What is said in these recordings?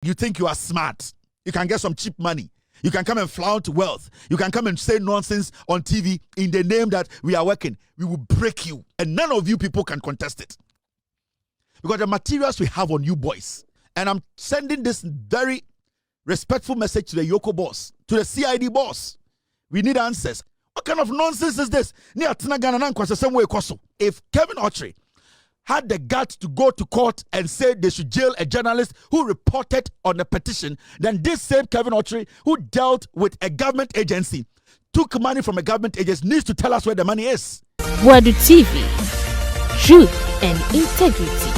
You think you are smart. You can get some cheap money. You can come and flout wealth. You can come and say nonsense on TV in the name that we are working. We will break you. And none of you people can contest it. Because the materials we have on you boys. And I'm sending this very respectful message to the EOCO boss, to the CID boss. We need answers. What kind of nonsense is this? If Kevin Okyere had the guts to go to court and say they should jail a journalist who reported on a petition, then this same Kevin Okyere, who dealt with a government agency, took money from a government agency, needs to tell us where the money is. Boadu TV, truth and integrity.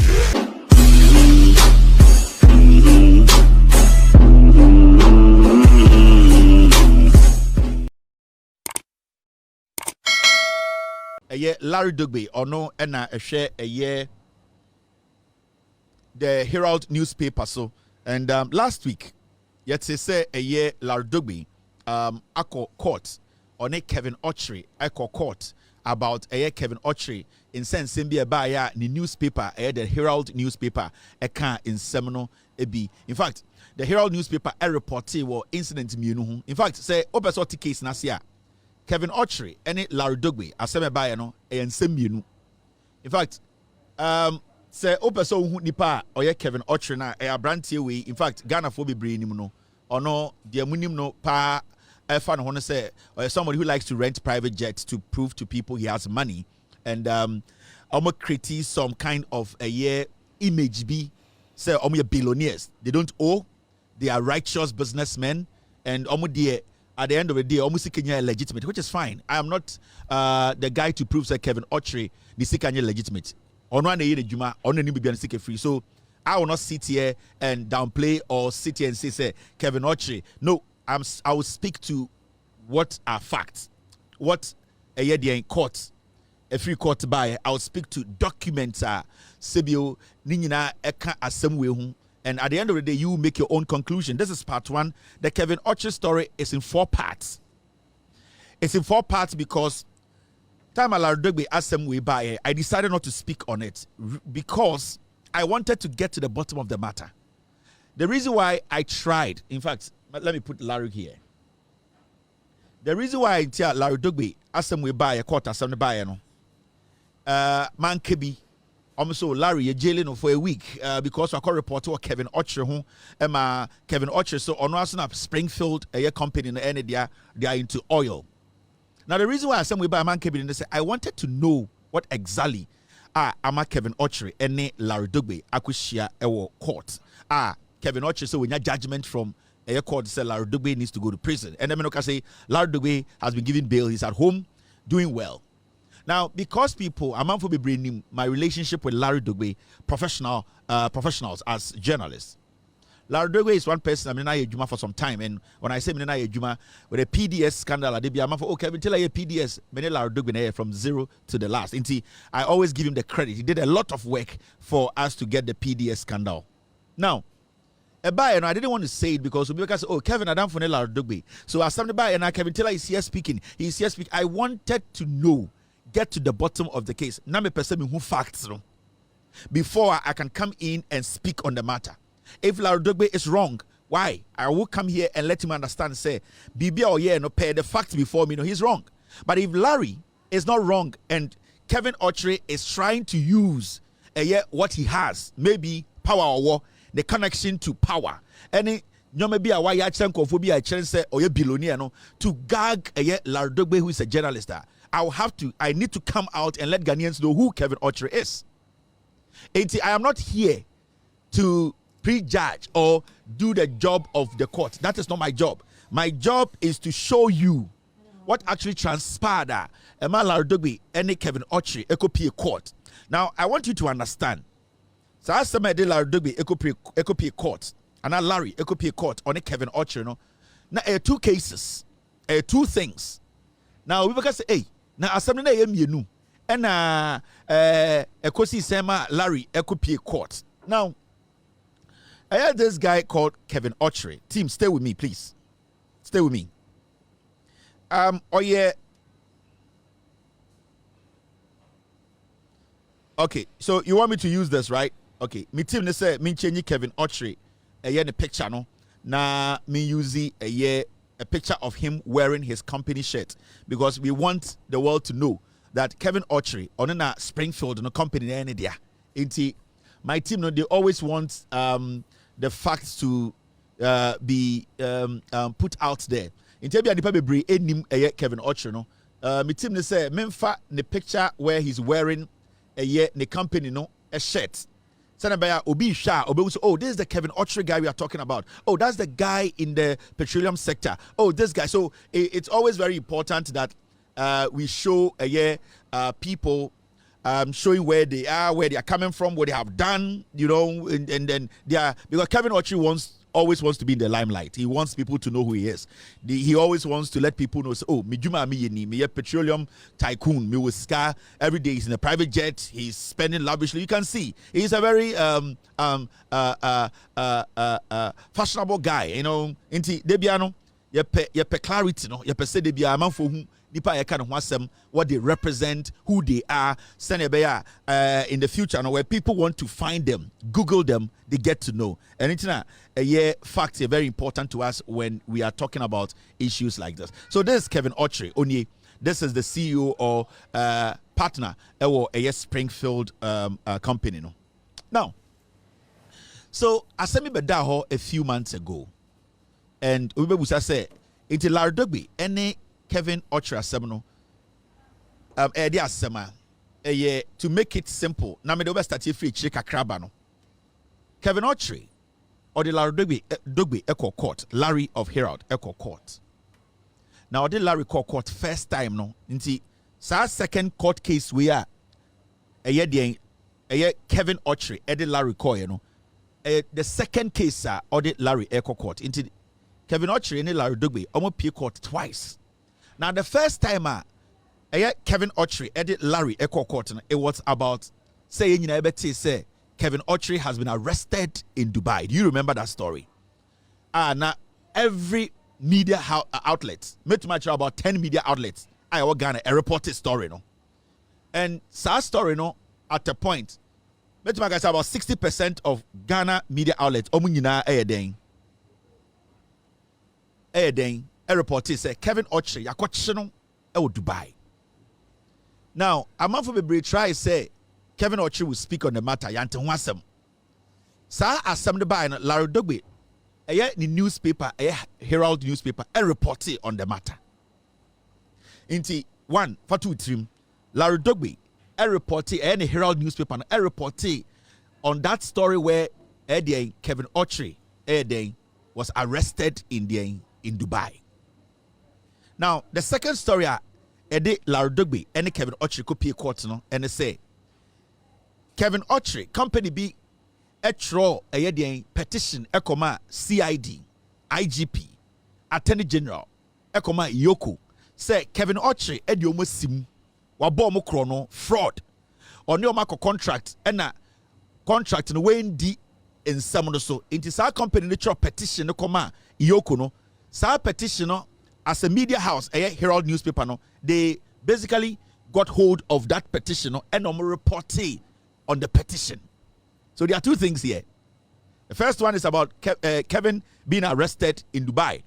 Larry Dugbe or no a share a year the Herald newspaper so and last week yet say a year Larry Dugbe ako court on a Kevin Okyere ako court about a year Kevin Okyere in sense be a buyer the newspaper the Herald newspaper a can in seminal ebi in fact the Herald newspaper a reported war incident in fact say open case nasia Kevin Okyere and Larry Dugbe aseme bae no e nsem mienu. In fact say opeso hu nipa oye Kevin Okyere na e abrantie we in fact Ghana fo bebre nim no ono de munim no pa efa no ho say somebody who likes to rent private jets to prove to people he has money and almost create some kind of a year image be say almost billionaires. They don't owe, they are righteous businessmen and almost at the end of the day, almost Kenya legitimate, which is fine. I am not the guy to prove that Kevin Okyere is legitimate. On one day, Juma, on the new Bibian free. So I will not sit here and downplay or sit here and say Kevin Okyere. No, I will speak to what are facts. What a year in court, a free court by. I will speak to documents. Sebio Nina Eka Asemwe. And at the end of the day, you make your own conclusion. This is part one. The Kevin Okyere story is in 4 parts. It's in 4 parts because time I decided not to speak on it because I wanted to get to the bottom of the matter. The reason why I tried, in fact, let me put Larry here. The reason why I tell Larry Dugbe Assembly by a court assembly by man kebi. Also, Larry, you're jailing for a week because I call report to Kevin Okyere Kevin Okyere. So on one Springfield, a company in the end, they are into oil. Now the reason why I said we buy a man Kevin, they say I wanted to know what exactly I'm Kevin Okyere and Larry Dugbe akushia ewo court. Kevin Okyere so when your judgment from a court say Larry Dugbe needs to go to prison, and then I say Larry Dugbe has been given bail. He's at home doing well. Now, because people, I'm for bringing my relationship with Larry Dugbe, professionals as journalists. Larry Dugbe is one person I mean I Juma for some time, and when I say I Juma with a PDS scandal, I'm for okay, tell you PDS, Larry Dugbe from zero to the last. And I always give him the credit. He did a lot of work for us to get the PDS scandal. Now, a buyer, and I didn't want to say it because Kevin Adam for Larry Dugbe. So as somebody buyer and I Kevin Taylor is here speaking. He's here speaking. I wanted to know. Get to the bottom of the case. Now me person who facts before I can come in and speak on the matter. If Larry Dugbe is wrong, why? I will come here and let him understand. Say, Bibi or yeah, no pay the facts before me. No, he's wrong. But if Larry is not wrong and Kevin Okyere is trying to use what he has, maybe power or war, the connection to power, any. No, maybe a why I say or a billionaire no to gag Larry Dugbe who is a journalist. I need to come out and let Ghanaians know who Kevin Okyere is. I am not here to prejudge or do the job of the court. That is not my job. My job is to show you what actually transpired at Larry Dugbe and Kevin Okyere EOCO court. Now, I want you to understand. So as somebody Larry Dugbe EOCO court and Larry EOCO court on a Kevin Okyere no. Now, 2 cases, 2 things. Now we can say, hey. Now, assembly na yemienu, and ekosi sema Larry EOCO court. Now, I had this guy called Kevin Okyere. Team, stay with me, please. Stay with me. Okay, so you want me to use this, right? Okay, me team they say me change Kevin Okyere the picture no na me use a picture of him wearing his company shirt because we want the world to know that Kevin Okyere on a Springfield no company any there. My team no they always want the facts to be put out there. In Tebia Nipa Bebre enim Kevin Okyere no. My team they say memfa the picture where he's wearing the company no a shirt. Oh, this is the Kevin Okyere guy we are talking about. Oh, that's the guy in the petroleum sector. Oh, this guy. So it's always very important that we show people showing where they are coming from, what they have done, and then they are, because Kevin Okyere always wants to be in the limelight. He wants people to know who he is. He always wants to let people know, oh, me a petroleum tycoon, me with scar. Every day he's in a private jet, he's spending lavishly. You can see he's a very fashionable guy, Inti debiano, ye pe clarity, no, ye pe se debia man for whom nipa ye kind of wasem what they represent, who they are. In the future, where people want to find them, Google them, they get to know. And it's facts are very important to us when we are talking about issues like this. So this is Kevin Okyere Onye. This is the CEO or partner of a Springfield company. No. Now, so Asemi Bedaho a few months ago, and Ubebusa said, "It's Larry Dogby any." Kevin Okyere Asemno to make it simple. Na me do start free chika kraba no. Kevin Okyere or the Larry Dogby Echo Court, Larry of Herald Echo Court. Now the Larry court first time no. Nti sa second court case we are Kevin Okyere the Larry Koye no. The second case or the Larry Echo Court. Nti Kevin Okyere and Larry Dogby almost pay court twice. Now the first time Kevin Okyere edit Larry Echo Court, it was about saying say Kevin Okyere has been arrested in Dubai. Do you remember that story? Now every media outlet, met much about 10 media outlets, I will Ghana a reported story no. And that story no at a point, met much about 60% of Ghana media outlets omunyina a reporter said Kevin Okyere yakochino Dubai. Now, a month of a try say Kevin Okyere will speak on the matter. Yante wasem. Sa assembled by Larry Dogby, the newspaper, a Herald newspaper, a reporter on the matter. Inti one for two trim, Larry Dogby, a reporter, any Herald newspaper, a reporter on that story where Kevin Okyere was arrested in Dubai. Now, the second story, Larry Dogby and Kevin Okyere could pay court no, and they say Kevin Okyere company be a petition ekoma CID, IGP, Attorney General, ekoma EOCO say Kevin Okyere edi omo sim wabo omo krono fraud on your market contract and contract no when di in some so into sa company nature petition ekoma EOCO no sa petition no as a media house, a Herald newspaper, no, they basically got hold of that petition and reporting on the petition. So there are two things here. The first one is about Kevin being arrested in Dubai.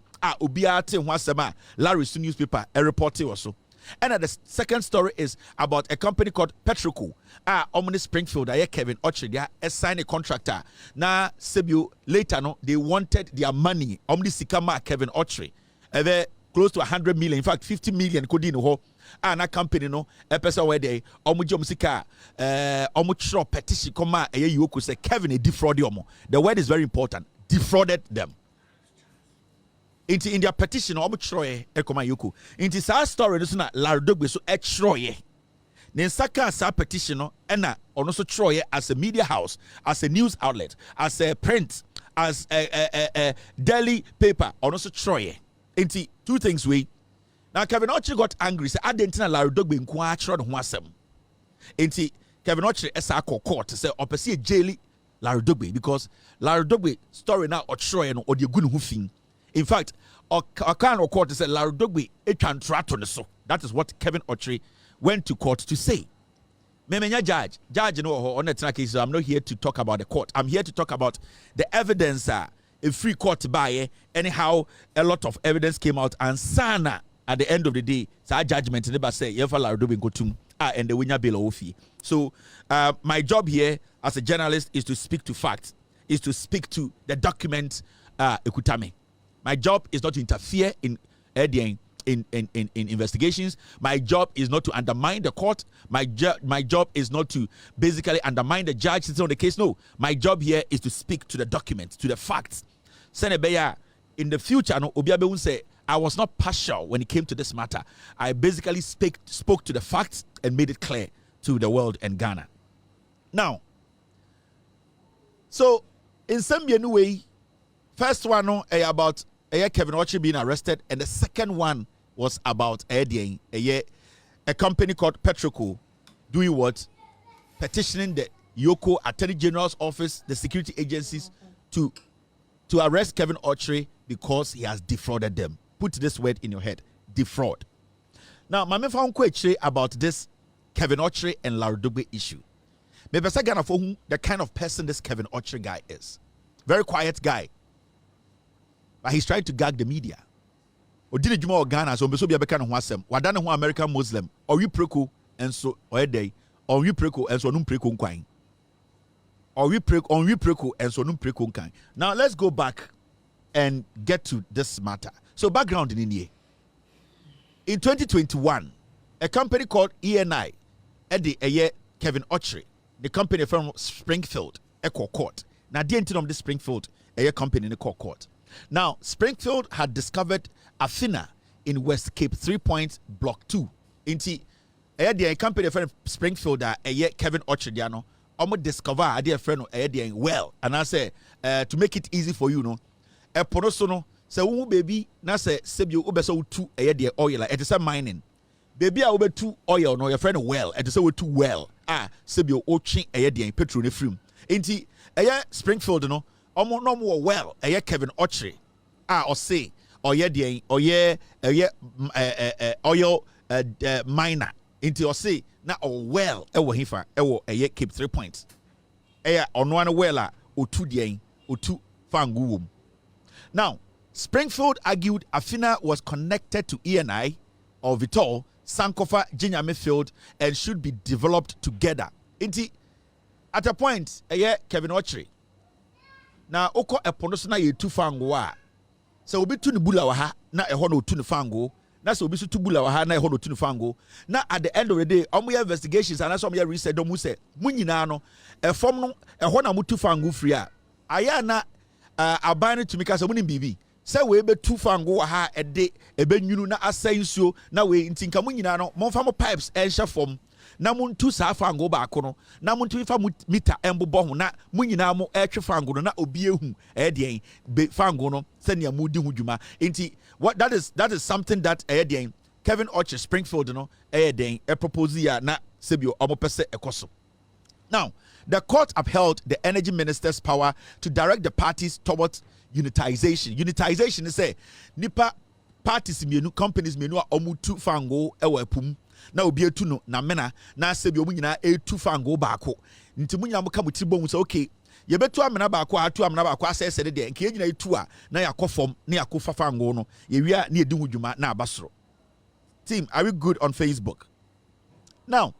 Larry's newspaper, a reporter also. And the second story is about a company called Petroco. Omni Springfield, Kevin Okyere, signed a contractor. Now, Sebu later, no, they wanted their money. Omni Sikama Kevin Okyere. Close to 100 million, in fact 50 million could in ho and a company no a person where they omujomsika omuchro petition koma EOCO say Kevin a defrauded omo. The word is very important. Defrauded them. In their petition omuchro e koma EOCO. Into sa story no na Larry Dogby so echroye. Then saka sa petition no na ono so troye as a media house, as a news outlet, as a print, as a daily paper, ono so troye. Inti two things we now Kevin Okyere got angry. Say I didn't know Larry Dogby in Quatron Wasem. Inti Kevin Okyere esa court say opposite jail Larry Dogby because Larry Dogby story now Okyere no or the good hoofing. In fact, Okan court say Larry Dogby a contract on the so. That is what Kevin Okyere went to court to say. Memenya judge no on the case. I'm not here to talk about the court. I'm here to talk about the evidence a free court by anyhow a lot of evidence came out and sana at the end of the day sa judgment never say yefa Lardobe gotum and the winner bill ofi. So my job here as a journalist is to speak to facts, is to speak to the document ekutame. My job is not to interfere in investigations. My job is not to undermine the court. My job is not to basically undermine the judge sitting on the case. No, my job here is to speak to the documents, to the facts. Senebeya, in the future, no, Obiabe will say, I was not partial when it came to this matter. I basically spoke to the facts and made it clear to the world and Ghana. Now, so in some way, first one about Kevin Okyere being arrested, and the second one was about a company called Petroco doing what? Petitioning the EOCO Attorney General's office, the security agencies, to arrest Kevin Okyere because he has defrauded them. Put this word in your head, defraud. Now, my found question about this Kevin Okyere and Lardobe issue. Maybe Ghana for whom the kind of person this Kevin Okyere guy is. Very quiet guy. But he's trying to gag the media. Odile Juma or Ghana, so Beso Biabeka no Wasem, Wadana who American Muslim, or you preko and so or day, or you preko and so num preko quine. Or you preko and so num preko quine. Now let's go back and get to this matter. So background in India. In 2021, a company called ENI, Eddie Kevin Okyere, the company from Springfield, Echo Court. Now the end of the Springfield, a company in the court. Now, Springfield had discovered Athena in West Cape 3 Point Block 2. Inti, a company from Springfield, Kevin Okyere, almost discover a dear friend well. And I say, to make it easy for you, no, a ponosono, say, baby, na say, Sebio Ubeso 2 a oil, it is a mining. Baby, I will 2 oil, no, your friend well, it is a 2 well. Sebio Ochin a dear petrol film. Inti, Springfield, no. Omo no more well Kevin Okyere or say or oil miner into or say na or well hifa Cape 3 Points on one well or 2 dean or 2 fangu. Now Springfield argued Athena was connected to ENI or Vitol Sankofa Jinyame field and should be developed together. Inti at a point Kevin Okyere na oko epono so na ye tu fango a se obi tu ne bula wa ha na eho no tu ne fango na se obi so tu bula wa ha na eho no tu ne fango na at the end of the day omo investigations and so omo research do mu se munyina no efom no eho na mu tu fango free a aya na aban no tumi ka se mu ni bibi se we be tu fango wa ha ede ebe nwunu na asai nsuo na we ntinka munyina no momfa mo pipes ehye fom na muntu sa fango ba kono na muntu ifa mita embobo ho na munyina mo etwe fango no na obi ehu den be fango no senia mudi hu dwuma enti what that is something that den Kevin Okyere Springfield no den propose ya na sebio omopese ekoso. Now the court upheld the energy minister's power to direct the parties towards unitization is say nipa parties mienu companies mienu a omutu fango ewa epum na obi etu no na mena na asebi omu nyina etu fango baako nti munya mo ka mutibom so okay ye betu amena baako atu amena baako asese de nke nyina etu a na yakofom na yakofa fango no ye wia na edi hudwuma na abasoro. Team, are we good on Facebook? Now,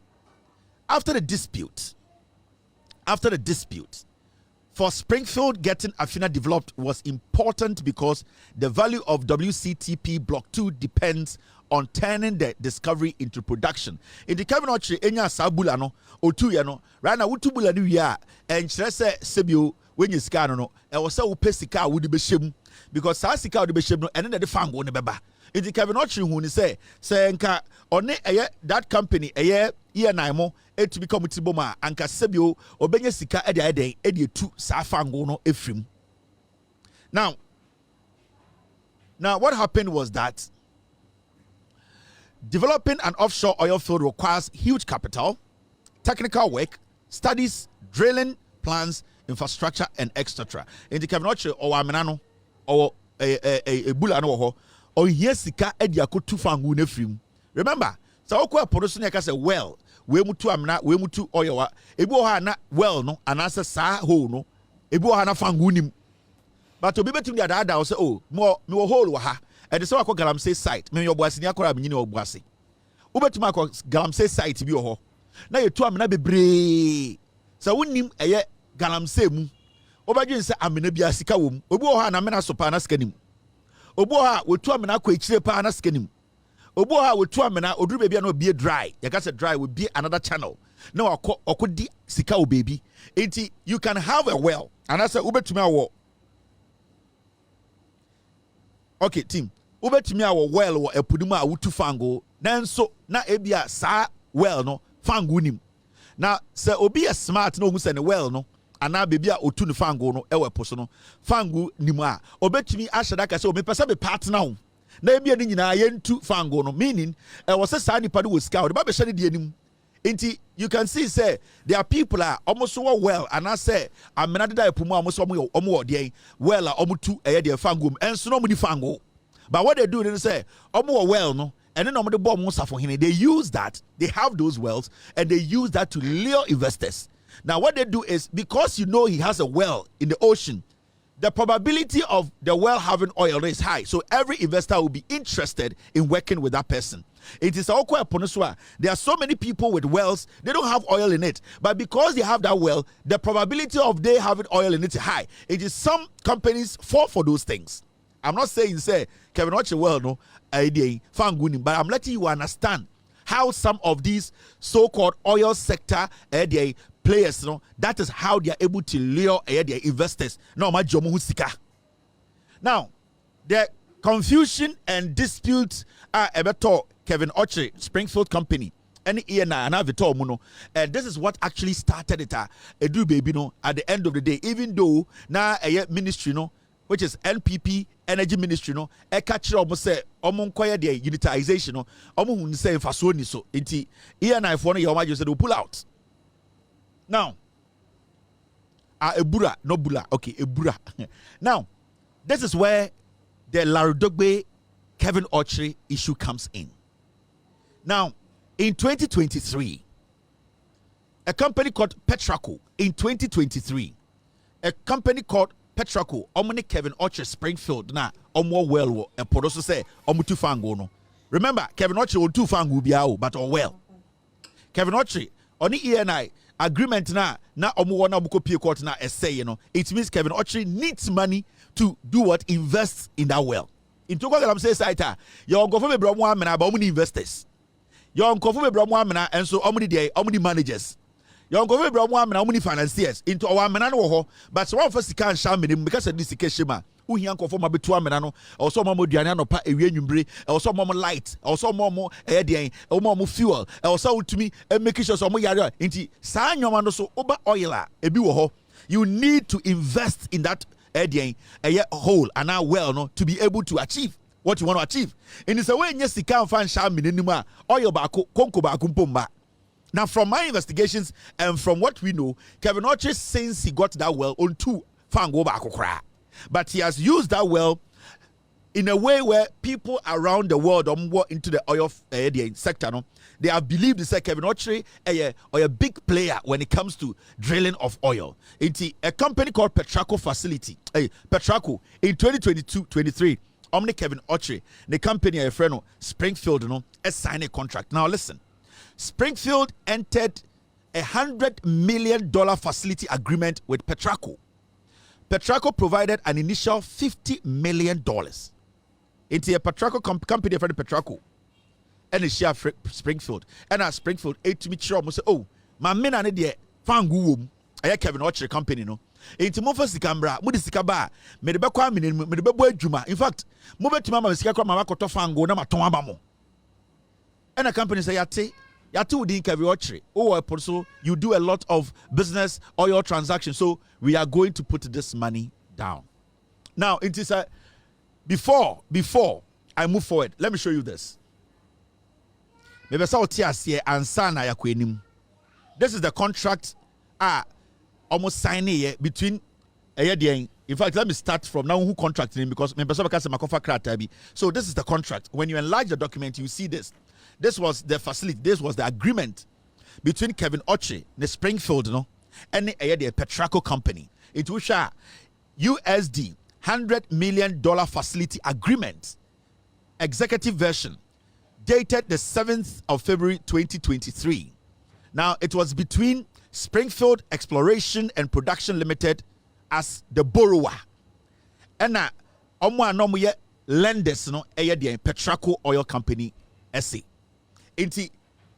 after the dispute, for Springfield getting Athena developed was important because the value of WCTP Block 2 depends on turning the discovery into production. In the Kevin Okyere enya sabula no otu ye no right now utubula ni wi a enkyere se sebio wenye sika no e wo se wo pesika wo de behyem because sa sika wo de behyem no ene na de fango ne beba. In the Kevin Okyere hu ni se nka one that company ENI mo to become tiboma anka sebio obenye sika ede etu sa fango no efrim. Now what happened was that developing an offshore oil field requires huge capital, technical work, studies, drilling plans, infrastructure, and etc. In the Kevin Okyere or amenano or a bulano or yesika ediako tu fangu nefrim. Remember, so okwa production yaka say well, we mutu amena, we mutu oil wa ebi ha na well no anasa sa ho no ebi ha na fangu nim. But to be between the other, say, oh, more whole waha. And the so I call Galamsey site. Me your boss in Yakora Mini or Bossy. Uber to my Galamsey site to be your now you 2 amena be brave. So when him a ye Galamsey mu. Obajin say amena bia sika wom. Obu ha na mena sopa na skenim. Obu ha we 2 amena kwa ichire pa na skenim. Obu ha we 2 amena odru baby na be dry. You can say dry will be another channel. Now okodi sika o baby. Enti you can have a well. And I say ube to me awo. Okay, team. Ube to me awo well wo epuduma awutu fango. Nanso na ebia sa well no fango nim. Na se obi a smart no who say well no ana baby a otu no fango no ewe poso no fango nim a obetumi ahye ka say o me pese be partner ho. Na ebia ni nyina yentu fango no meaning e wo se sa nipa do wo scout ba be hye de anim. Inti you can see say there are people are almost well and I say amena da epumu almost omo de well omo tu eye de fango enso no mo di fango. But what they do they say omo well no and then omo de bomb safo hene. They use that, they have those wells and they use that to lure investors. Now what they do is because you know he has a well in the ocean, the probability of the well having oil is high. So every investor will be interested in working with that person. It is also a ponoswa. There are so many people with wells, they don't have oil in it. But because they have that well, the probability of they having oil in it is high. It is some companies fall for those things. I'm not saying, say, Kevin Okyere well, no, idea, fangunim, but I'm letting you understand how some of these so-called oil sector players, you know, that is how they are able to lure their investors. Now, the confusion and disputes are about Kevin Okyere, Springfield Company, and ENI, and Avito Muno. And this is what actually started it. Edu baby, no, at the end of the day, even though now a ministry, no, which is NPP Energy Ministry, no, a catcher almost say, Omonkoya de unitization, no, Omun say Fasoni so, inti ENI for your major said will pull out. Now, Ebura, no Bula, okay, Ebura. Now, this is where the Larodogbe Kevin Okyere issue comes in. Now, in 2023, a company called Petraco, in 2023, a company called Petraco, Omni Kevin Okyere Springfield, na Omo well, and Podoso say, Omutu Fango no. Remember, Kevin Okyere on 2 Fango biao, but on well. Kevin Okyere, on the ENI, agreement na Omo wana buko pie court na essay, you know, it means Kevin Okyere needs money to do what? Invest in that well. In Toko I'm saying, Saita, you're going to be Bromwa Mena, but only investors. You're going to be Bromwa Mena, and so only managers. You're going to be Bromwa Mena, only financiers. Into our Menano, but one first can't shame him because of this Keshima. Who he uncle for my betua Menano, or some more Diana, pa a renumbre, or some more light, or some more air, or more fuel, or so to me, and make sure some more yara. Into San Yomano so over oiler, a biwo. You need to invest in that a hole and now well no to be able to achieve what you want to achieve. And it's a way yes you can't find sham minima oil bako konko bakumpomba. Now from my investigations and from what we know, Kevin Okyere since he got that well on 2 fango bako kra. But he has used that well in a way where people around the world into the oil sector no, they have believed that Kevin Okyere a big player when it comes to drilling of oil. Into a company called Petraco Facility, Petraco in 2022-23, Omni Kevin Okyere, the company a friend Springfield, no, signed a contract. Now listen, Springfield entered $100 million facility agreement with Petraco. Petraco provided an initial $50 million. Into a Petraco company friend Petraco. And a share Springfield. And at Springfield, 8 to me sure say, oh, my men are there, Fangu, I Kevin Okyere company, no. Into Mofas Cambra, Mudisikaba, made the Bakwa, made the boy Juma. In fact, move to Mama Sikaka Mamakoto Fango, Namatomabamo. And a company say, Yatu din Kevin Okyere. Oh, also, you do a lot of business or your transactions. So we are going to put this money down. Now, it is a before I move forward, let me show you this. This is the contract almost signing between in fact, let me start from now who contracted because so this is the contract. When you enlarge the document, you see this. This was the facility, this was the agreement between Kevin Okyere, the Springfield, no, and the Petraco company. It was USD $100 million facility agreement, executive version, dated the 7th of February 2023. Now, it was between Springfield Exploration and Production Limited as the borrower. And now, lenders no the Petraco Oil Company SA. Inti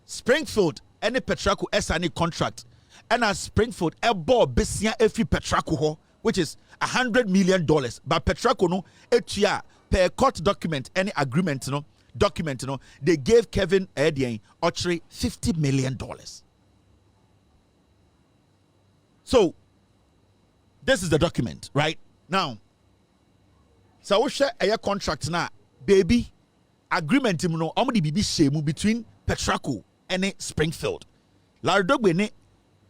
Springfield any Petraco SA contract and as Springfield ebo besia every Petraco ho, which is $100 million. But Petraco no etua per court document any agreement no document no they gave Kevin Okyere $50 million. So this is the document right now. So we share a contract na baby agreement no omdi bibi shemu between Petraco and Springfield. Lardogbe ne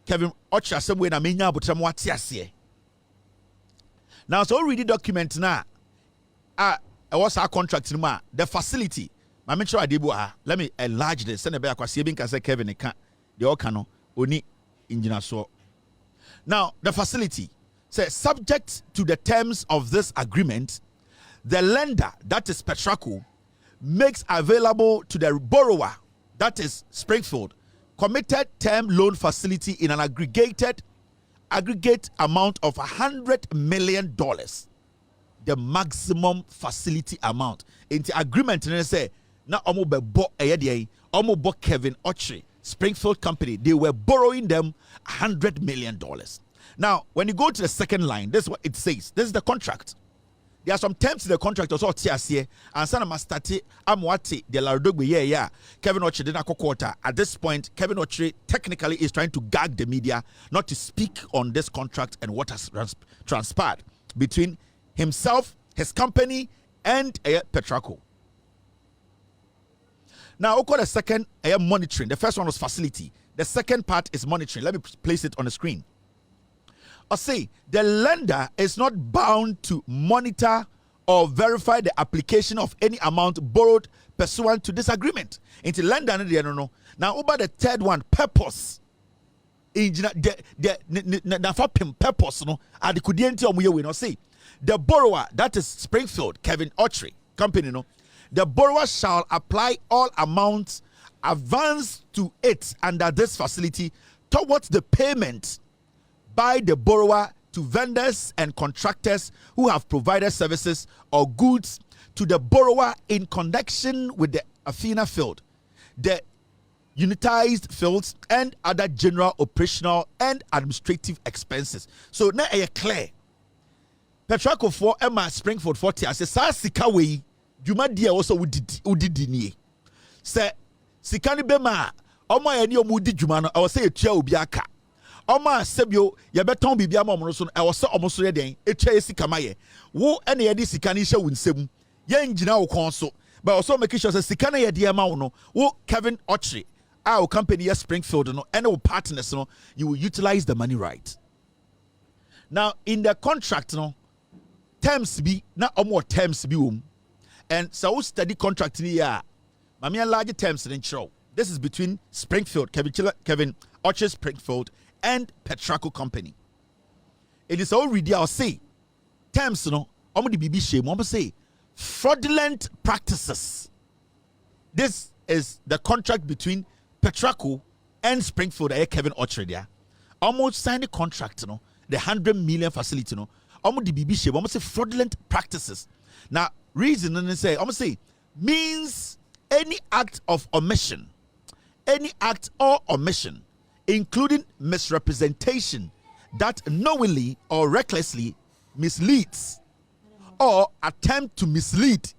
Kevin Okyere semwe na menya abotrem wate ase. Now so read the document na was our contract ma the facility. Ma me sure adebu let me enlarge this send be akwase bi nka say Kevin ka the oka no oni engineer so. Now the facility says subject to the terms of this agreement, the lender, that is Petraco, makes available to the borrower, that is Springfield, committed term loan facility in an aggregate amount of $100 million. The maximum facility amount. In the agreement, they say, now Kevin Okyere, Springfield Company, they were borrowing them $100 million. Now, when you go to the second line, this is what it says. This is the contract. There are some terms in the contract also TSA and sana mastati amwati de Lardogbe Kevin Okyere did not quarter. At this point, Kevin Okyere technically is trying to gag the media not to speak on this contract and what has transpired between himself, his company, and Petraco. Now, we'll call the second monitoring. The first one was facility. The second part is monitoring. Let me place it on the screen. I say the lender is not bound to monitor or verify the application of any amount borrowed pursuant to this agreement. Into lender, no. Now, over the third one, purpose. Purpose, no. Say the borrower, that is Springfield, Kevin Okyere Company, no. The borrower shall apply all amounts advanced to it under this facility towards the payment by the borrower to vendors and contractors who have provided services or goods to the borrower in connection with the Athena field, the unitized fields, and other general operational and administrative expenses. So now are clear. Petraco for Emma Springfield 40 as a sika way, Juma dia also udidini. Say sikani bema, Oma yani omudi Jumano, I will say a chair ubiaka. Oma sebio ya beton bibia momono I was so almost ready a chair sikamaye. Wo any edi sikani sha winsem. Ye engineer o konso. But also making sure sikana ya dia no. Wo Kevin Okyere, our company Springfield no, and our partners no, you will utilize the money right. Now in the contract no, terms be na more terms be and so study contract ni ya. Mami large terms in show. This is between Springfield, Kevin Okyere Springfield, and Petraco Company. It is already I'll say terms no the BB shame. I'm say fraudulent practices. This is the contract between Petraco and Springfield. Kevin Okyere there. Almost signed the contract, no, the $100 million facility, no. The BB shame. I'm say fraudulent practices. Now, reason and say I'm say means any act of omission, any act or omission, including misrepresentation that knowingly or recklessly misleads or attempt to mislead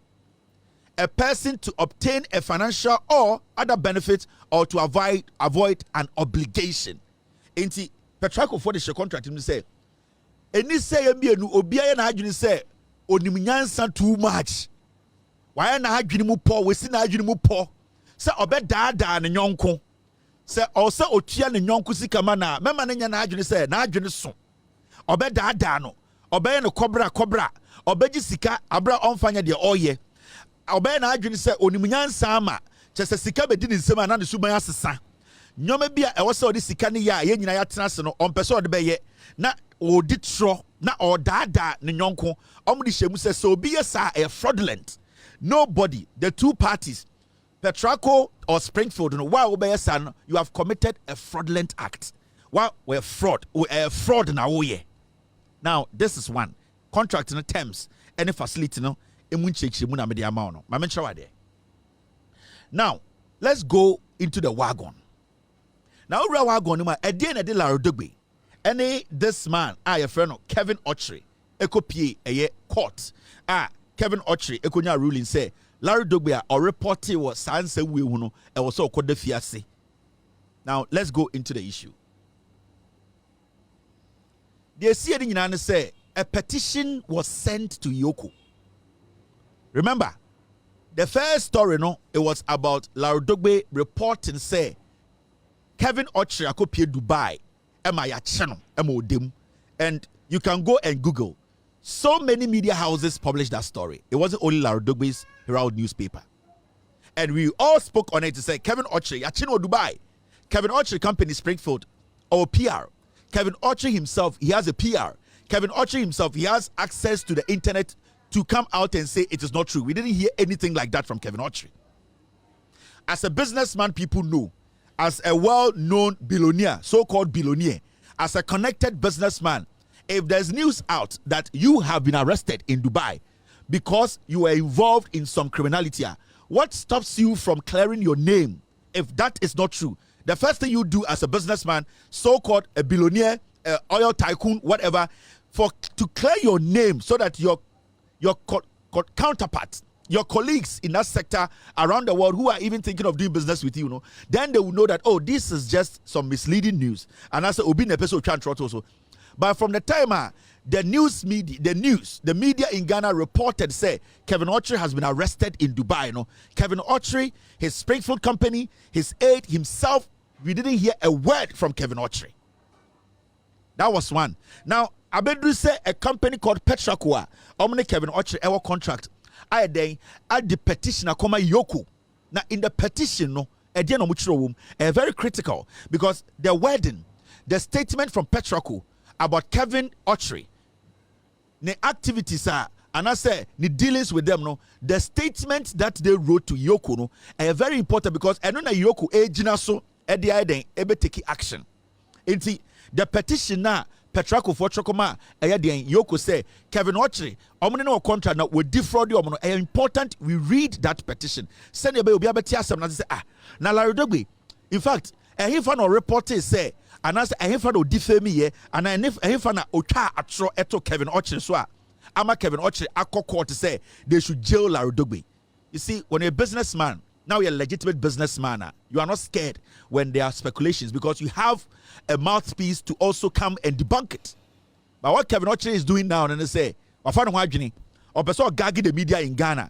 a person to obtain a financial or other benefit or to avoid an obligation. Inti Petraco for the contract him say any say no obiya na adwene say onimnyansa too much. Why na adwene mu po we si na adwene mu po say obeda ne nyonko. Say also otua ne nyonko sika ma na mema ne nya na adwene say na adwene so obeda no obeye no kobra obeji sika abra onfanya de oye obeye na adwene say onimnyansa ama chese sika bedi ne nsema na ne suban asesa nyoma bia e wo se odi sika ne ya ye nyina ya tena se no on pese odi be ye na odi tro na odada ne nyonko omudi shemu se so be sa a fraudulent. Nobody, the two parties, Petraco or Springfield, no, while son, you have committed a fraudulent act. Well, we're fraud now. Now, this is one contract in the terms, any facility, no, now, let's go into the wagon. Now, we're wagon, at the end of the Larodugbe, any this man, your friend, Kevin Okyere, ekopie a court, Kevin Okyere, ekonya ruling say, Larodugbe or reporting was sanse we uno, and was so called the fiancé. Now, let's go into the issue. The CID say a petition was sent to EOCO. Remember, the first story, no, it was about Larodugbe reporting say Kevin Okyere akopie Dubai, emaya channel, emodem, and you can go and Google. So many media houses published that story. It wasn't only Larodugbe's Herald newspaper, and we all spoke on it to say Kevin Okyere yachino Dubai. Kevin Okyere company Springfield or PR. Kevin Okyere himself, he has a PR. Kevin Okyere himself, he has access to the internet to come out and say it is not true. We didn't hear anything like that from Kevin Okyere. As a businessman, people know. As a well-known billionaire, so-called billionaire, as a connected businessman, if there's news out that you have been arrested in Dubai because you were involved in some criminality, what stops you from clearing your name if that is not true? The first thing you do as a businessman, so-called a billionaire, oil tycoon, whatever, to clear your name so that your counterparts, your colleagues in that sector around the world who are even thinking of doing business with you, then they will know that, oh, this is just some misleading news. And as Obi Nepeso can't trot also. But from the time the media in Ghana reported, say Kevin Okyere has been arrested in Dubai. Kevin Okyere, his Springfield company, his aide, himself, we didn't hear a word from Kevin Okyere. That was one. Now, Abedu say a company called Petraco, omne Kevin Okyere our contract. I then add the petition akoma EOCO. Now in the petition, no, very critical because the wording, the statement from Petraco about Kevin Okyere, the activities are, and I say the dealings with them, no, the statement that they wrote to EOCO, no, are very important because I know that EOCO agina so at the end able take action. It's the petition now. Petraco for Chokoma, EOCO say Kevin Okyere, no contract now will defraud you. Important we read that petition. Send your baby and say now Larodugbe. In fact, a fan or reporter say and as a fan of defame me and a fan of Ota atro eto Kevin Okyere so ama Kevin Okyere akọ court say they should jail Larodugbe. You see, when you're a businessman, now you're a legitimate businessman, you are not scared when there are speculations because you have a mouthpiece to also come and debunk it. But what Kevin Okyere is doing now, and they say, or person gag the media in Ghana,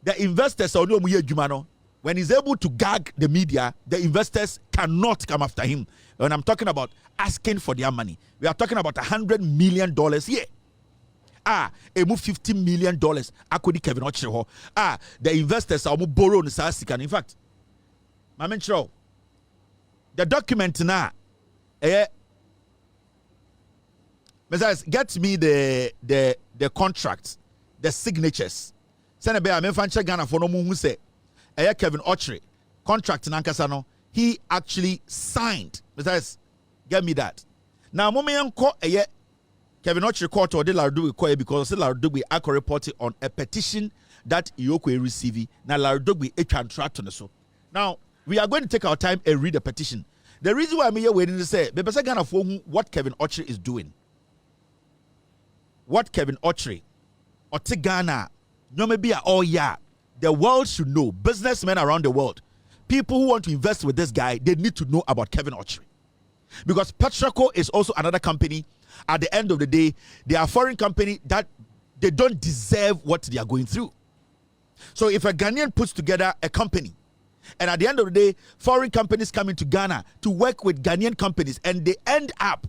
the investors are no more. When he's able to gag the media, the investors cannot come after him. When I'm talking about asking for their money, we are talking about $100 million here. A move $50 million. Akodi Kevin Okyere. The investors are borrow in South. In fact, my show the document now. Get me the contract, the signatures. Send a menfanche Ghana for no who say Kevin Okyere contract in Ankasano. He actually signed. Get me that. Now, Kevin Okyere court or the Larodugbe because the Larodugbe are reported on a petition that EOCO received. Now Larodugbe a contract on so. Now we are going to take our time and read the petition. The reason why I'm here waiting to say, what Kevin Okyere is doing. What Kevin Okyere or Ghana, no maybe oh yeah, the world should know. Businessmen around the world, people who want to invest with this guy, they need to know about Kevin Okyere. Because Petraco is also another company. At the end of the day, they are a foreign company that they don't deserve what they are going through. So if a Ghanaian puts together a company, and at the end of the day, foreign companies come into Ghana to work with Ghanaian companies, and they end up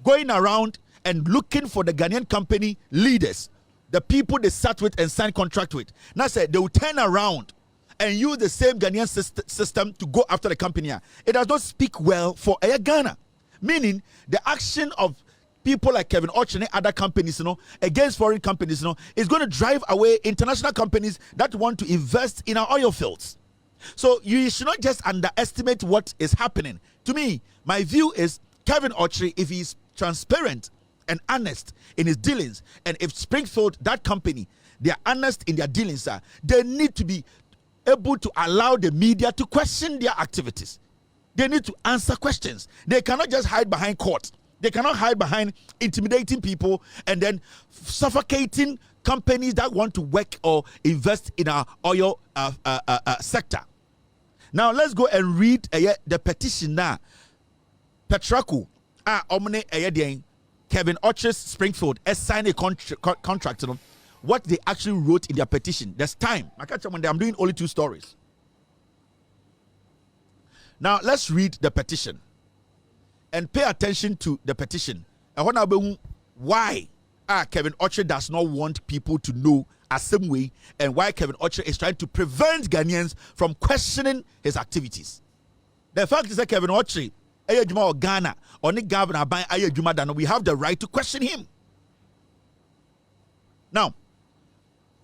going around and looking for the Ghanaian company leaders, the people they sat with and signed contract with. Now, say they will turn around and use the same Ghanaian system to go after the company. It does not speak well for Ghana. Meaning, the action of people like Kevin Okyere and other companies, against foreign companies, is going to drive away international companies that want to invest in our oil fields. So you should not just underestimate what is happening. To me, my view is Kevin Okyere, if he's transparent and honest in his dealings, and if Springfield, that company, they are honest in their dealings, they need to be able to allow the media to question their activities. They need to answer questions. They cannot just hide behind court. They cannot hide behind intimidating people and then suffocating companies that want to work or invest in our oil sector. Now let's go and read the petition now. Petraco, Kevin Okyere Springfield has signed a contract. What they actually wrote in their petition. There's time. I'm doing only 2 stories. Now let's read the petition and pay attention to the petition. And why Kevin Okyere does not want people to know a same way, and why Kevin Okyere is trying to prevent Ghanaians from questioning his activities. The fact is that Kevin Okyere, Ghana, only governor by we have the right to question him. Now,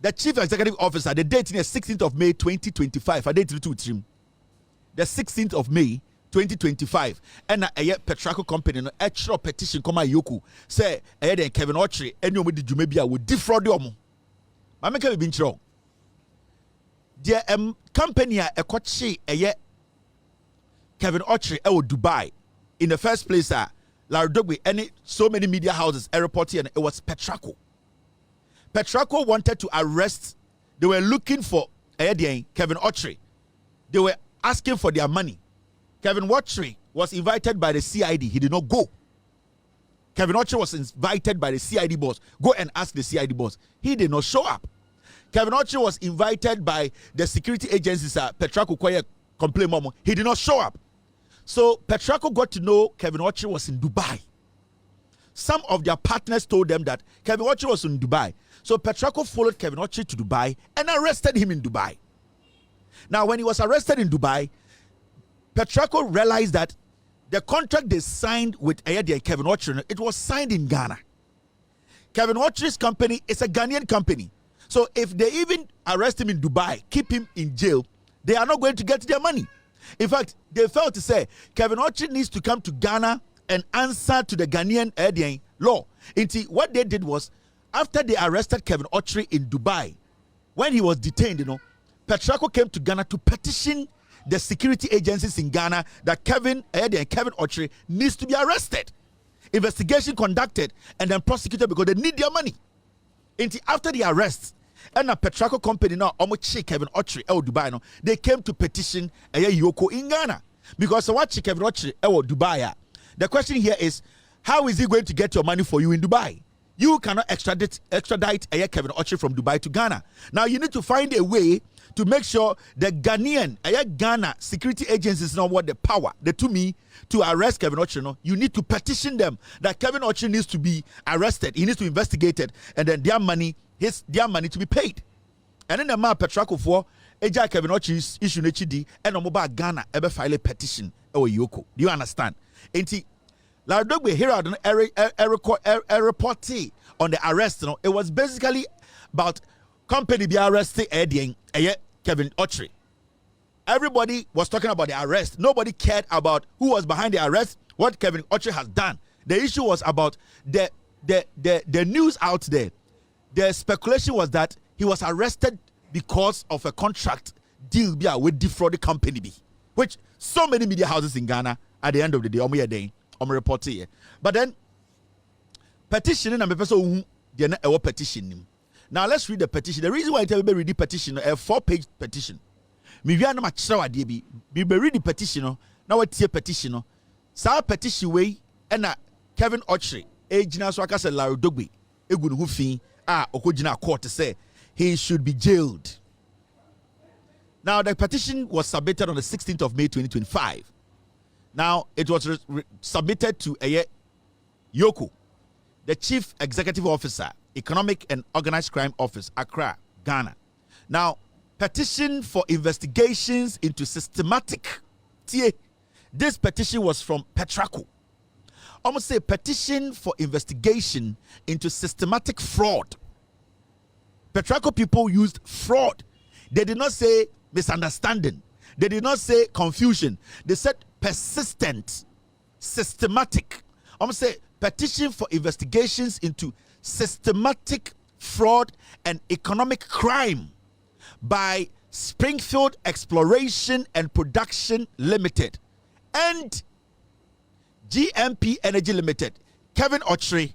the chief executive officer, the date is the 16th of May 2025. The 16th of May 2025. And a Petraco company, no extra petition come EOCO say Kevin Okyere any of the Jumebia would defraud them. I make a been wrong. The company a coach Kevin Okyere Dubai. In the first place, Lardogbe and so many media houses reported, and it was Petraco. Petraco wanted to arrest. They were looking for Kevin Okyere. They were asking for their money. Kevin Okyere was invited by the CID. He did not go. Kevin Okyere was invited by the CID boss. Go and ask the CID boss. He did not show up. Kevin Okyere was invited by the security agencies. Petraco Koye complain momo. He did not show up. So Petraco got to know Kevin Okyere was in Dubai. Some of their partners told them that Kevin Okyere was in Dubai. So Petraco followed Kevin Okyere to Dubai and arrested him in Dubai. Now, when he was arrested in Dubai, Petraco realized that the contract they signed with Kevin Okyere, it was signed in Ghana. Kevin Okyere's company is a Ghanaian company. So if they even arrest him in Dubai, keep him in jail, they are not going to get their money. In fact, they felt to say Kevin Okyere needs to come to Ghana and answer to the Ghanaian law. What they did was, after they arrested Kevin Okyere in Dubai, when he was detained, Petraco came to Ghana to petition the security agencies in Ghana that Kevin Okyere needs to be arrested. Investigation conducted and then prosecuted because they need their money. After the arrest, and a Petraco company now almost Kevin Okyere Dubai, they came to petition EOCO in Ghana because what Kevin Okyere Dubai. The question here is, how is he going to get your money for you in Dubai? You cannot extradite Kevin Okyere from Dubai to Ghana. Now you need to find a way to make sure the Ghana security agencies now want the power, to arrest Kevin Okyere. You need to petition them that Kevin Okyere needs to be arrested. He needs to be investigated, and then their money to be paid. And then the man Petraco for Kevin Okyere's issue HD and mobile Ghana ever file a petition or EOCO. Do you understand? Lardogbe Herald a report on the arrest. It was basically about company be arrested Kevin Okyere. Everybody was talking about the arrest. Nobody cared about who was behind the arrest, what Kevin Okyere has done. The issue was about the news out there. The speculation was that he was arrested because of a contract deal with defrauded company, which so many media houses in Ghana at the end of the day, report here. But then petition and person petition. Now let's read the petition. The reason why I tell you read the petition, a 4-page petition. Me we are not much read the petition. Now what the petition? Sa petition way and Kevin Okyere ejina so aka say Lardogbe egunu hu fin okojina court to say he should be jailed. Now the petition was submitted on the 16th of May 2025. Now it was submitted to EOCO, the Chief Executive Officer, Economic and Organized Crime Office, Accra, Ghana. Now petition for investigations into systematic. This petition was from Petraco. Almost say petition for investigation into systematic fraud. Petraco people used fraud. They did not say misunderstanding. They did not say confusion. They said persistent, systematic. Almost say petition for investigations into systematic fraud and economic crime by Springfield Exploration and Production Limited and GMP Energy Limited, Kevin Okyere,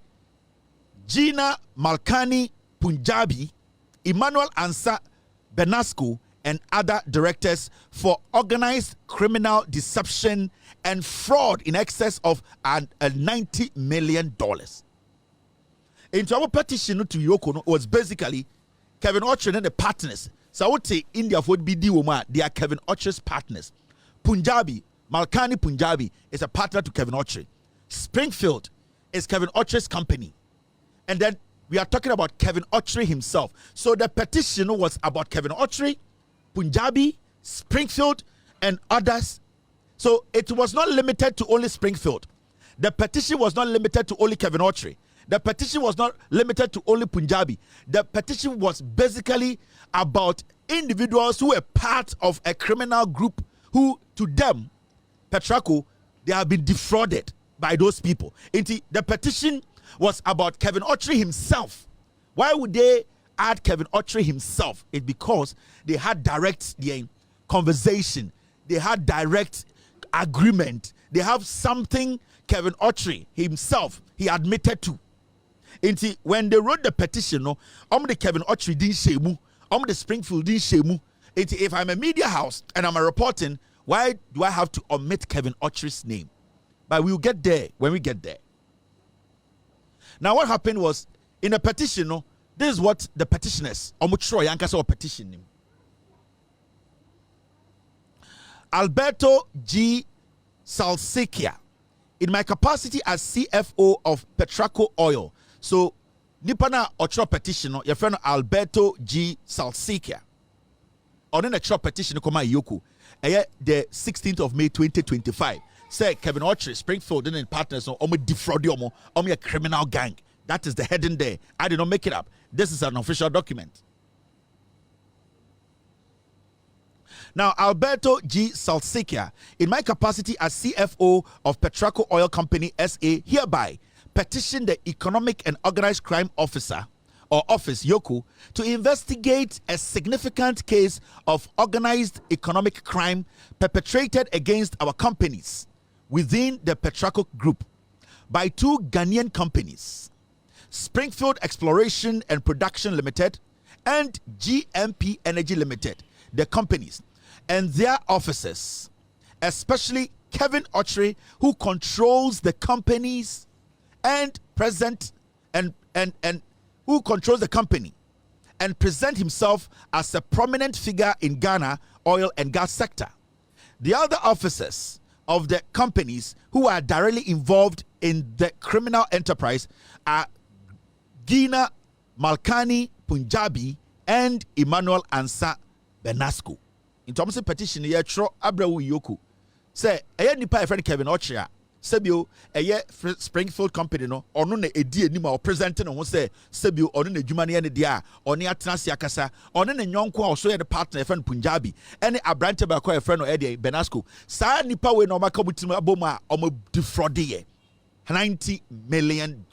Gina Malkani Punjabi, Emmanuel Ansa Benasco, and other directors for organized criminal deception and fraud in excess of $90 million. Into our petition to EOCO was basically Kevin Okyere and the partners. So I would say India would be they are Kevin Okyere's partners. Punjabi, Malkani Punjabi is a partner to Kevin Okyere. Springfield is Kevin Okyere's company. And then we are talking about Kevin Okyere himself. So the petition was about Kevin Okyere, Punjabi, Springfield, and others. So it was not limited to only Springfield. The petition was not limited to only Kevin Okyere. The petition was not limited to only Punjabi. The petition was basically about individuals who were part of a criminal group who, to them, Petraco, they have been defrauded by those people. The petition was about Kevin Okyere himself. Why would they add Kevin Okyere himself? It's because they had direct conversation. They had direct agreement. They have something Kevin Okyere himself, he admitted to. When they wrote the petition, the Kevin Okyere didn't shemu, the Springfield didn't shemu. If I'm a media house and I'm a reporting, why do I have to omit Kevin Okyere's name? But we'll get there when we get there. Now, what happened was in the petition, this is what the petitioners, petition him. Alberto G. Salsikia, in my capacity as CFO of Petraco Oil. So, Nipana Ochro petition, your friend Alberto G. Salsikia. On the Ochro petition, EOCO, the 16th of May 2025. Say Kevin Okyere, Springfield, and partners, defraud a criminal gang. That is the heading there. I did not make it up. This is an official document. Now, Alberto G. Salsikia, in my capacity as CFO of Petraco Oil Company SA, hereby petition the Economic and Organized Crime Officer or Office EOCO to investigate a significant case of organized economic crime perpetrated against our companies within the Petraco Group by two Ghanaian companies, Springfield Exploration and Production Limited and GMP Energy Limited, the companies and their officers, especially Kevin Okyere, who controls the companies and who controls the company and present himself as a prominent figure in Ghana oil and gas sector. The other officers of the companies who are directly involved in the criminal enterprise are Gina Malkani Punjabi and Emmanuel Ansa Benasco. In terms of petition, yetro Abrawu EOCO say nipa friend Kevin Okyere sebio Springfield company no ono na edi anima o presenting no say sebio ono na adwuma ne dia ono atenase akasa ono na nyonko a so ye partner friend Punjabi ene abrante ba ko friend no e Benasco sa nipa we no maka mutim abom a omo defraud ye $90 million.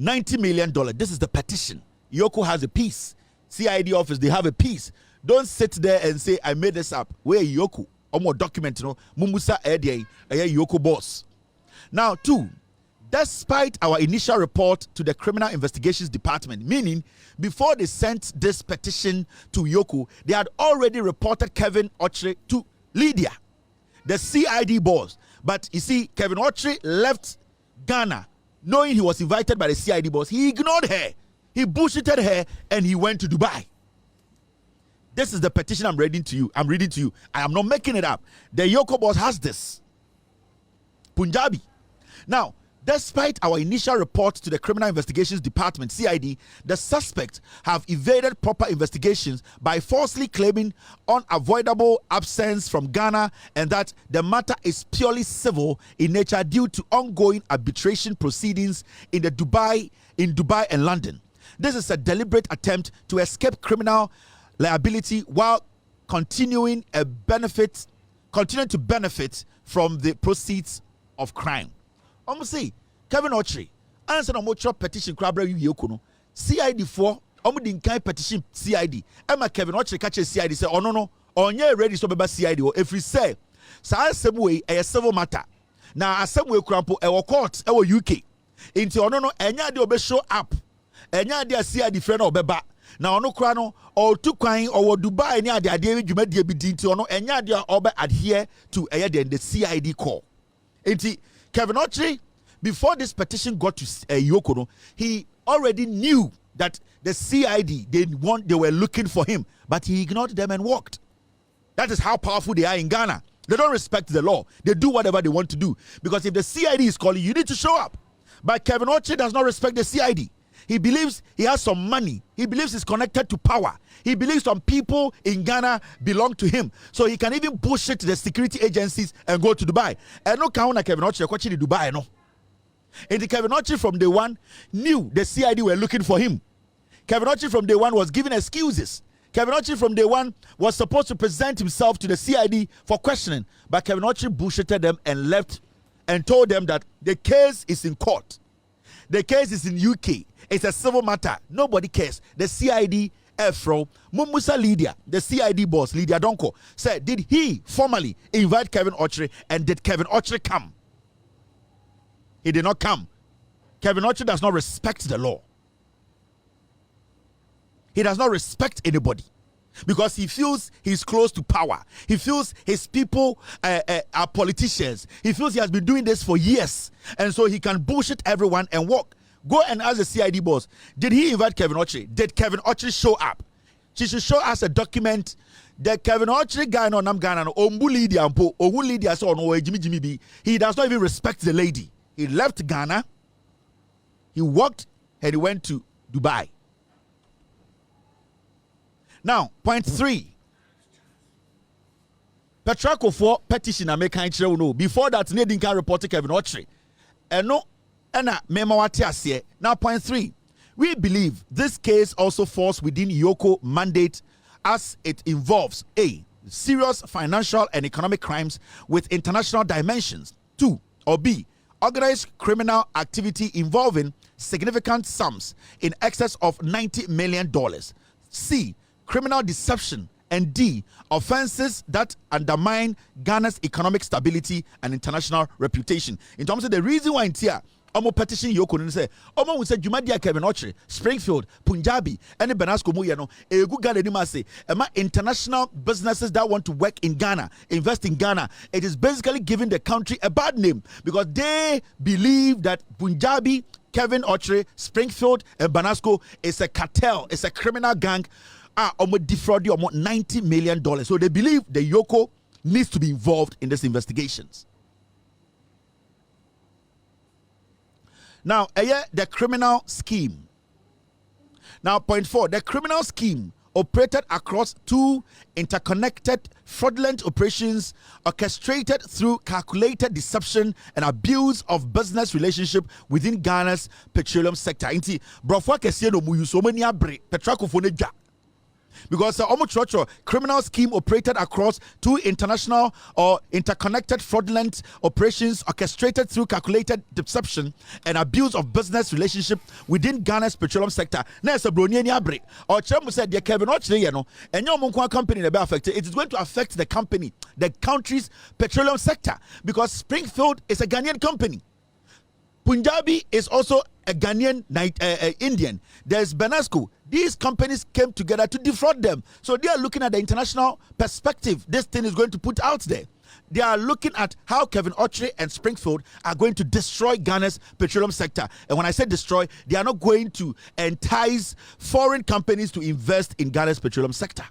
$90 million. This is the petition. EOCO has a piece. CID office, they have a piece. Don't sit there and say, I made this up. Where EOCO? Or more document, Mumusa Edie, a EOCO boss. Now, two, despite our initial report to the Criminal Investigations Department, meaning before they sent this petition to EOCO, they had already reported Kevin Okyere to Lydia, the CID boss. But you see, Kevin Okyere left Ghana knowing he was invited by the CID boss. He ignored her. He bullshitted her and he went to Dubai. This is the petition I'm reading to you. I am not making it up. The EOCO boss has this. Punjabi. Now, Despite our initial report to the Criminal Investigations Department, CID, the suspects have evaded proper investigations by falsely claiming unavoidable absence from Ghana and that the matter is purely civil in nature due to ongoing arbitration proceedings in Dubai and London. This is a deliberate attempt to escape criminal liability while continuing to benefit from the proceeds of crime. Almost say Kevin Okyere answer no more petition crabra EOCO no CID for din kan petition CID Emma Kevin Okyere catch CID say oh no onye ready so beba CID o every say sa asem we a civil matter na asem we krampo e court e UK into ono no enya de obe show up enya de CID friend obeba na ono kra no o tu kwan o Dubai ni ade dwumadie bi di into ono enya de obe adhere to the CID call into Kevin Okyere, before this petition got to EOCO, he already knew that the CID, they were looking for him, but he ignored them and walked. That is how powerful they are in Ghana. They don't respect the law. They do whatever they want to do. Because if the CID is calling, you need to show up. But Kevin Okyere does not respect the CID. He believes he has some money. He believes he's connected to power. He believes some people in Ghana belong to him. So he can even bullshit the security agencies and go to Dubai. And no count Kevin Okyere watching Dubai, no. And the Kevin Okyere from day one knew the CID were looking for him. Kevin Okyere from day one was giving excuses. Kevin Okyere from day one was supposed to present himself to the CID for questioning. But Kevin Okyere bullshitted them and left and told them that the case is in court. The case is in UK. It's a civil matter. Nobody cares. The CID Afro Mumusa Lydia, the CID boss, Lydia Donko, said, did he formally invite Kevin Okyere and did Kevin Okyere come? He did not come. Kevin Okyere does not respect the law. He does not respect anybody because he feels he's close to power. He feels his people are politicians. He feels he has been doing this for years. And so he can bullshit everyone and walk. Go and ask the CID boss, did he invite Kevin Okyere? Did Kevin Okyere show up? She should show us a document that Kevin Okyere guy no nam Ghana no ombu Lydia ampo ohu Lydia so no Jimmy B. He does not even respect the lady. He left Ghana. He walked and he went to Dubai. Now, point 3. Petrako for petition American no. Before that, Nadine can report Kevin Okyere. And no. Now, point 3. We believe this case also falls within EOCO mandate as it involves A. Serious financial and economic crimes with international dimensions. 2. Or B. Organized criminal activity involving significant sums in excess of $90 million. C. Criminal deception. And D. Offenses that undermine Ghana's economic stability and international reputation. In terms of the reason why it's here, Omo petition EOCO and say, Omo we say Jumadia Kevin Okyere, Springfield, Punjabi, and Benasco Muyano, a good Ghana Nima say, international businesses that want to work in Ghana, invest in Ghana. It is basically giving the country a bad name because they believe that Punjabi, Kevin Okyere, Springfield, and Benasco is a cartel, it's a criminal gang. Almost defrauded almost $90 million. So they believe the EOCO needs to be involved in these investigations. Now, the criminal scheme. Now, point 4, the criminal scheme operated across 2 interconnected fraudulent operations orchestrated through calculated deception and abuse of business relationship within Ghana's petroleum sector. Inti, brofwa kesiye no muyu so many abre petrako fone ja. Because the criminal scheme operated across 2 international or interconnected fraudulent operations orchestrated through calculated deception and abuse of business relationship within Ghana's petroleum sector. Now, it's a brony abre. Or Chemu said, "The Kevin Okyere, no, and your Monkwa company will be affected. It is going to affect the company, the country's petroleum sector, because Springfield is a Ghanaian company. Punjabi is also a Ghanaian Indian. There's Benasco. These companies came together to defraud them. So they are looking at the international perspective this thing is going to put out there. They are looking at how Kevin Okyere and Springfield are going to destroy Ghana's petroleum sector. And when I say destroy, they are not going to entice foreign companies to invest in Ghana's petroleum sector.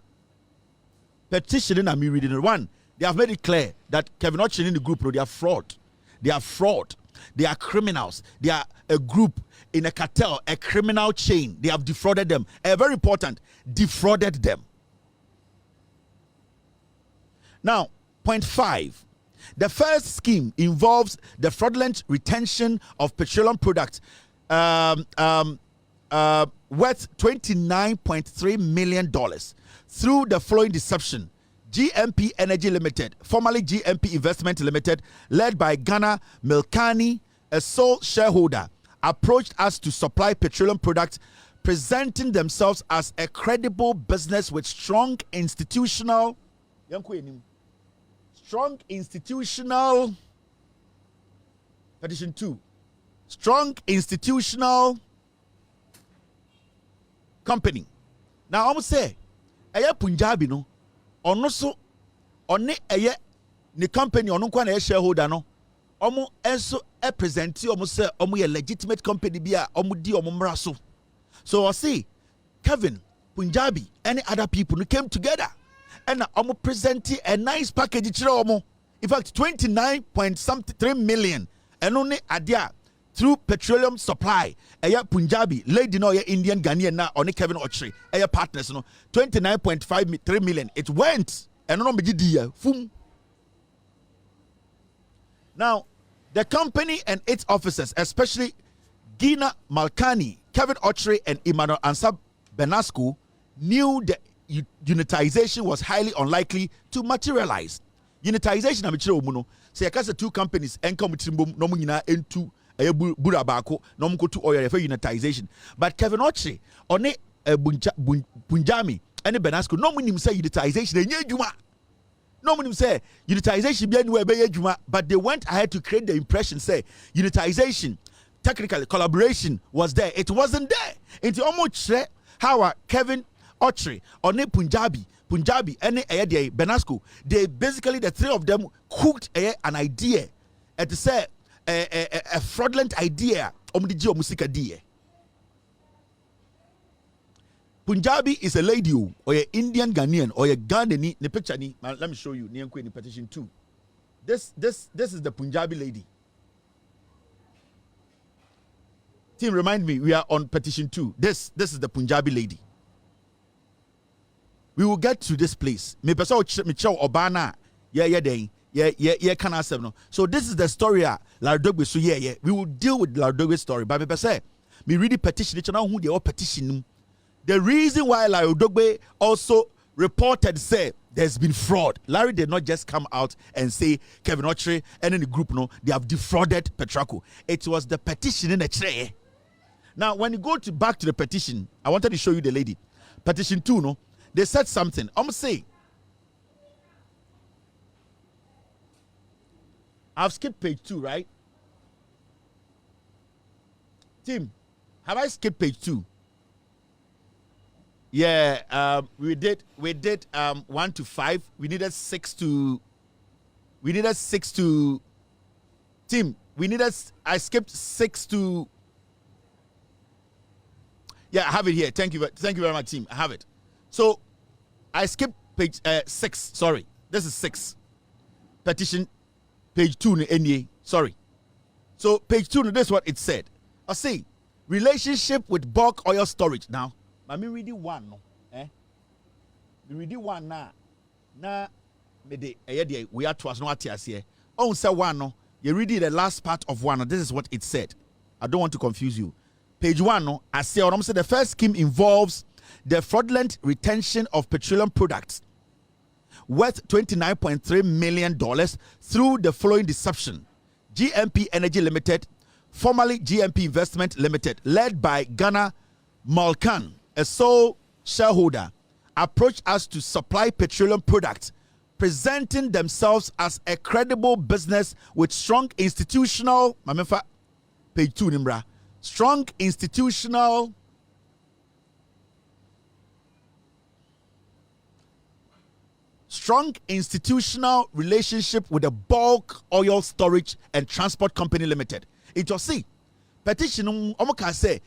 Petitioning and me reading it. 1, they have made it clear that Kevin Okyere in the group, they are fraud. They are fraud. They are criminals. They are a group in a cartel, a criminal chain. They have defrauded them. Very important, defrauded them. Now, point 5. The first scheme involves the fraudulent retention of petroleum products worth $29.3 million through the following deception. GMP Energy Limited, formerly GMP Investment Limited, led by Ghana Milkani, a sole shareholder, approached us to supply petroleum products, presenting themselves as a credible business with strong institutional petition 2. Strong institutional company. Now I'm say, aya Punjabi no, ono so, one aya ni company ono kwa na shareholder no, omo enso presenti omo say omo ye legitimate company bia omo di omo mra so. So I see Kevin, Punjabi, any other people who came together and omo presenti a nice package chira omo. In fact, 29.3 million and only adia through petroleum supply. Aya Punjabi, lady no Indian Ghanaian na only Kevin Okyere, aya partners no 29.3 million. It went and no fum. Now, the company and its officers, especially Gina Malkani, Kevin Okyere, and Emmanuel Ansab Benasco, knew the unitization was highly unlikely to materialize. Unitization amichire omuno say akasa two companies enka mutimbom no munyina entu bura bako no mkotu oil for unitization, but Kevin Okyere one Punjami and Benasco no munim say unitization enye adwuma, no munim say unitization bia ni ebe adwuma, but they went ahead to create the impression say unitization, technically collaboration was there. It wasn't there. Into almost how Kevin Okyere one Punjabi and Benasco, they basically, the three of them cooked an idea and to say a fraudulent idea. Punjabi is a lady or a Indian Ghanaian or a Ghanaian. The picture ni, let me show you. In petition 2. This is the Punjabi lady. Team, remind me, we are on petition 2. This is the Punjabi lady. We will get to this place. Me person Michelle Obana. Yeah, can answer no. So this is the story. Lardogbe. So yeah. We will deal with Lardogbe's story. But me person, me read the petition. It's now who they all petition. The reason why Lardogbe also reported say there's been fraud. Larry did not just come out and say Kevin Okyere and any group no, they have defrauded Petraco. It was the petition in the tray. Now when you go back to the petition, I wanted to show you the lady. Petition 2 no. They said something. I'm saying, I've skipped page 2, right? Tim, have I skipped page 2? Yeah, we did 1 to 5. We needed 6 to. Tim, I skipped 6 to. Yeah, I have it here. Thank you very much, Tim. I have it. So, I skipped page 6. Sorry. This is 6. Petition, page 2. Sorry. So, page 2, this is what it said. I say, relationship with bulk oil storage. Now, let me read it one. No? Me read it one now. Now, we are to us no atias here. Oh, say one. No? You read the last part of 1. This is what it said. I don't want to confuse you. Page 1. No? I say, the first scheme involves the fraudulent retention of petroleum products worth $29.3 million through the following deception. GMP Energy Limited, formerly GMP Investment Limited, led by Ghana Malkan, a sole shareholder, approached us to supply petroleum products, presenting themselves as a credible business with strong institutional, page 2 Nimbra, strong institutional relationship with the bulk oil storage and transport company limited. It was see petition omoka say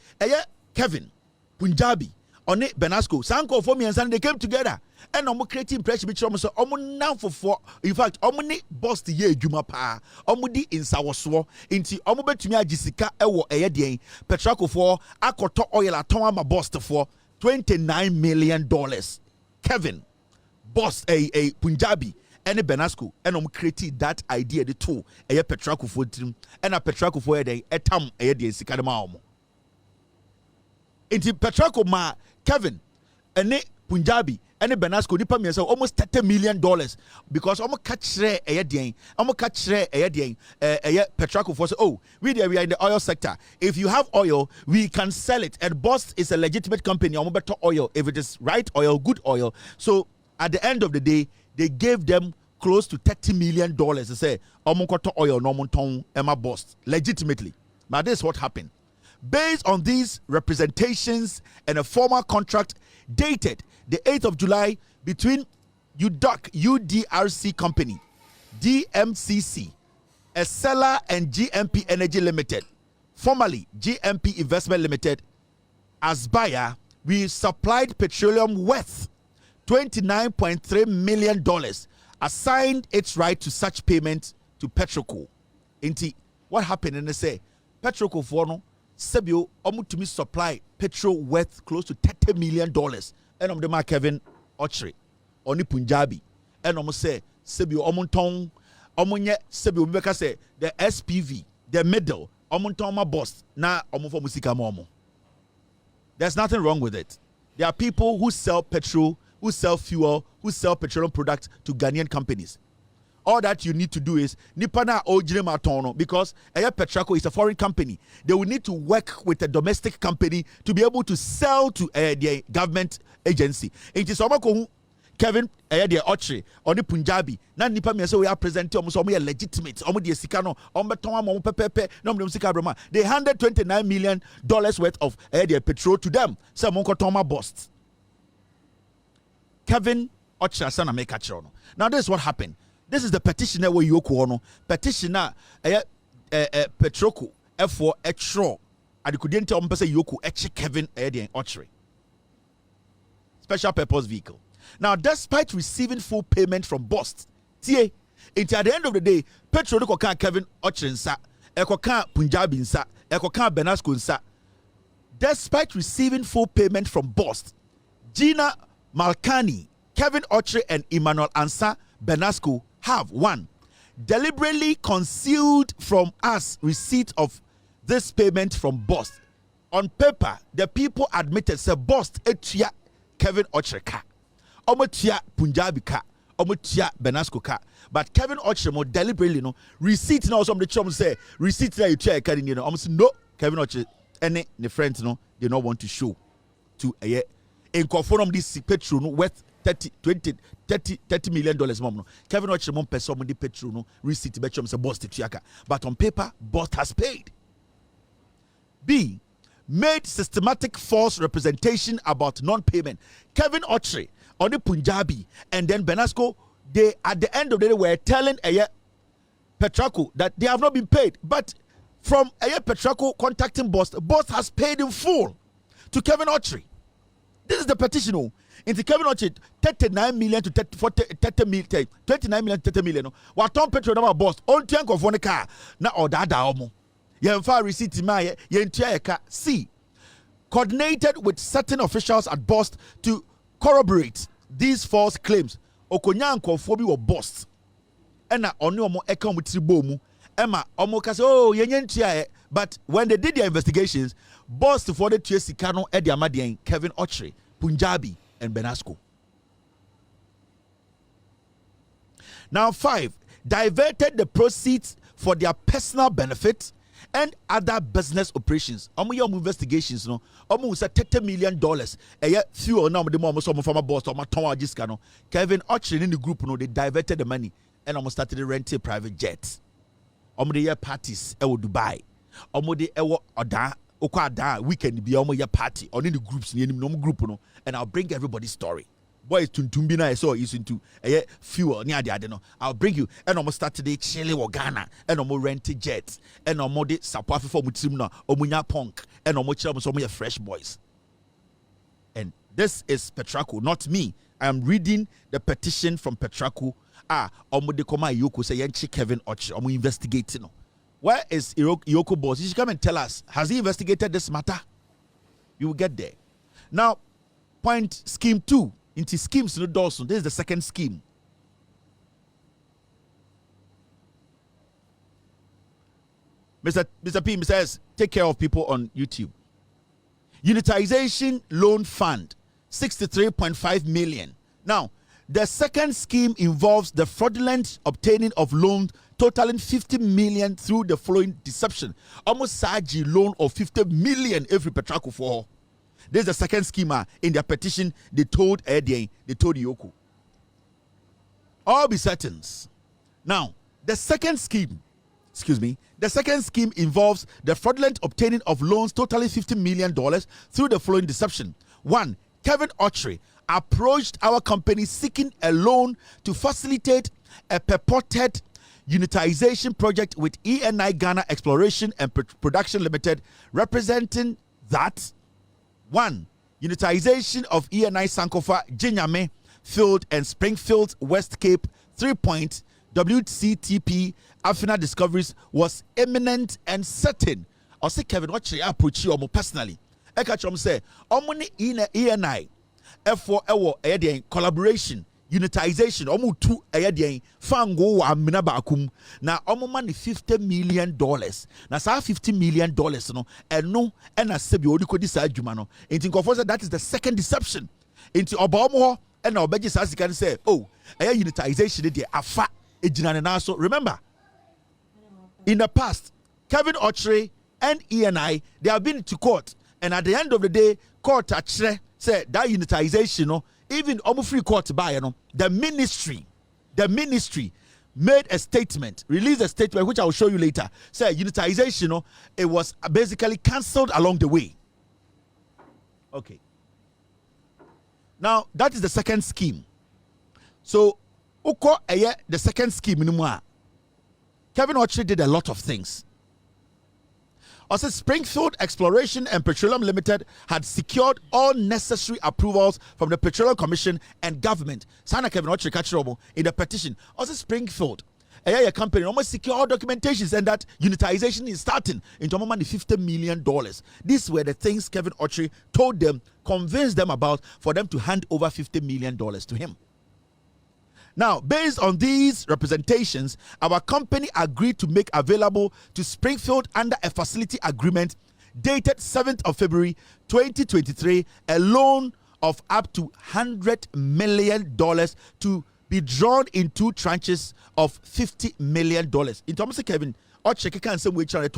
Kevin Punjabi on Benasco Sanko for me and they came together and omo create impression bi chiro so omo nanfofo in fact omo ni boss the ye adwuma pa omo di insawoso nti omo betumi agisika ewo eye den Petraco for akoto oil aton ama boss for $29 million. Kevin boss a Punjabi and Benasco and created that idea the two a Petraco for team and a Petraco for a day etam a day sikadama into Petraco ma Kevin and Punjabi and Benasco nipa me almost $30 million because almost catch a day almost catch a day Petraco for oh we are in the oil sector. If you have oil we can sell it, and Boss is a legitimate company. I'm better oil if it is right oil, good oil. So at the end of the day they gave them close to $30 million to say omunkoto oil no monton Emma Boss legitimately. Now this is what happened. Based on these representations and a formal contract dated the 8th of July between UDRC Company, DMCC, a seller, and GMP Energy Limited, formerly GMP Investment Limited, as buyer, we supplied petroleum worth $29.3 million, assigned its right to such payment to Petroco. Inti, what happened? And they say Petroco for no Sebio omutumi supply petrol worth close to $30 million. And the man Kevin Okyere oni Punjabi. And say Sebio omunton omunye Sebio mbeka say the SPV, the middle omunton ma boss na omufo musika momo. There's nothing wrong with it. There are people who sell petrol, who sell fuel, who sell petroleum products to Ghanaian companies. All that you need to do is Nipana Ojire Matono, because Petraco is a foreign company. They will need to work with a domestic company to be able to sell to the government agency. It is Kevin Okyere on the Punjabi. Na nipa me say we are presenting almost legitimate. The sikano pepe. They handed $29 million worth of petrol to them. So Monkotoma bust. Kevin Okyere sana make a chono. Now this is what happened. This is the petitioner where EOCO no petitioner Petroco F4 Etro. And couldn't tell me say EOCO Kevin Okyere. Special purpose vehicle. Now, despite receiving full payment from Boss, at the end of the day, Petroco can Kevin Okyere nsa, Ekoka Punjabi nsa, Ekoka Benasco nsa. Despite receiving full payment from Boss, Gina Malkani, Kevin Okyere, and Emmanuel Ansa Benasco have one deliberately concealed from us receipt of this payment from Boss. On paper, the people admitted say Boss etia Kevin Okyere ka, omotia Punjabi ka, omotia Benasco ka. But Kevin Okyere mo deliberately no receipt now some the chum say receipt that you check can you know say no Kevin Okyere any the friends no they not want to show to a in conform this petrol no worth $30 million mom no. Kevin Okyere mom person the petrol no receipt be chum say Boss tiaka, but on paper Boss has paid. B, made systematic false representation about non-payment. Kevin Okyere on the Punjabi and then Benasco, they at the end of the day were telling Petraco that they have not been paid, but from Petraco contacting Boss has paid in full to Kevin Okyere. This is the petition. Into Kevin Okyere, $29 million to $30 million, $29 million to $30 million. What Tom Petro number Boss on tank of one car na order omo. Yenfa receipt ma yentua ka. C, coordinated with certain officials at Boss to corroborate these false claims. Okonya nkofo bi wo Boss. Ena oni omo eka omo tribo mu. Ema omo ka say oh yentua. But when they did their investigations, Boss for the tue sika no e de amade Kevin Okyere, Punjabi, and Benasco. Now 5, diverted the proceeds for their personal benefit and other business operations. Your investigations, no, almost $30 million. Fuel now the more some former Boss or my no. Kevin Okyere in the group, no, they diverted the money and almost started renting private jets. The year parties Dubai. The oda okada weekend be your party on in the groups group no, and I'll bring everybody's story. Boys tuntumbi na so is into fuel near the no. I'll bring you and almost start today Chile or Ghana and almost rented jets and almost the support for mutimna omunya punk and almost some fresh boys. And this is Petraco, not me. I am reading the petition from Petraco. Omo de koma EOCO say yenchi Kevin Okyere. Omo investigating. Where is EOCO boss? He should come and tell us. Has he investigated this matter? You will get there. Now, point scheme 2. Into schemes no Dawson. This is the second scheme. Mr. P says, take care of people on YouTube. Unitization loan fund, 63.5 million. Now, the second scheme involves the fraudulent obtaining of loans totaling 50 million through the following deception. Almost Saji loan of 50 million every Petraco for. This is the second scheme in their petition. They told EOCO. All be settings. Now, the second scheme involves the fraudulent obtaining of loans totaling $50 million through the following deception. 1. Kevin Okyere approached our company seeking a loan to facilitate a purported unitization project with ENI Ghana Exploration and Production Limited, representing that 1. Unitization of ENI Sankofa, Jinyame Field and Springfield West Cape 3-point WCTP Afina Discoveries was imminent and certain. I say Kevin Okyere approach you personally. I catch him say, "Omuni ENI, F4 collaboration, unitization, omu two fango wa mina bakum na omu money $50 million. Na sa $50 million no, and no, and a sebi odiko di sa jumano. Inti konfose that is the second deception. Inti obaomo and na obeji sa can say, oh, unitization de afa ejinane na so. Remember, in the past, Kevin Okyere and ENI, they have been to court, and at the end of the day, court actually said that unitization, no, even almost free court by, you know, the ministry made a statement, released a statement, which I will show you later. Say unitization, you know, it was basically cancelled along the way. Okay. Now that is the second scheme. So, the second scheme, Kevin Okyere did a lot of things. Also, Springfield Exploration and Petroleum Limited had secured all necessary approvals from the Petroleum Commission and government. Sana Kevin Okyere Kachirobo in the petition. Also, Springfield, a company almost secure all documentations and that unitization is starting into money $50 million. These were the things Kevin Okyere told them, convinced them about for them to hand over $50 million to him. Now, based on these representations, our company agreed to make available to Springfield under a facility agreement dated 7th of February 2023 a loan of up to $100 million to be drawn in 2 tranches of $50 million. In terms of Kevin, Okyere can say which are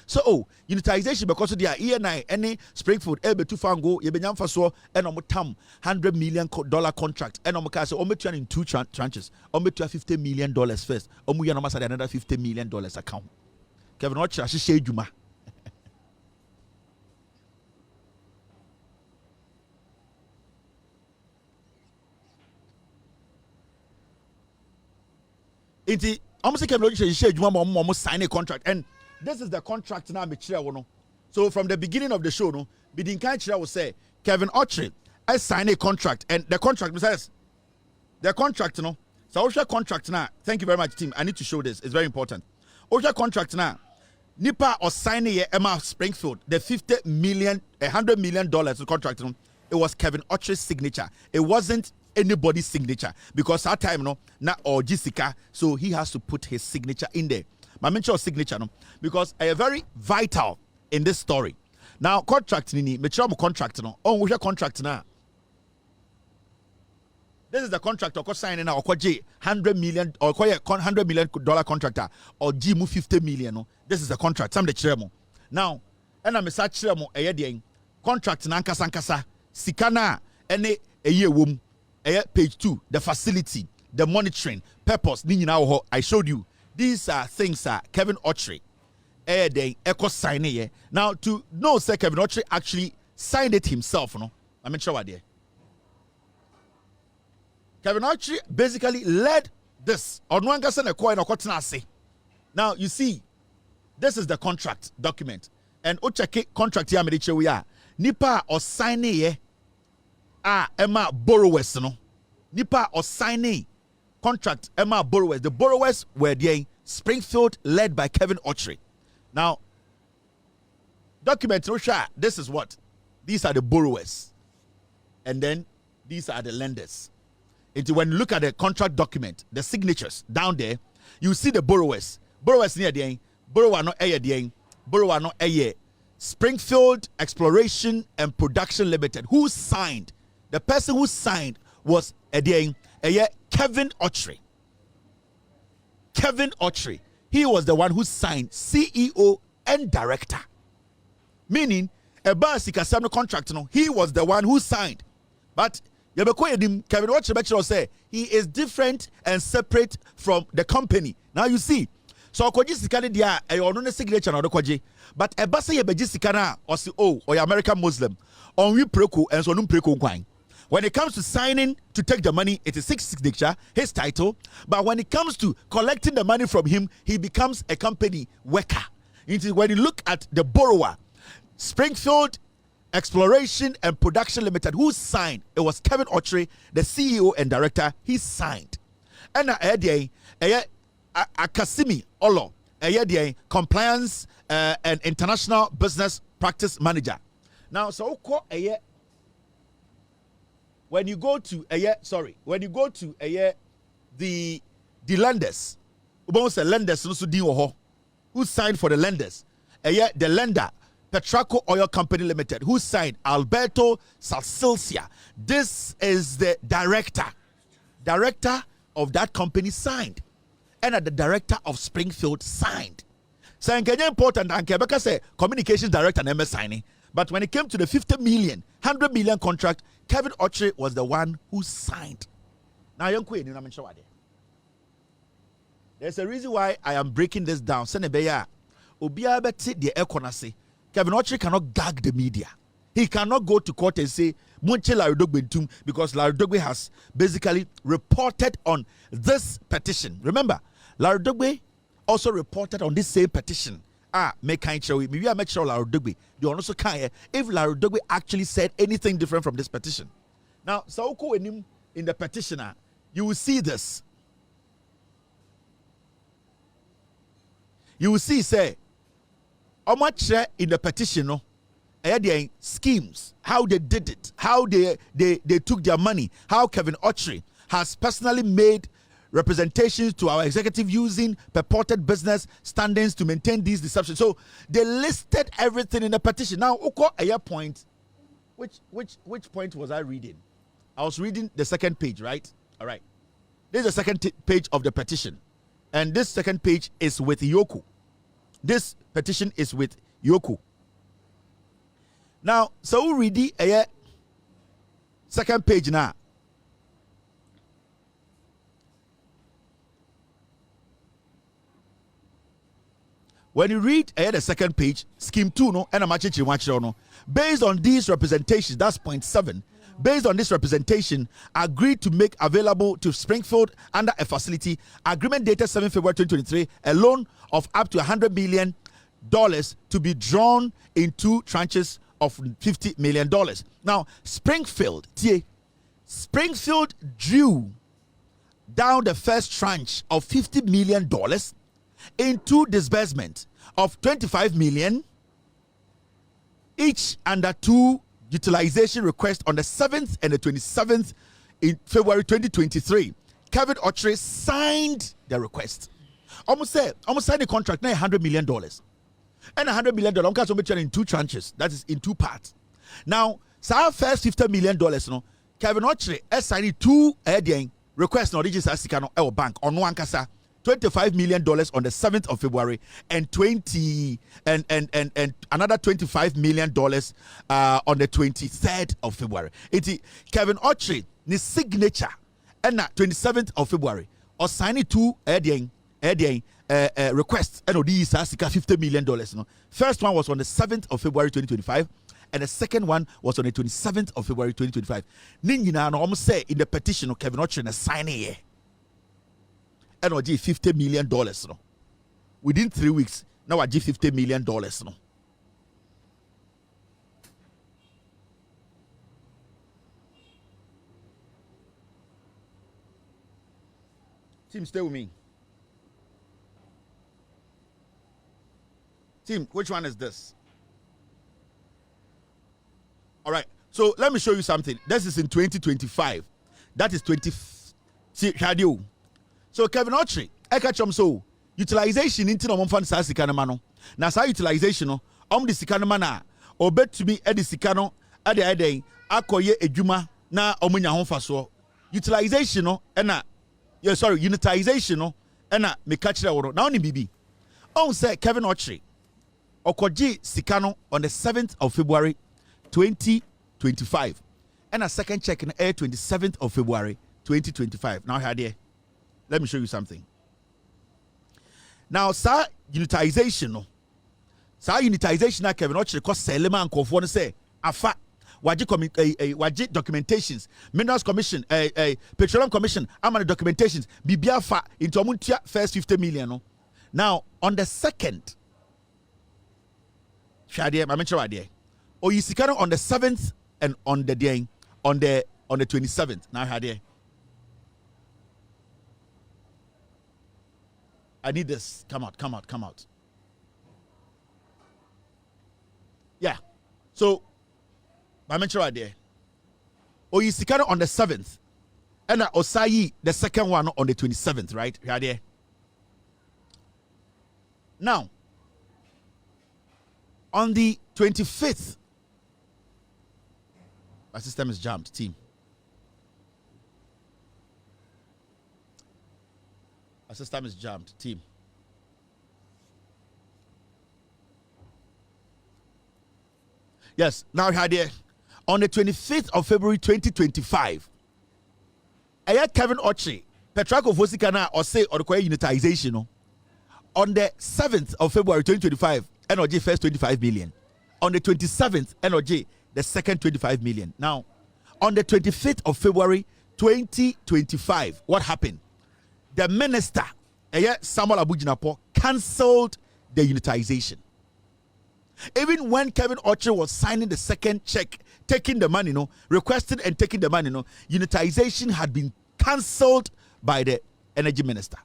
so unitization because of their ENI any Springfield able to fango yebenya faso and tam $100 million contract and say in 2 tranches $50 million first another $50 million account. Kevin Okyere share juma. Inti almost Kevin Okyere share juma almost sign a contract, and this is the contract now. So from the beginning of the show, no, Bidinkai will say Kevin Okyere, I sign a contract, and the contract says the contract, no. So Osha contract now. Thank you very much, team. I need to show this. It's very important. Osha contract now. Nipa or signing Emma Springfield the $100 million contract. No, it was Kevin Okyere's signature. It wasn't anybody's signature because that time, no, not or Jessica. So he has to put his signature in there. My mention signature, no, because I am very vital in this story. Now, contract ni mention contract no. Oh, we have contract now. This is the contract or signing now. Or $100 million or $100 million contractor or G move 50 million. No, this is the contract. Some the chairman. Now, and I'm a such chairman. Contract na nkasa sikana any a year womb. Page 2, the facility, the monitoring, purpose. I showed you. These are things Kevin Okyere echo signing. Now to know say Kevin Okyere actually signed it himself, no? I mean, sure idea. Kevin Okyere basically led this. Now you see, this is the contract document, and Okyere contract here we are. Nipa or signing Emma borrowers no nipa or signing contract Emma borrowers. The borrowers were the Springfield, led by Kevin Okyere. Now, document this is what these are the borrowers, and then these are the lenders. When you look at the contract document, the signatures down there, you see the borrowers. Borrowers near the borrower no aye the borrower no aye. Springfield Exploration and Production Limited. Who signed? The person who signed was Kevin Okyere. Kevin Okyere. He was the one who signed CEO and director. Meaning, a Sikasam contract, he was the one who signed. But Kevin Okyere say he is different and separate from the company. Now you see. So Koji Sikani dia a signature na Koji. But a basa ye beji sikana or si or American Muslim on we preku and so num preku kwang. When it comes to signing to take the money, it is 6 signature, his title. But when it comes to collecting the money from him, he becomes a company worker. When you look at the borrower, Springfield Exploration and Production Limited, who signed? It was Kevin Okyere, the CEO and director. He signed. And Akasimi Olo, compliance and international business practice manager. Now, so when you go to the lenders, who signed for the lenders? The lender, Petraco Oil Company Limited, who signed Alberto Salsilcia. This is the director of that company signed. And the director of Springfield signed. So it's important, and Quebec say communications director and MS signing. But when it came to the 50 million, 100 million contract, Kevin Okyere was the one who signed. Now, there's a reason why I am breaking this down. Kevin Okyere cannot gag the media. He cannot go to court and say, because Larry Dogbe has basically reported on this petition. Remember, Larry Dogbe also reported on this same petition. Maybe I make sure Larry Dogbe, they also can't if Larry Dogbe actually said anything different from this petition. Now, Sauko in the petitioner, you will see this. You will see, say, how much in the petition, schemes, how they did it, how they took their money, how Kevin Okyere has personally made representations to our executive using purported business standings to maintain these deceptions. So they listed everything in the petition. Now, a point, which point was I reading? I was reading the second page, right? All right. This is the second page of the petition, and this second page is with EOCO. This petition is with EOCO. Now, so we read the second page now. When you read the second page, scheme 2, no, and no, based on these representations, that's point 7. Based on this representation, agreed to make available to Springfield under a facility agreement dated 7 February 2023 a loan of up to $100 million to be drawn in 2 tranches of $50 million. Now, Springfield drew down the first tranche of $50 million into disbursement of $25 million each under 2 utilization requests on the 7th and the 27th in February 2023. Kevin Okyere signed the request. Almost signed the contract, now $100 million. And $100 million in 2 tranches, that is in 2 parts. Now, our first $50 million, no, Kevin Okyere signed 2 requests no digits as bank on one kasa. $25 million on the 7th of February and another $25 million on the 23rd of February. It's Kevin Okyere, his signature, and 27th of February, or signing 2 requests, and these are $50 million. No? First one was on the 7th of February 2025, and the second one was on the 27th of February 2025. Ningina no almost say in the petition of Kevin Okyere signing here. And I give $50 million. No? Within 3 weeks, now I give $50 million. No? Team, stay with me. Team, which one is this? All right. So let me show you something. This is in 2025. That is 20. See, radio. So Kevin Okyere, I catch him so utilization into no fund sa sika no. Na sa utilization no, the sika no na obet to be edi sika no ade ade akoye edwuma na omunya ho faso. Utilization no na unitization no na me catch the woro. Now ni bibi. On say Kevin Okyere okoji sika no on the 7th of February 2025 and a second check in air 27th of February 2025. Now here, let me show you something. Now, sir, unitization no. Sir, unitization na Kevin Okyere cost selema and konfo say afa waji documentations, Minerals Commission, Petroleum Commission, amana documentations, bibia fa into omuntia first 50 million no. Now, on the 2nd, Shadia, I mentioned idea. Or you see on the 7th and on the day on the 27th. Now Shadia. I need this. Come out. Yeah. So I mentioned idea. Or you see on the 7th. And Osayi, the second one on the 27th, right? Shadia. Now, on the 25th, my system is jammed, team. My system is jammed, team. Yes, now here, on the 25th of February 2025, Kevin Okyere, Petraco Fosikana, or say, or the unitization, on the 7th of February 2025, NOJ first 25 million. On the 27th, NOJ the second 25 million. Now, on the 25th of February 2025, what happened? The minister, Samuel Abujinapo, cancelled the unitization. Even when Kevin Okyere was signing the second check, taking the money, requesting and taking the money, unitization had been cancelled by the energy minister.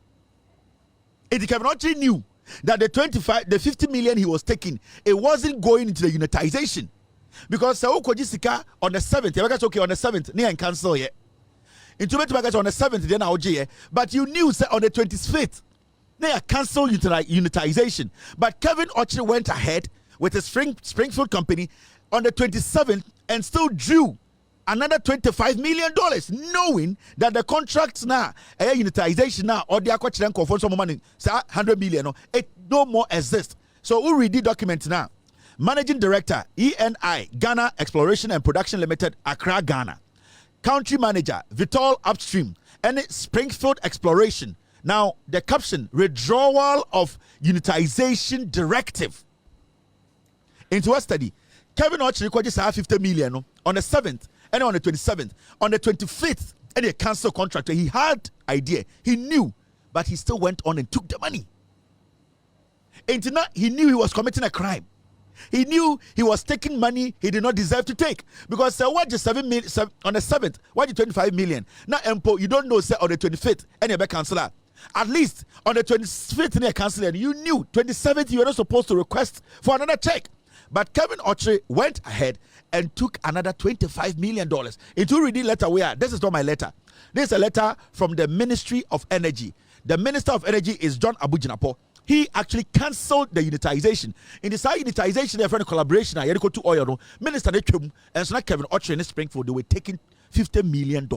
Kevin Okyere knew that the 50 million he was taking, it wasn't going into the unitization. Because on the 7th, okay, on the 7th, near and cancel yet. Into on the 7th, then I'll but you knew on the 25th, they cancel unitization. But Kevin Okyere went ahead with a Springfield company on the 27th and still drew another $25 million, knowing that the contracts now, unitization now, or the acquisition for some money, 100 million, it no more exists. So we read the document now. Managing Director, ENI, Ghana Exploration and Production Limited, Accra, Ghana. Country Manager, Vitol Upstream, and Springfield Exploration. Now, the caption, withdrawal of unitization directive. Into a study, Kevin Okyere recorded 50 million on the 7th and on the 27th. On the 25th, and a cancel contract. He had idea. He knew, but he still went on and took the money. And he knew he was committing a crime. He knew he was taking money he did not deserve to take. Because what the 7 million on the 7th, what the 25 million? Now, you don't know, say on the 25th, and you're back canceller. At least on the 25th, you're canceling. You knew 27th, you were not supposed to request for another check. But Kevin Okyere went ahead and took another $25 million. Into reading letter where this is not my letter. This is a letter from the Ministry of Energy. The Minister of Energy is John Abujinapo. He actually cancelled the unitization. In the side unitization, they have a collaboration. I go to oil. Minister and so Kevin Okyere in Springfield, they were taking $50 million.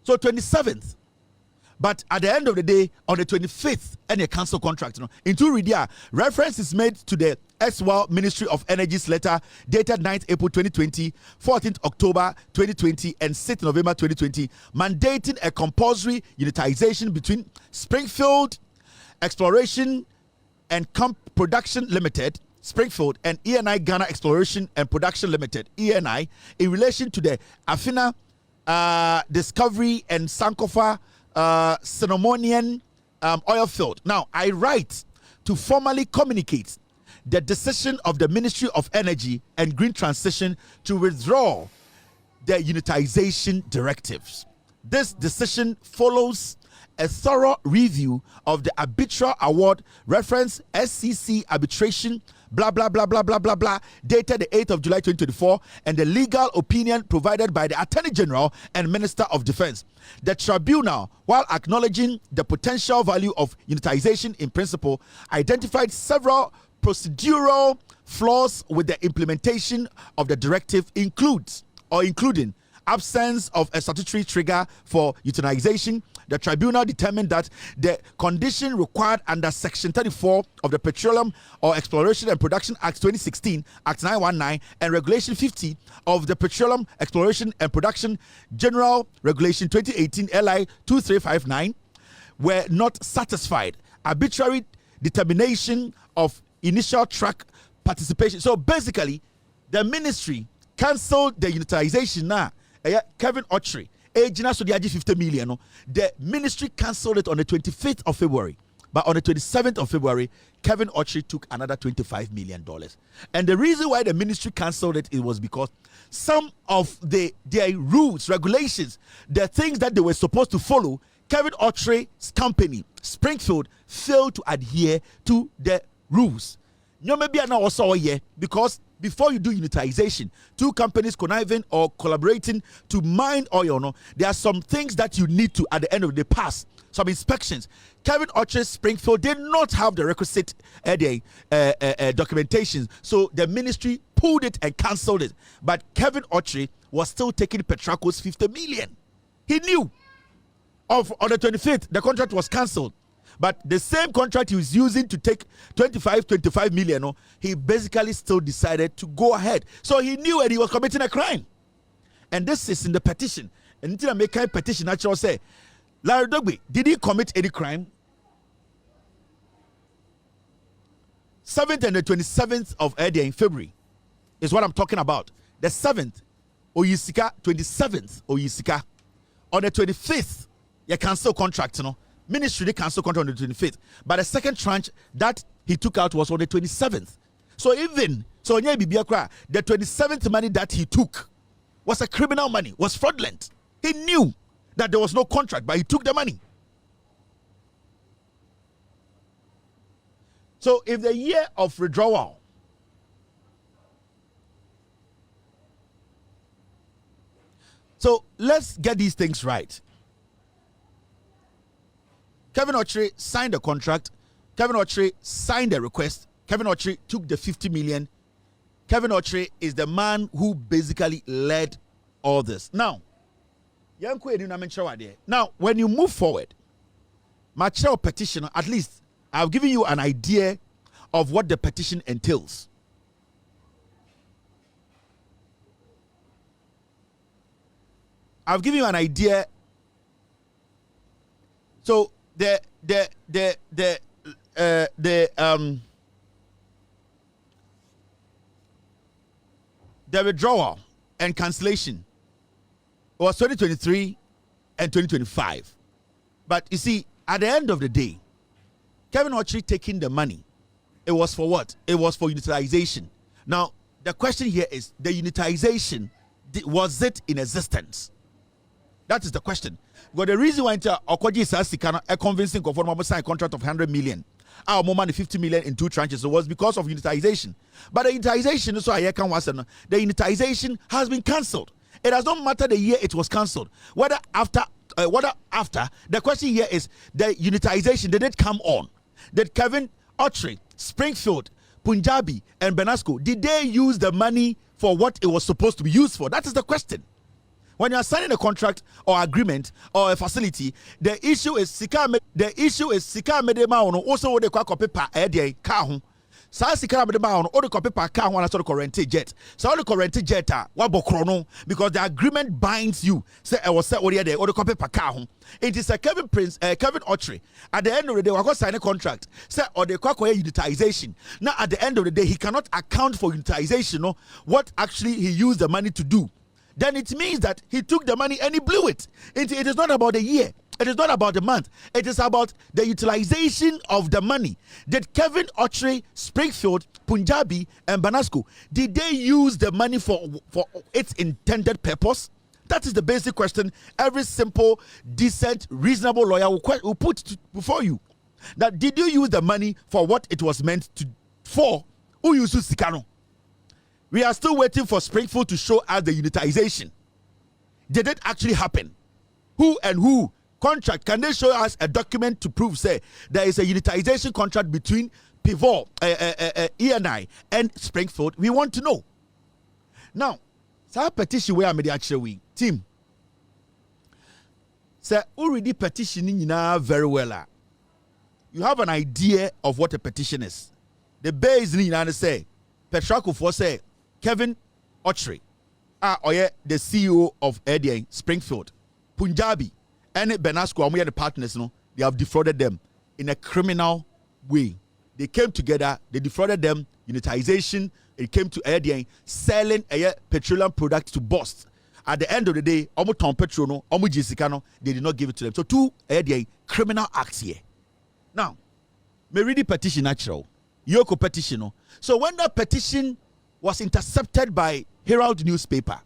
So 27th. But at the end of the day, on the 25th, any cancel contract. In two reader, reference is made to the SWAL Ministry of Energy's letter dated 9th April 2020, 14th October 2020, and 6th November 2020, mandating a compulsory unitization between Springfield Exploration and Camp Production Limited, Springfield, and ENI Ghana Exploration and Production Limited, ENI, in relation to the Afina Discovery and Sankofa Ceremonian oil field. Now, I write to formally communicate the decision of the Ministry of Energy and Green Transition to withdraw the unitization directives. This decision follows a thorough review of the arbitral award reference SCC arbitration blah blah blah blah blah blah blah dated the 8th of July 2024 and the legal opinion provided by the Attorney General and Minister of Defense. The tribunal, while acknowledging the potential value of unitization in principle, identified several procedural flaws with the implementation of the directive, including absence of a statutory trigger for utilization. The tribunal determined that the condition required under Section 34 of the Petroleum or Exploration and Production Act 2016, Act 919, and Regulation 50 of the Petroleum Exploration and Production General Regulation 2018 LI 2359 were not satisfied. Arbitrary determination of initial track participation. So basically, the ministry cancelled the unitization now. Kevin Okyere, Ejina so the 50 million. No, the ministry cancelled it on the 25th of February. But on the 27th of February, Kevin Okyere took another $25 million. And the reason why the ministry cancelled it was because some of their rules, regulations, the things that they were supposed to follow, Kevin Okyere's company, Springfield, failed to adhere to the rules. Because before you do unitization, two companies conniving or collaborating to mine oil, no, there are some things that you need to, at the end of the day, pass some inspections. Kevin Okyere Springfield did not have the requisite documentation, so the ministry pulled it and cancelled it. But Kevin Okyere was still taking Petraco's 50 million. He knew on the 25th the contract was cancelled. But the same contract he was using to take 25 million, he basically still decided to go ahead. So he knew and he was committing a crime. And this is in the petition. And until I make a petition, actually say, Larry Dogbe, did he commit any crime? 7th and the 27th of in February is what I'm talking about. The 7th, Oyisika, 27th, Oyisika. On the 25th, you cancel contract, Ministry they cancel contract on the 25th, but the second tranche that he took out was on the 27th. So the 27th money that he took was a criminal money, was fraudulent. He knew that there was no contract, but he took the money. So if the year of withdrawal so let's get these things right. Kevin Okyere signed the contract. Kevin Okyere signed the request. Kevin Okyere took the 50 million. Kevin Okyere is the man who basically led all this. Now, when you move forward, my child petition, at least I've given you an idea of what the petition entails. I've given you an idea. So the withdrawal and cancellation was 2023 and 2025. But you see, at the end of the day, Kevin Okyere taking the money, it was for what? It was for unitization. Now, the question here is, the unitization, was it in existence? That is the question. But the reason why Okwaji is a convincing conformable sign contract of 100 million, our moment 50 million in two tranches, was because of unitization. But the unitization, so the unitization has been cancelled. It does not matter the year it was cancelled. Whether after, the question here is, the unitization, did it come on? Did Kevin Okyere, Springfield, Punjabi, and Benasco, did they use the money for what it was supposed to be used for? That is the question. When you are signing a contract or agreement or a facility, the issue is sika medema ono also de kwa paper e car ho. Sa sika medema ono o de paper car ho na so de rent jet. So the rent jet wa bokro no because the agreement binds you. Say e was say ori de o de paper car ho. It is a Kevin Okyere. At the end of the day, we go sign a contract. Say or de kwa unitization. Now at the end of the day, he cannot account for unitization, no, what actually he used the money to do. then it means that he took the money and he blew it. It is not about the year. It is not about the month. It is about the utilization of the money. Did Kevin Okyere, Springfield, Punjabi, and Banasco, did they use the money for its intended purpose? That is the basic question every simple, decent, reasonable lawyer will put before you. That did you use the money for what it was meant for? Who used Sikano? We are still waiting for Springfield to show us the unitization. Did it actually happen? Who and who? Contract. Can they show us a document to prove, say, there is a unitization contract between Pivot, ENI, and Springfield? We want to know. Now, so petition where I made actually team. Say, already petitioning very well. You have an idea of what a petition is. The base in say, Petraco for say, Kevin Okyere, the CEO of Edian Springfield, Punjabi, and Benasco, and we are the partners, they have defrauded them in a criminal way. They came together, they defrauded them, unitization, it came to Edian, selling a petroleum product to bust. At the end of the day, Omo Tom Petrono, Omo Jessicano, they did not give it to them. So two Edian criminal acts here. Now, me read the petition natural. EOCO petition. So when that petition was intercepted by Herald newspaper,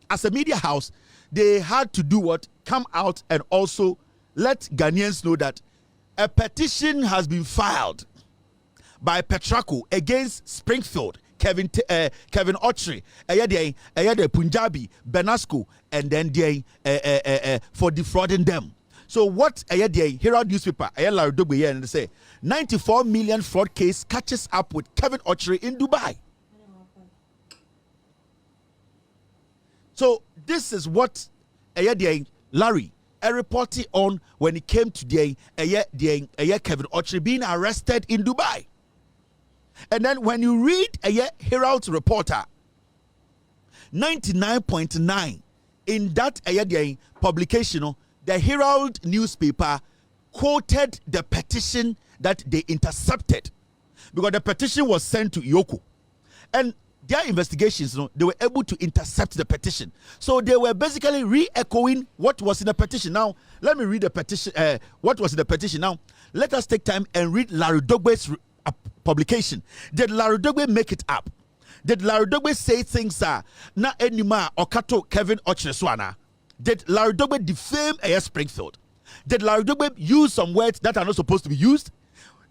as a media house, they had to do what? Come out and also let Ghanaians know that a petition has been filed by Petraco against Springfield, Kevin Okyere, the Punjabi, Benasco, and then for defrauding them. So what Herald newspaper, and they say 94 million fraud case catches up with Kevin Okyere in Dubai. So this is what Larry reported on when it came to Kevin Okyere being arrested in Dubai. And then when you read Herald's reporter, 99.9 in that publication, the Herald newspaper quoted the petition that they intercepted, because the petition was sent to EOCO, and their investigations, they were able to intercept the petition. So they were basically re-echoing what was in the petition. Now, let me read the petition. What was in the petition? Now, let us take time and read Larry Dogbe's publication. Did Larry Dogbe make it up? Did Larry Dogbe say things na enima okato Kevin Okyere swana? Did Larry Dogbe defame Springfield? Did Larry Dogbe use some words that are not supposed to be used?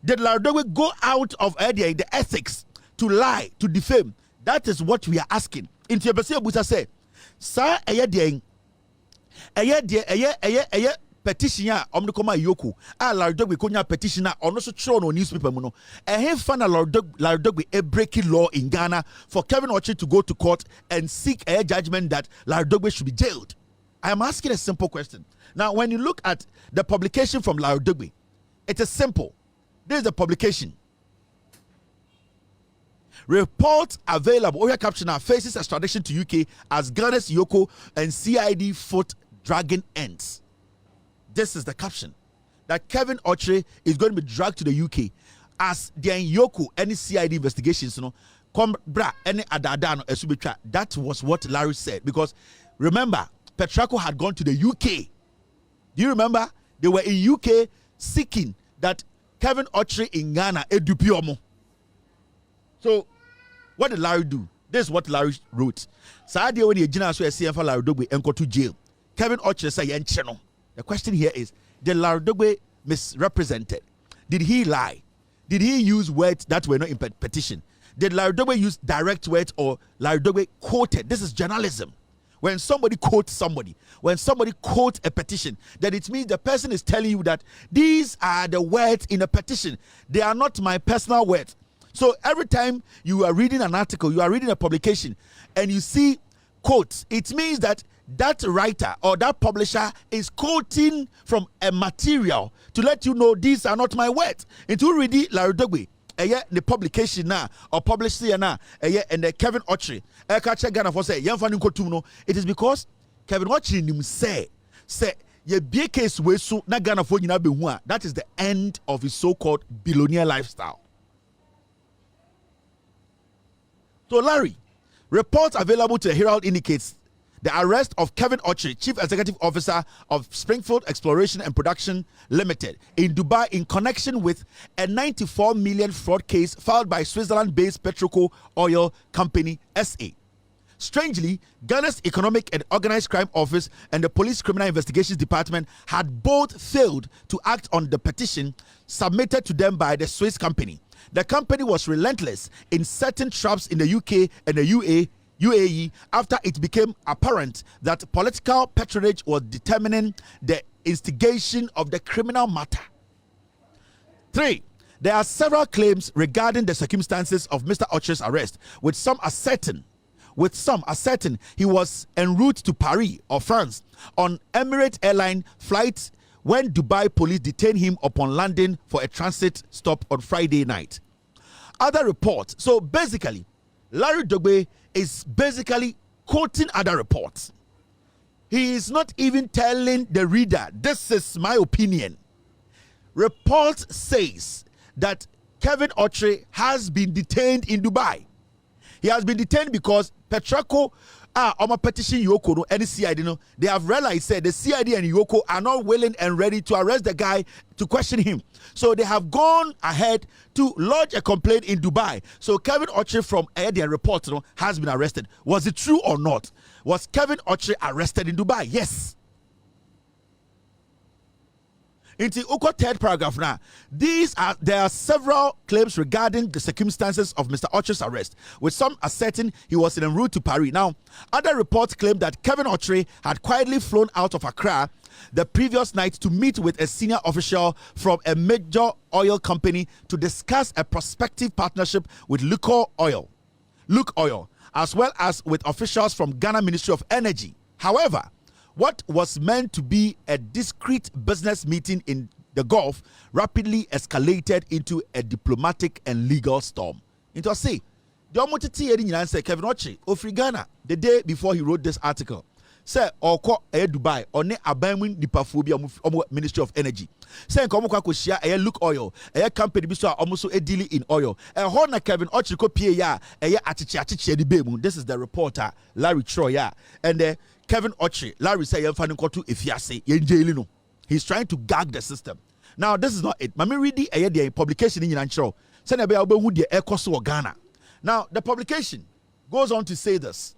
Did Larry Dogbe go out of the ethics to lie, to defame? That is what we are asking. Into your Busa say, sir, petition ya omnukoma yoku Larry Dogbe konya petition na ono so tro no newspaper mu no fan Larry Dogbe a breaking law in Ghana for Kevin Okyere to go to court and seek a judgment that Larry Dogbe should be jailed. I am asking a simple question. Now, when you look at the publication from Larry Dogbe, it is simple. This is the publication. Report available. Oya caption now faces extradition to UK as Ghana's EOCO and CID foot dragging ends. This is the caption. That Kevin Okyere is going to be dragged to the UK as the EOCO any CID investigations, come bra any adadano esubitra. That was what Larry said, because remember, Petraco had gone to the UK. Do you remember? They were in UK seeking that Kevin Okyere in Ghana edupiomo. So, what did Larry do? This is what Larry wrote. Saturday when the general so CFA Larry Dogbe and go to jail. Kevin Okyere say yencheno. The question here is, did Larry Dogbe misrepresented? Did he lie? Did he use words that were not in petition? Did Larry Dogbe use direct words, or Larry Dogbe quoted? This is journalism. When somebody quotes somebody, when somebody quotes a petition, then it means the person is telling you that these are the words in a petition. They are not my personal words. So every time you are reading an article, you are reading a publication, and you see quotes, it means that that writer or that publisher is quoting from a material to let you know these are not my words. Into reading Larry Dogbe, the publication now or publisher now, and the Kevin Okyere, it is because Kevin Okyere say ye be case we so na Ghana for nyina be hu a, that is the end of his so-called billionaire lifestyle. So Larry, reports available to the Herald indicates the arrest of Kevin Okyere, Chief Executive Officer of Springfield Exploration and Production Limited in Dubai in connection with a 94 million fraud case filed by Switzerland-based Petroco Oil Company SA. Strangely, Ghana's Economic and Organized Crime Office and the Police Criminal Investigations Department had both failed to act on the petition submitted to them by the Swiss company. The company was relentless in setting traps in the UK and the UAE after it became apparent that political patronage was determining the instigation of the criminal matter. 3. There are several claims regarding the circumstances of Mr. Okyere's arrest, with some asserting he was en route to Paris or France on Emirates airline flight when Dubai police detained him upon landing for a transit stop on Friday night. Other reports. So basically, Larry Dogbe is basically quoting other reports. He is not even telling the reader, this is my opinion. Report says that Kevin Okyere has been detained in Dubai. He has been detained because Petraco on a petition EOCO and the CID, they have realized that the CID and EOCO are not willing and ready to arrest the guy to question him. So they have gone ahead to lodge a complaint in Dubai. So Kevin Okyere from the report has been arrested. Was it true or not? Was Kevin Okyere arrested in Dubai? Yes. Into EOCO third paragraph now. There are several claims regarding the circumstances of Mr. Okyere's arrest, with some asserting he was en route to Paris. Now, other reports claim that Kevin Okyere had quietly flown out of Accra the previous night to meet with a senior official from a major oil company to discuss a prospective partnership with Luke Oil, as well as with officials from Ghana Ministry of Energy. However, what was meant to be a discreet business meeting in the Gulf rapidly escalated into a diplomatic and legal storm. It was say, the Kevin Okyere of Ghana the day before he wrote this article. Say, Oko Dubai on ne abamun nipaphobia Ministry of Energy. Say, Komoko share a Look Oil, a company biso almost a deal in oil. A horna Kevin Okyere ko pie ya a atichi di bemu. This is the reporter Larry Troya and Kevin Okyere. Larry say yemfa nkoto efiase ye jail no. He's trying to gag the system. Now this is not it. Mami read the publication in Yanchro. Say na be obehu de ekoso Ghana. Now the publication goes on to say this.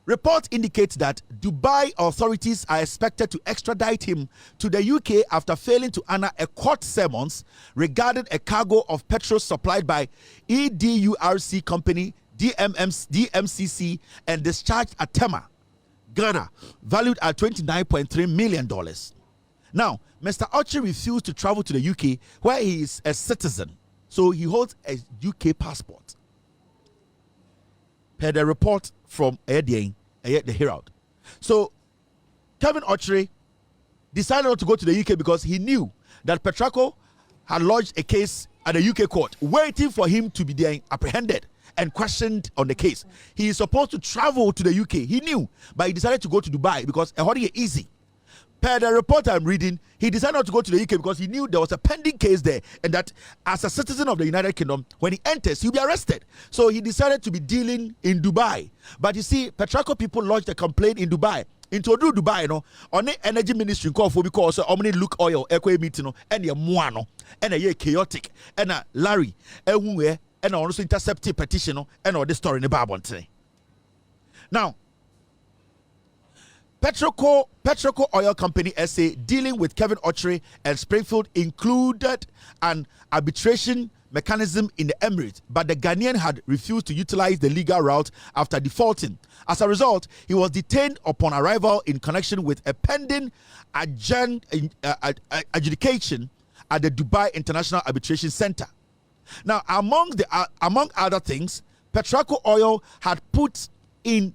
Reports indicate that Dubai authorities are expected to extradite him to the UK after failing to honor a court summons regarding a cargo of petrol supplied by EDURC company DMCC and discharged at Tema, Ghana, valued at $29.3 million. Now, Mr. Okyere refused to travel to the UK where he is a citizen, so he holds a UK passport. Per the report from the Herald. So, Kevin Okyere decided not to go to the UK because he knew that Petraco had lodged a case at the UK court, waiting for him to be there apprehended and questioned on the case. He is supposed to travel to the UK. He knew, but he decided to go to Dubai because a holiday easy. Per the report I'm reading, he decided not to go to the UK because he knew there was a pending case there and that as a citizen of the United Kingdom, when he enters, he'll be arrested. So he decided to be dealing in Dubai. But you see, Petraco people lodged a complaint in Dubai. Into Dubai, on the energy ministry call for because omni Look Oil, Equa meeting, and your moano, and a year chaotic, and a Larry, and also intercepted petition, and all the story in the Bible today. Now, Petroco Oil Company SA dealing with Kevin Okyere and Springfield included an arbitration mechanism in the Emirates, but the Ghanaian had refused to utilize the legal route after defaulting. As a result, he was detained upon arrival in connection with a pending adjudication at the Dubai International Arbitration Center. Now, among other things, Petraco Oil had put its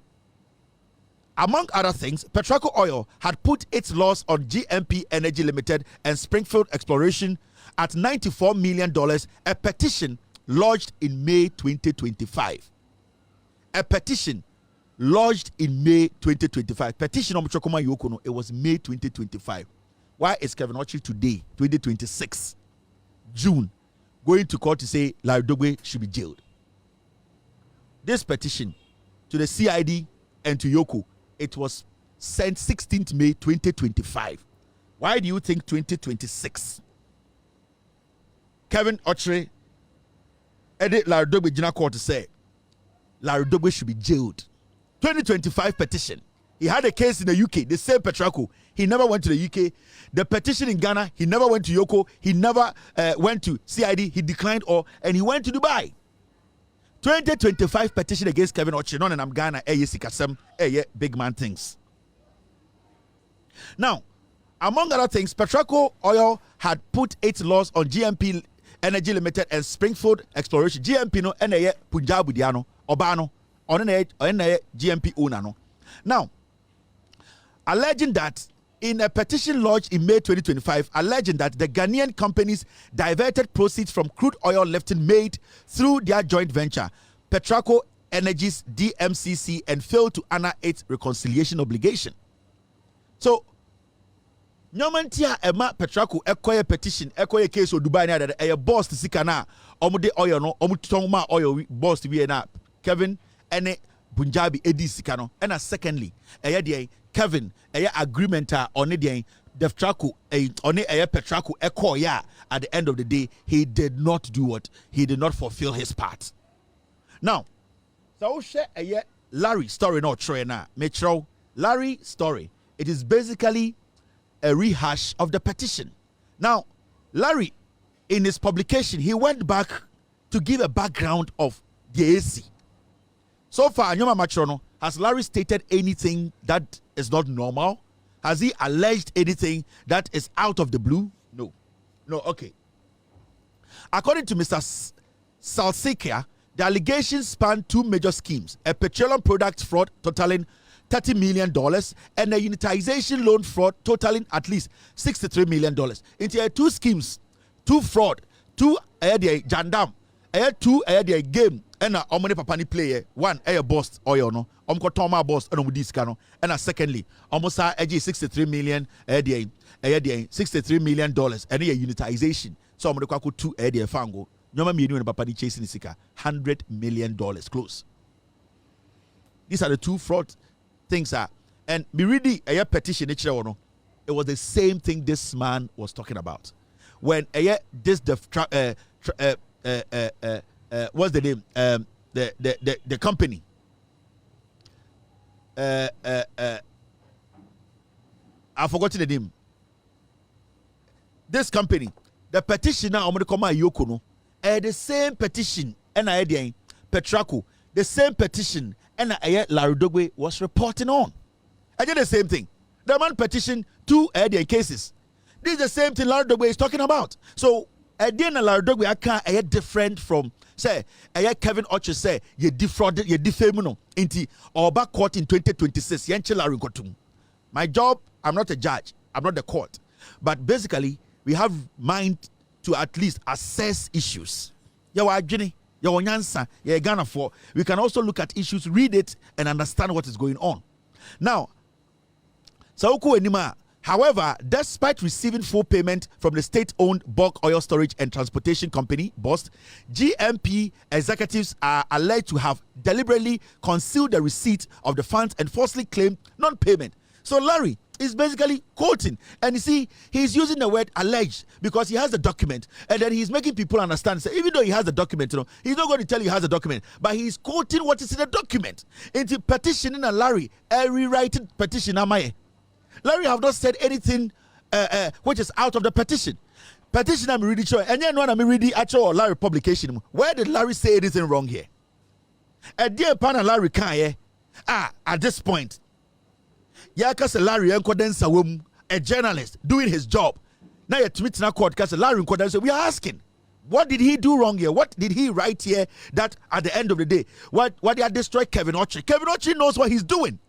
loss on GMP Energy Limited and Springfield Exploration at $94 million, a petition lodged in May 2025. A petition lodged in May 2025. Petition on Chokoma Yokono, it was May 2025. Why is Kevin Okyere today, 2026, June, going to court to say Larry Dogbe should be jailed? this petition to the CID and to EOCO, it was sent 16th May 2025. Why do you think 2026? Kevin Okyere edit Larry Dogbe General Court to say Larry Dogbe should be jailed. 2025 petition. He had a case in the UK, the same Petraco. He never went to the UK. The petition in Ghana, he never went to EOCO. He never went to CID. He declined all, and he went to Dubai. 2025 petition against Kevin Okyere. Non and Ghana, sikasem, big man things. Now, among other things, Petraco Oil had put its laws on GMP Energy Limited and Springfield Exploration. GMP no, Punjabu diano, Obano, on GMP owner no. Now, alleging that in a petition lodged in May 2025, alleging that the Ghanaian companies diverted proceeds from crude oil lifting made through their joint venture, Petraco Energies DMCC, and failed to honor its reconciliation obligation. So, Nyomantia Emma Petraco acquire petition, acquire case of Dubai that a boss to Sikana, Omude oil no, Omutongma oil boss to be na Kevin and Punjabi Edi Sikano. And secondly, Kevin, agreement on the Petraco, on a Petraco echo ya. At the end of the day, he did not do what? He did not fulfill his part. Now, so share a Larry story not trainer. Metro Larry story. It is basically a rehash of the petition. Now, Larry, in his publication, he went back to give a background of the AC. So far, Nyoma Matrono, has Larry stated anything that is not normal? Has he alleged anything that is out of the blue? No. No, okay. According to Mr. Salsikia, the allegations span two major schemes: a petroleum product fraud totaling $30 million and a unitization loan fraud totaling at least $63 million. Into two schemes, two fraud, two jandam, two game, and a omni papani player, one boss oil no, Toma boss and discano, and secondly, almost $63 million, $63 million, and a unitization. So I'm going to two fango. Nyoma million papani chasing sika $100 million close. These are the two fraud things are, and me reading a petition it was the same thing this man was talking about when this what's the name the company I've forgotten the name. This company, the petitioner I'm going to come EOCO no, the same petition and I Petraco, the same petition and Larry Dogbe was reporting on. I did the same thing. The man petitioned two cases. This is the same thing Larry Dogbe is talking about. So again, Larry Dogbe I can't different from say Kevin Okyere say you defrauded, you defamed no into or back court in 2026. My job, I'm not a judge, I'm not the court, but basically we have mind to at least assess issues. We can also look at issues, read it, and understand what is going on. Now, however, despite receiving full payment from the state-owned bulk oil storage and transportation company, BOST, GMP executives are alleged to have deliberately concealed the receipt of the funds and falsely claimed non-payment. So Larry is basically quoting, and you see, he's using the word alleged because he has the document, and then he's making people understand. So even though he has the document, he's not going to tell you he has the document, but he's quoting what is in the document. Into petitioning a Larry, a rewriting petition. Larry have not said anything which is out of the petition. Petition I'm reading, and then when I'm reading actual Larry publication, where did Larry say anything wrong here? A dear partner Larry can at this point. Larry a journalist doing his job. Now you're tweeting a court because Larry we are asking, what did he do wrong here? What did he write here that at the end of the day, what did I destroy Kevin Okyere? Kevin Okyere knows what he's doing.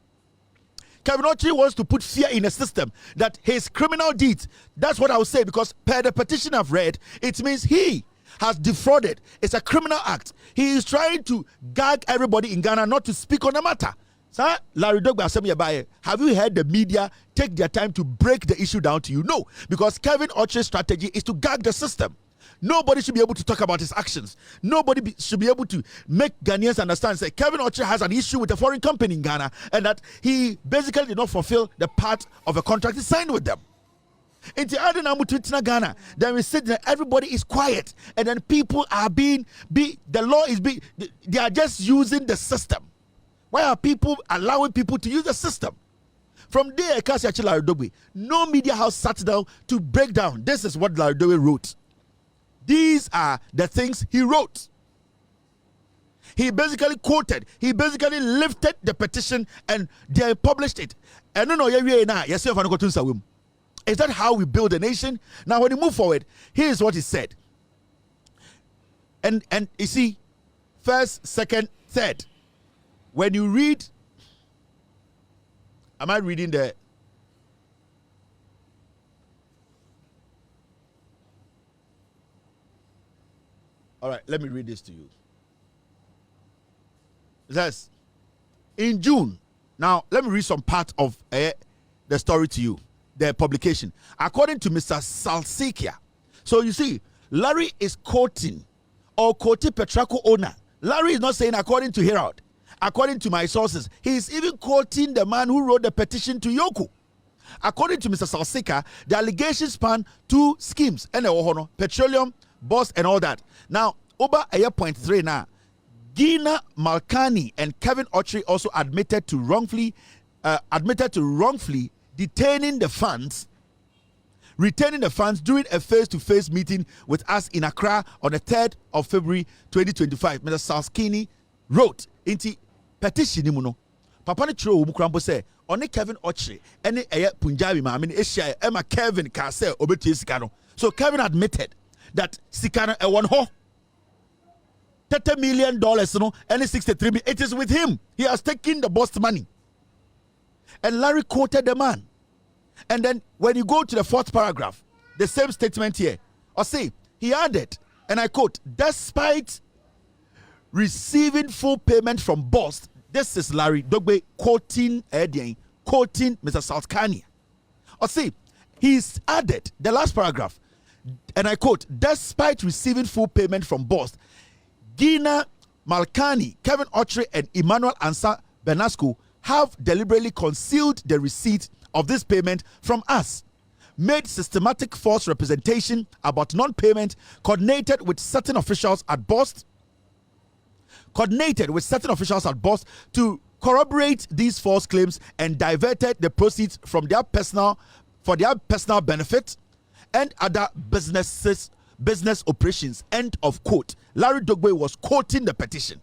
Kevin Okyere wants to put fear in a system that his criminal deeds, that's what I would say, because per the petition I've read, it means he has defrauded. It's a criminal act. He is trying to gag everybody in Ghana not to speak on the matter. Sir, Larry Dogbe, have you heard the media take their time to break the issue down to you? No, because Kevin Okyere's strategy is to gag the system. Nobody should be able to talk about his actions. Nobody should be able to make Ghanaians understand, say, Kevin Okyere has an issue with a foreign company in Ghana and that he basically did not fulfill the part of a contract he signed with them. In Ghana, then we sit there, everybody is quiet, and then people are the law is they are just using the system. Why are people allowing people to use the system? From there, no media house sat down to break down. This is what Larry Doe wrote. These are the things he wrote. He basically quoted, he basically lifted the petition and they published it. And is that how we build a nation? Now, when you move forward, here's what he said. And you see, first, second, third. When you read, am I reading the? All right, let me read this to you. It says, in June, now let me read some part of the story to you, the publication. According to Mr. Salsikia, so you see, Larry is quoting Petraco owner. Larry is not saying according to Herald. According to my sources, he is even quoting the man who wrote the petition to EOCO. According to Mr. Salsika, the allegations span two schemes, petroleum, boss, and all that. Now, over a year point 3 now, Gina Malkani and Kevin Okyere also admitted to wrongfully retaining the funds during a face-to-face meeting with us in Accra on the 3rd of February 2025. Mr. Salskini wrote into petition no papa ne chiro wo krampo say one Kevin Okyere ene Punjabi ma me Asia Emma Kevin ka say obetie sika no. So Kevin admitted that sika no e won ho $30 million no and 63 million. It is with him. He has taken the boss money. And Larry quoted the man. And then when you go to the 4th paragraph, the same statement here, or say he added, and I quote, despite receiving full payment from boss, this is Larry Dogbe quoting Mr. Salskania. Or see, he's added the last paragraph, and I quote, despite receiving full payment from boss, Gina Malkani, Kevin Okyere, and Emmanuel Ansa Benasco have deliberately concealed the receipt of this payment from us, made systematic false representation about non-payment, coordinated with certain officials at Bost to corroborate these false claims and diverted the proceeds from their personal benefit and other business operations. End of quote. Larry Dogbe was quoting the petition.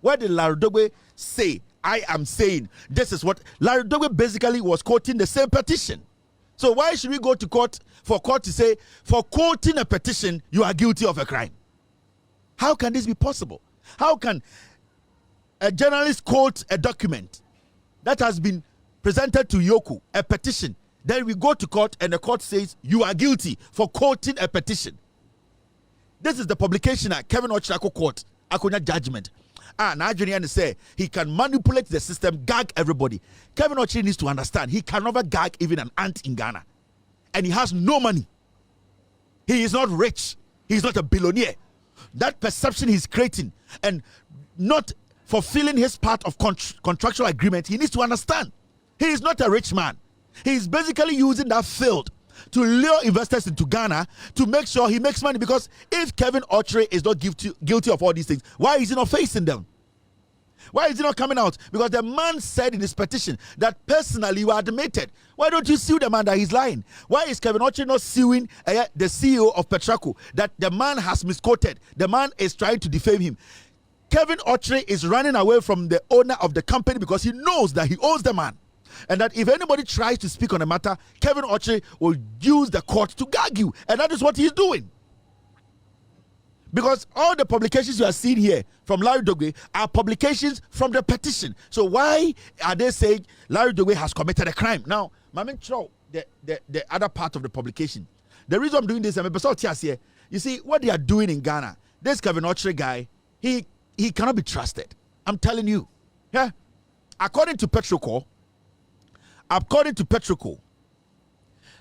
Where did Larry Dogbe say, I am saying, this is what Larry Dogbe basically was quoting the same petition. So why should we go to court for court to say, for quoting a petition, you are guilty of a crime? How can this be possible? How can a journalist quote a document that has been presented to EOCO, a petition, then we go to court and the court says you are guilty for quoting a petition? This is the publication at Kevin Okyere court, Akonya judgment. Nigerian say he can manipulate the system, gag everybody. Kevin Okyere needs to understand he can never gag even an ant in Ghana. And he has no money. He is not rich. He is not a billionaire. That perception he's creating and not fulfilling his part of contractual agreement, he needs to understand. He is not a rich man. He is basically using that field to lure investors into Ghana to make sure he makes money. Because if Kevin Okyere is not guilty of all these things, why is he not facing them? Why is he not coming out? Because the man said in his petition that personally you are admitted. Why don't you sue the man that he's lying? Why is Kevin Okyere not suing the CEO of Petraco that the man has misquoted? The man is trying to defame him. Kevin Okyere is running away from the owner of the company because he knows that he owes the man. And that if anybody tries to speak on the matter, Kevin Okyere will use the court to gag you. And that is what he's doing. Because all the publications you are seeing here from Larry Dogbe are publications from the petition. So why are they saying Larry Dogbe has committed a crime? Now, the other part of the publication. The reason I'm doing this, you see, what they are doing in Ghana, this Kevin Okyere guy, he cannot be trusted. I'm telling you. Yeah. According to Petroco,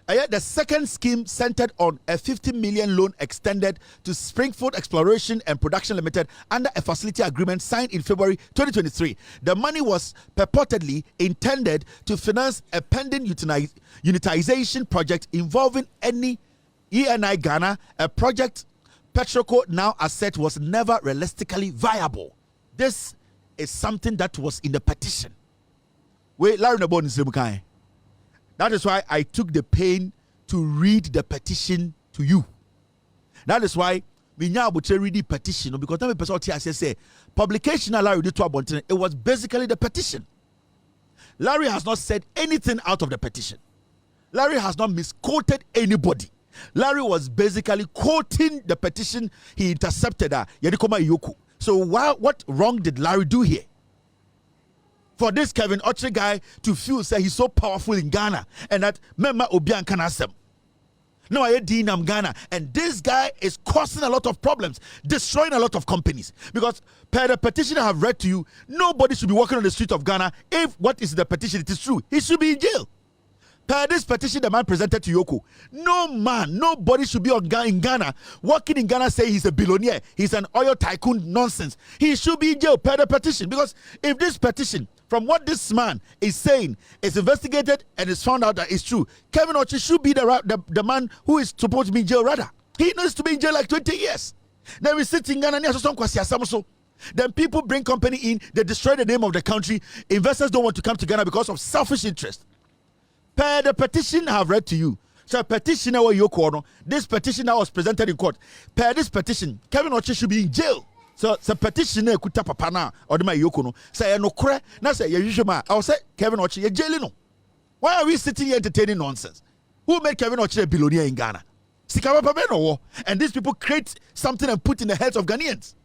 The second scheme centered on a 50 million loan extended to Springfield Exploration and Production Limited under a facility agreement signed in February 2023. The money was purportedly intended to finance a pending unitization project involving any ENI Ghana, a project Petroco now asserts was never realistically viable. This is something that was in the petition. Wait, Larry Nabon is That is why I took the pain to read the petition to you. That is why we now read the petition, because every person here say publication Larry did to Abontin. It was basically the petition. Larry has not said anything out of the petition. Larry has not misquoted anybody. Larry was basically quoting the petition he intercepted. EOCO. So what wrong did Larry do here? For this Kevin Okyere guy to feel say he's so powerful in Ghana and that Mema Obian Kanasem. No, I Dinam Ghana. And this guy is causing a lot of problems, destroying a lot of companies. Because per the petition I have read to you, nobody should be walking on the street of Ghana if what is the petition, it is true. He should be in jail. Per this petition the man presented to EOCO, nobody should be in Ghana, walking in Ghana say he's a billionaire, he's an oil tycoon nonsense. He should be in jail per the petition. Because if this petition, from what this man is saying, is investigated and is found out that it's true, Kevin Okyere should be the man who is supposed to be in jail rather. He needs to be in jail like 20 years. Then we sit in Ghana, then people bring company in, they destroy the name of the country. Investors don't want to come to Ghana because of selfish interest. Per the petition I have read to you, so petitioner this petition that was presented in court, per this petition, Kevin Okyere should be in jail. So petitioner could tap a na or the EOCO no say no cre na say usually I will say Kevin Okyere jail no. Why are we sitting here entertaining nonsense? Who made Kevin Okyere a billionaire in Ghana? And these people create something and put in the heads of Ghanaians.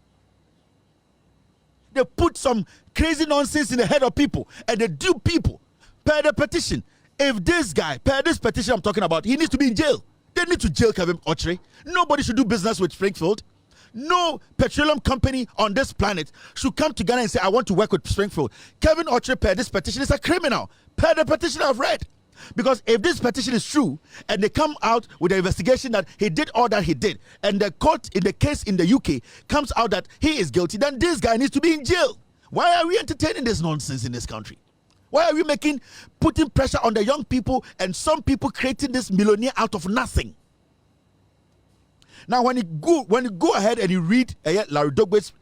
They put some crazy nonsense in the head of people and they dupe people. Per the petition, if this guy, per this petition I'm talking about, he needs to be in jail. They need to jail Kevin Okyere. Nobody should do business with Springfield. No petroleum company on this planet should come to Ghana and say, I want to work with Springfield. Kevin Okyere, per this petition, is a criminal. Per the petition I've read. Because if this petition is true, and they come out with an investigation that he did all that he did, and the court in the case in the UK comes out that he is guilty, then this guy needs to be in jail. Why are we entertaining this nonsense in this country? Why are we putting pressure on the young people and some people creating this millionaire out of nothing? Now, when you go ahead and you read Larry Dogbe's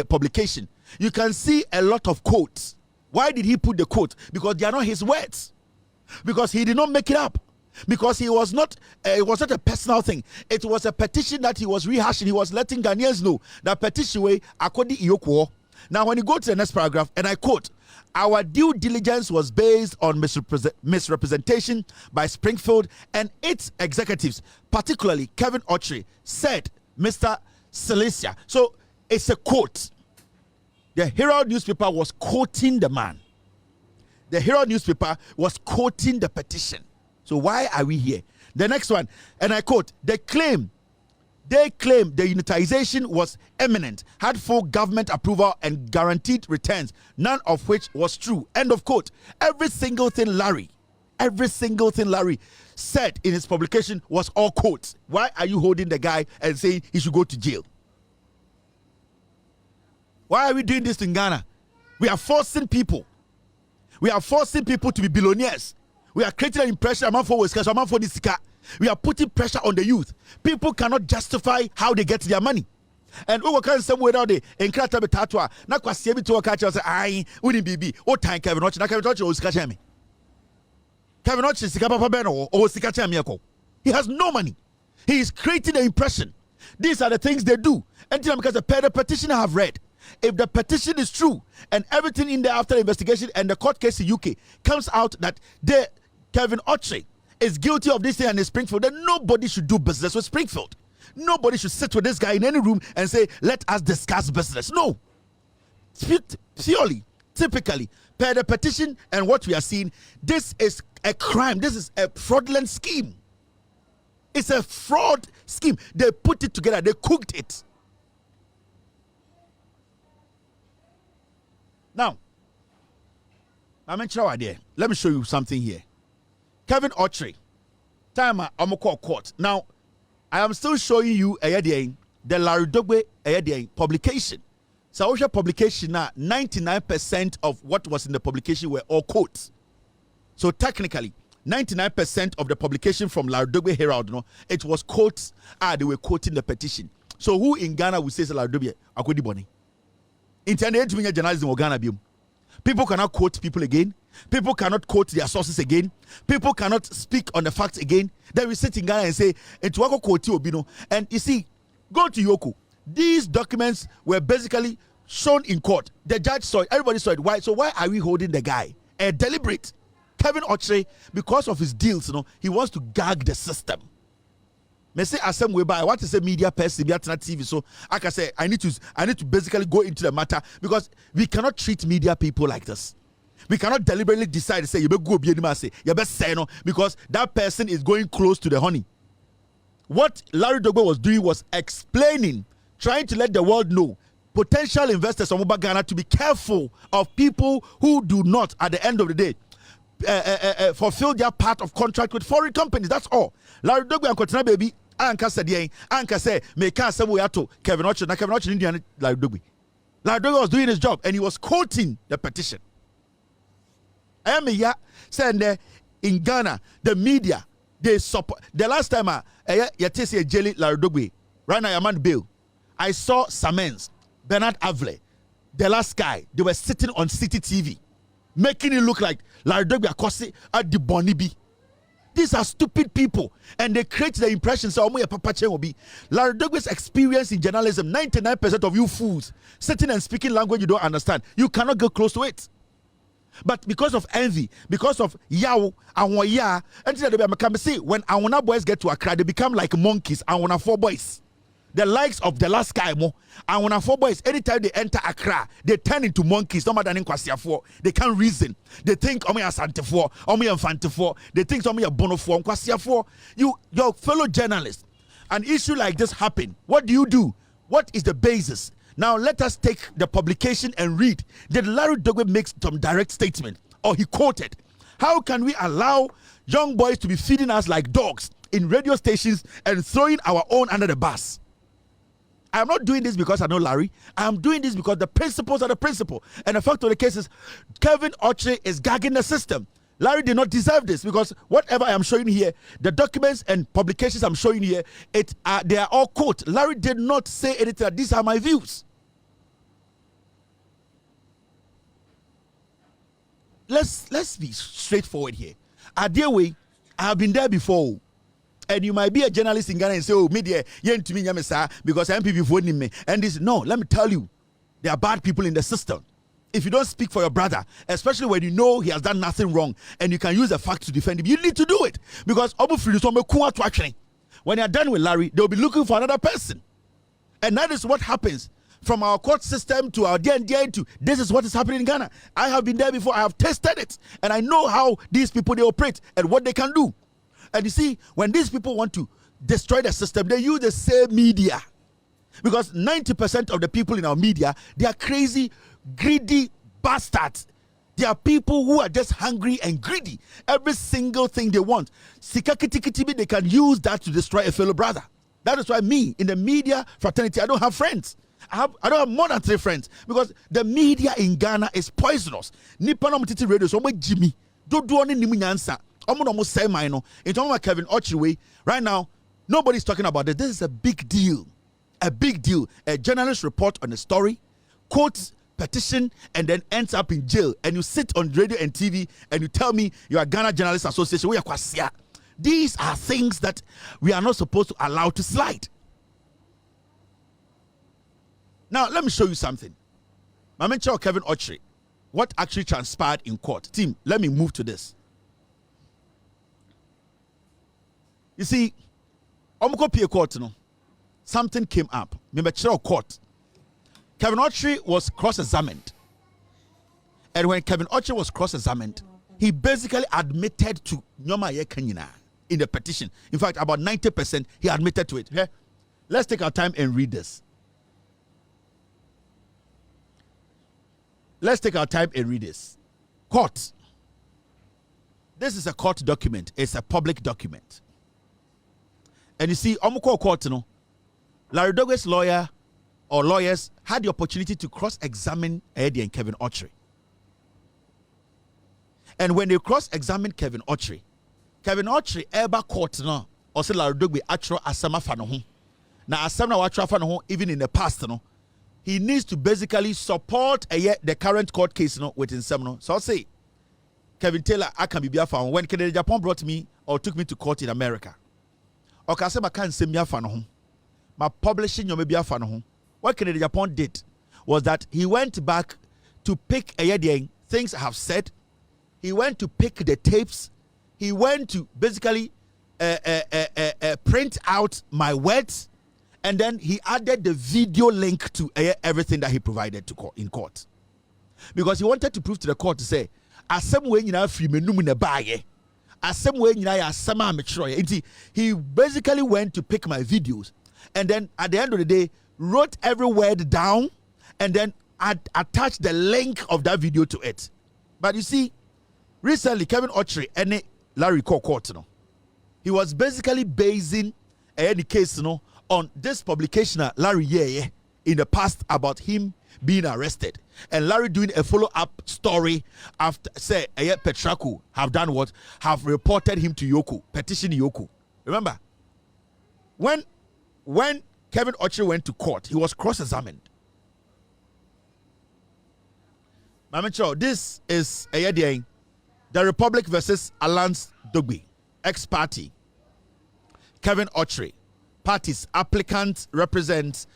publication, you can see a lot of quotes. Why did he put the quote? Because they are not his words. Because he did not make it up. Because it was not a personal thing. It was a petition that he was rehashing. He was letting Ghanaians know that petition way according to EOCO. Now, when you go to the next paragraph, and I quote, our due diligence was based on misrepresentation by Springfield and its executives, particularly Kevin Okyere, said Mr. Cilicia. So it's a quote. The Herald newspaper was quoting the man. The Herald newspaper was quoting the petition. So why are we here? The next one, and I quote, they claim the unitization was imminent, had full government approval and guaranteed returns, none of which was true. End of quote. Every single thing Larry said in his publication was all quotes. Why are you holding the guy and saying he should go to jail? Why are we doing this in Ghana? We are forcing people. We are forcing people to be billionaires. We are creating an impression we are putting pressure on the youth. People cannot justify how they get their money. And we can say without the incredible tattoo. Na kwasi bi to catch us ai uni bibi o time Kevin Okyere na Kevin Okyere o sika chemi. Kevin Okyere sika papa be no o sika chemi ekọ. He has no money. He is creating an impression. These are the things they do. Until because the petition I have read, if the petition is true and everything in there after the investigation and the court case in UK comes out that Kevin Okyere is guilty of this thing and in Springfield, then nobody should do business with Springfield. Nobody should sit with this guy in any room and say, let us discuss business. No. Purely, typically, per the petition and what we are seeing, this is a crime. This is a fraudulent scheme. It's a fraud scheme. They put it together. They cooked it. Now, let me show you something here. Kevin Okyere time I'm call court. Now, I am still showing you the Larry Dogbe publication. So I publication now 99% of what was in the publication were all quotes. So technically, 99% of the publication from Larry Dogbe Herald, it was quotes. They were quoting the petition. So who in Ghana would say Larry Dogbe akodi boni? Internet journalism in Ghana biom. People cannot quote people again. People cannot quote their sources again. People cannot speak on the facts again. Then we sit in Ghana and say, and you see, go to EOCO. These documents were basically shown in court. The judge saw it. Everybody saw it. Why? So why are we holding the guy? A deliberate. Kevin Okyere, because of his deals, he wants to gag the system. Me say asem way by I want to say media person, media TV. So I can say I need to basically go into the matter because we cannot treat media people like this. We cannot deliberately decide to say you better go be anymore say you better say no because that person is going close to the honey. What Larry Dogbe was doing was explaining, trying to let the world know potential investors from Ghana to be careful of people who do not, at the end of the day, fulfill their part of contract with foreign companies. That's all. Larry Dogbe and Kotina baby. Anka said, Anka said, make us say we are to Kevin Okyere. Now Kevin Okyere Indian Larry Dogbe. Larry Dogbe was doing his job and he was quoting the petition. I am saying in Ghana, the media they support. The last time you see a jelly Larry Dogbe, right now I'm on bail. I saw Samens, Bernard Avle, the last guy. They were sitting on City TV, making it look like Larry Dogbe Akosi at the Bonibi. These are stupid people, and they create the impression so Papa will be Larry Dogbe's experience in journalism. 99% of you fools sitting and speaking language you don't understand. You cannot get close to it. But because of envy, because of yaw, and see when Awona boys get to Accra, they become like monkeys. Awona 4 boys. The likes of the last guy mo and when 4 boys anytime they enter Accra they turn into monkeys. No matter than Kwasiafo, they can't reason. They think omo asantefo, omo infantefo. They think omo bonofo, Kwasiafo. Your fellow journalists, an issue like this happen. What do? What is the basis? Now let us take the publication and read. Did Larry Dogbe make some direct statement or he quoted? How can we allow young boys to be feeding us like dogs in radio stations and throwing our own under the bus? I am not doing this because I know Larry. I am doing this because the principles are the principle. And the fact of the case is, Kevin Okyere is gagging the system. Larry did not deserve this because whatever I am showing here, the documents and publications I'm showing here, they are all quote. Larry did not say anything. These are my views. Let's be straightforward here. Adewe, I have been there before. And you might be a journalist in Ghana and say, oh, media, to me, because MPP voting me. And this, no, let me tell you, there are bad people in the system. If you don't speak for your brother, especially when you know he has done nothing wrong, and you can use a fact to defend him, you need to do it. Because when you're done with Larry, they'll be looking for another person. And that is what happens from our court system to our DNDA to this is what is happening in Ghana. I have been there before. I have tested it. And I know how these people, they operate and what they can do. And you see, when these people want to destroy the system, they use the same media. Because 90% of the people in our media, they are crazy, greedy bastards. They are people who are just hungry and greedy. Every single thing they want. Sikakitikitibi, they can use that to destroy a fellow brother. That is why me, in the media fraternity, I don't have friends. I don't have more than 3 friends. Because the media in Ghana is poisonous. Nippon Omtiti Radio, so Jimmy. Don't do any Nimunyansa. In terms of Kevin Okyere, right now, nobody's talking about this. This is a big deal. A big deal. A journalist report on a story, quotes petition, and then ends up in jail. And you sit on radio and TV and you tell me you are Ghana Journalists Association. These are things that we are not supposed to allow to slide. Now, let me show you something. My mentor Kevin Okyere, what actually transpired in court. Team, let me move to this. You see, court, something came up. Court. Kevin Okyere was cross-examined. And when Kevin Okyere was cross-examined, he basically admitted to Nyoma Kanyina in the petition. In fact, about 90%, he admitted to it. Okay? Let's take our time and read this. Let's take our time and read this. Court. This is a court document. It's a public document. And you see, Omukọ court, no, Larry Douglas lawyer or lawyers had the opportunity to cross-examine Eddie and Kevin Okyere. And when they cross-examined Kevin Okyere ever court no, or say Larry Douglas actual asama fa no ho. Na asama wa actual fa no ho even in the past no. He needs to basically support the current court case no with himself no. So I'll say Kevin Taylor I can be biafa when Kennedy Japan brought me or took me to court in America. Okay, I say I can't say biafa no ho. My publishing your biafa no ho. What Kennedy Japan did was that he went back to pick things I have said. He went to pick the tapes. He went to basically print out my words, and then he added the video link to everything that he provided to court in court, because he wanted to prove to the court to say, "Asem we nyina free menum na baaye, asem we nyina ya asema ametro." He basically went to pick my videos, and then at the end of the day, wrote every word down, and then attached the link of that video to it. But you see, recently Kevin Okyere and Larry court, he was basically basing any case on this publication Larry in the past about him being arrested, and Larry doing a follow-up story after say Petraku have done what, have reported him to EOCO, petition EOCO. Remember when Kevin Okyere went to court, he was cross-examined. This is the Republic versus Alliance Dogbe, ex-party. Kevin Okyere, parties, applicant represents,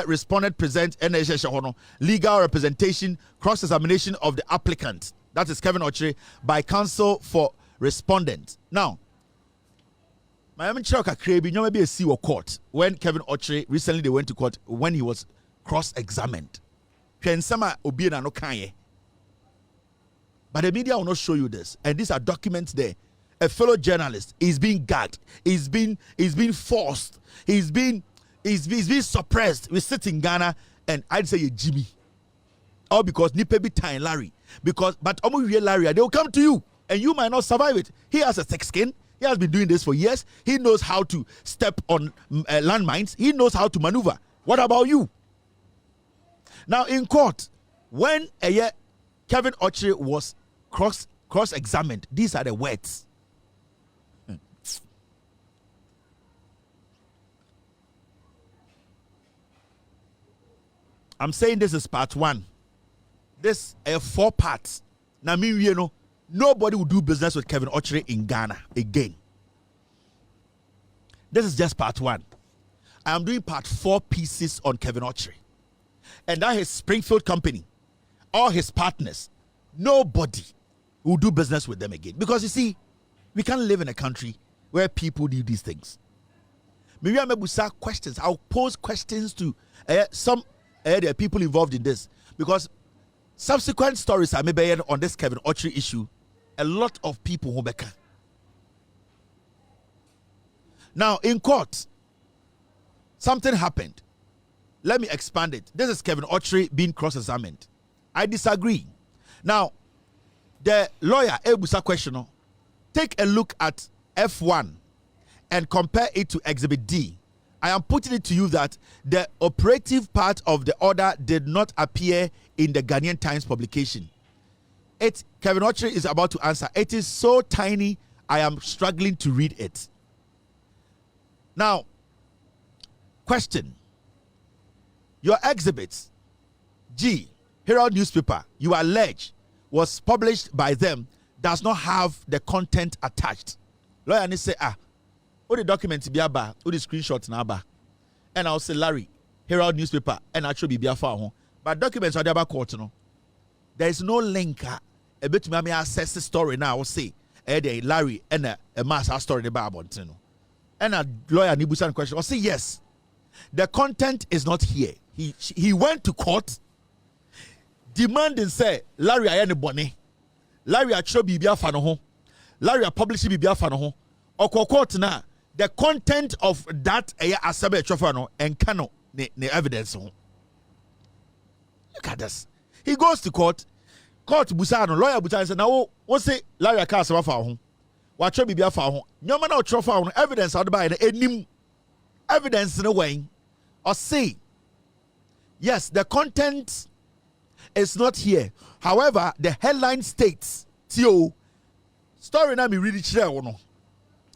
respondent present, legal representation, cross-examination of the applicant. That is Kevin Okyere by counsel for respondent. Now, Miami Choka Krebi, you maybe a CEO court when Kevin Okyere recently they went to court when he was cross-examined. But the media will not show you this, and these are documents there. A fellow journalist is being gagged, is being forced, he's being suppressed. We sit in Ghana, and I'd say Jimmy, all because Nipe be tying Larry, but Larry, they will come to you, and you might not survive it. He has a thick skin. He has been doing this for years. He knows how to step on landmines. He knows how to maneuver. What about you? Now in court, when Kevin Okyere was cross-examined, these are the words. I'm saying this is part one. This is 4 parts. Now, nobody will do business with Kevin Okyere in Ghana again. This is just part one. I am doing part 4 pieces on Kevin Okyere. And that his Springfield company, all his partners, nobody will do business with them again. Because you see, we can't live in a country where people do these things. Maybe I may questions. I'll pose questions to some the people involved in this, because subsequent stories I may be on this Kevin Okyere issue, a lot of people will be. Now in court, something happened. Let me expand it. This is Kevin Okyere being cross-examined. I disagree. Now, the lawyer Ebusa question, take a look at F1 and compare it to Exhibit D. I am putting it to you that the operative part of the order did not appear in the Ghanaian Times publication. Kevin Okyere is about to answer. It is so tiny, I am struggling to read it. Now, question. Your exhibits, G, Herald newspaper, you allege was published by them, does not have the content attached. Lawyer ni say, all the documents be aba, all the screenshots na aba. And I'll say, Larry, Herald newspaper, and actually be aba. But documents are the court, no. There is no link. A bit me access the story now. I will say, Larry and a mass story the Bible, no. And a lawyer Nibusan question. I'll say yes. The content is not here. He went to court demanding say Larry ayane bone, Larry actually be biafra no ho, Larry publish be biafra no ho. Court na the content of that asabe chofa no enkano ne evidence ho. Look at this. He goes to court busa no lawyer busa say na wo say Larry aka asaba fa ho. Watch me be a found. No man out found evidence out by the evidence in a way. Or say, yes, the content is not here. However, the headline states, Tio, story na me read it share or no.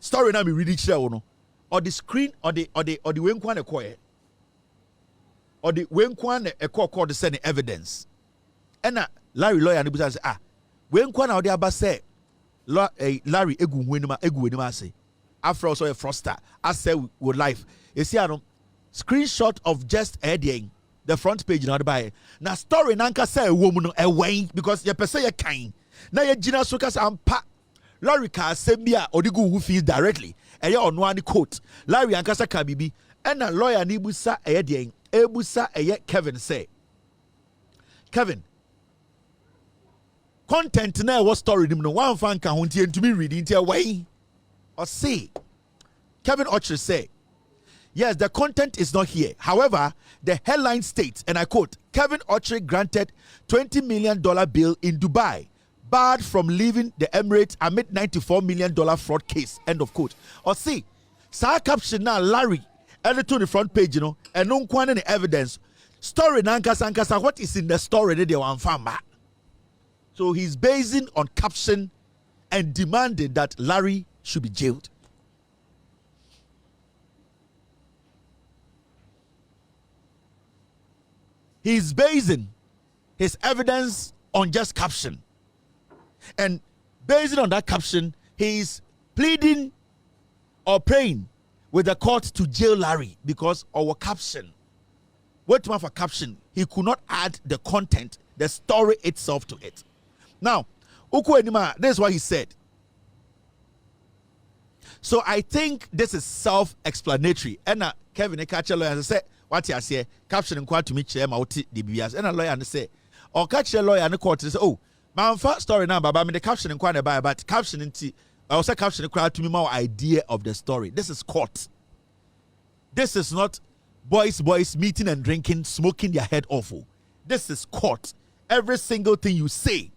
Story na me read it share or no. Or the screen or the wenkwan acquire. Or the wenkwan a call to send evidence. And Larry lawyer and the say, wenkwan out there say Larry egu wenima say. After also a froster, I say with life. You see, screenshot of just adding the front page in by now story nanka say a woman away because you per se you kind. Now you jina soka ampa Larry ka sembia odigu who feels directly. And you on one quote. Larry ankasa kabibi and a lawyer nibusa adding ebusa Kevin say. Kevin, content now was story no one fan can hunti to me reading to away or say. Kevin Okyere say. Yes, the content is not here. However, the headline states, and I quote, Kevin Okyere granted $20 million bail in Dubai, barred from leaving the Emirates amid $94 million fraud case. End of quote. Or see, sa caption now Larry, editor to the front page, you know, and no one any evidence. Story nankasa, what is in the story that they want found. So he's basing on caption and demanding that Larry should be jailed. He's basing his evidence on just caption. And based on that caption, he's pleading or praying with the court to jail Larry because our caption, what for caption, he could not add the content, the story itself to it. Now, this is what he said. So I think this is self-explanatory. And Kevin Okyere as I said, what you say, caption and to me, chair, the BBS, and a lawyer and say, or catch a lawyer and the court say, oh, my first story now, but I mean the caption and quite about, but caption and I also caption and crowd to me more idea of the story. This is court. This is not boys meeting and drinking, smoking their head awful. This is court. Every single thing you say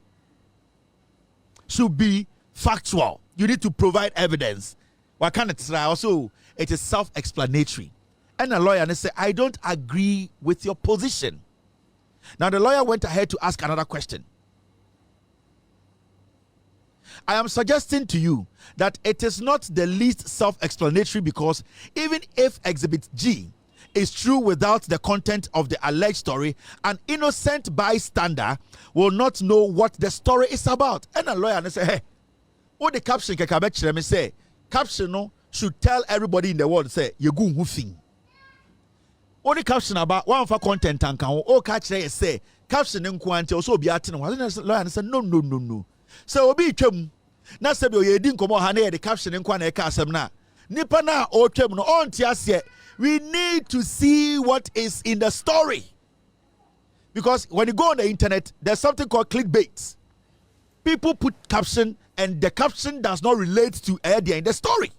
should be factual. You need to provide evidence. What can it try? Also, it is self-explanatory. And a lawyer and say, I don't agree with your position. Now the lawyer went ahead to ask another question. I am suggesting to you that it is not the least self-explanatory because even if Exhibit G is true without the content of the alleged story, an innocent bystander will not know what the story is about. And a lawyer and say, hey, what the caption can say? Caption no should tell everybody in the world say you go hoofing. What the caption about one for content and can all catch say caption in quantity also be at lawyer and say no. So obi twem na se be o yedin komo ha na the caption in kwan e ka asem na nipa na o twem no on tia. We need to see what is in the story. Because when you go on the internet, there's something called clickbait. People put caption and the caption does not relate to idea in the story.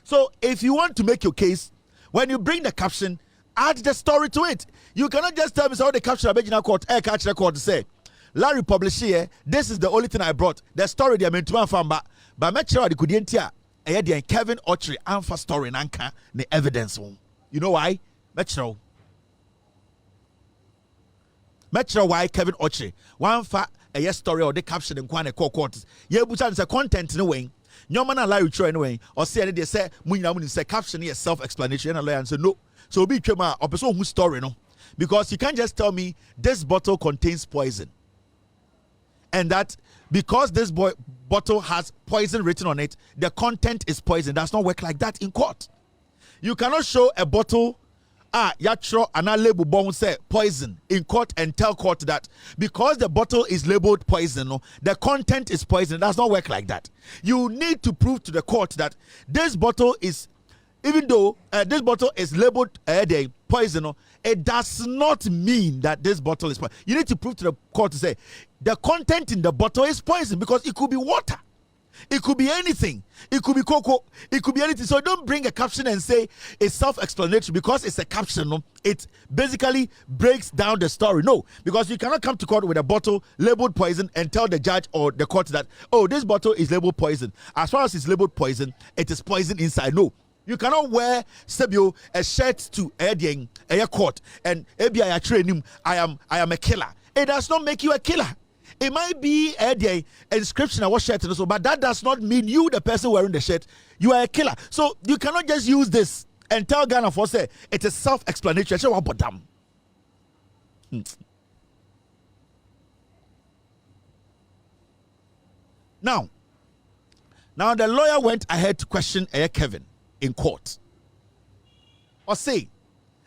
So if you want to make your case, when you bring the caption, add the story to it. You cannot just tell me so the caption of court, catch the court to say, Larry published here, this is the only thing I brought. The story they are meant to find, but make sure the couldn't Kevin Okyere alpha story nanka the evidence. You know why? Make sure why Kevin Okyere one fa a story or the caption in kwane court. Yeah, but it's a content in a way. No man allow you anyway. Or say they say mun say caption is self-explanatory and a lawyer and say no. So be chema or person who story no. Because you can't just tell me this bottle contains poison. And that because this bottle has poison written on it, the content is poison. Does not work like that in court. You cannot show a bottle, yatro and a label bone say poison in court and tell court that because the bottle is labeled poison, no, the content is poison. It does not work like that. You need to prove to the court that this bottle is, even though this bottle is labeled poison, it does not mean that this bottle is poison. You need to prove to the court to say the content in the bottle is poison because it could be water. It could be anything. It could be cocoa. It could be anything. So don't bring a caption and say it's self-explanatory because it's a caption. No? It basically breaks down the story. No, because you cannot come to court with a bottle labeled poison and tell the judge or the court that, oh, this bottle is labeled poison. As far as it's labeled poison, it is poison inside. No. You cannot wear Sebio a shirt to a court and I am a killer. It does not make you a killer. It might be a inscription on what shirt, but that does not mean you, the person wearing the shirt, you are a killer. So you cannot just use this and tell Ghana for say it is self-explanatory. Now the lawyer went ahead to question Kevin in court. Or say,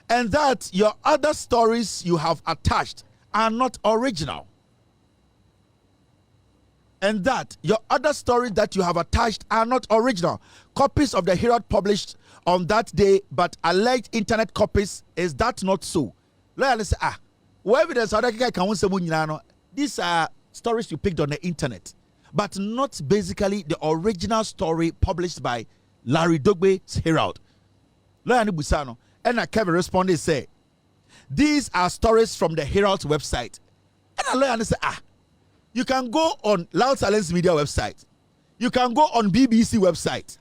and that your other stories you have attached are not original. And that your other stories that you have attached are not original. Copies of the Herald published on that day, but alleged internet copies, is that not so? Let's say, what evidence these are stories you picked on the internet, but not basically the original story published by Larry Dogbe's Herald. Lawyer Busano and Kevin responded, say, these are stories from the Herald's website. And a lawyer say, you can go on Loud Silence Media website. You can go on BBC website.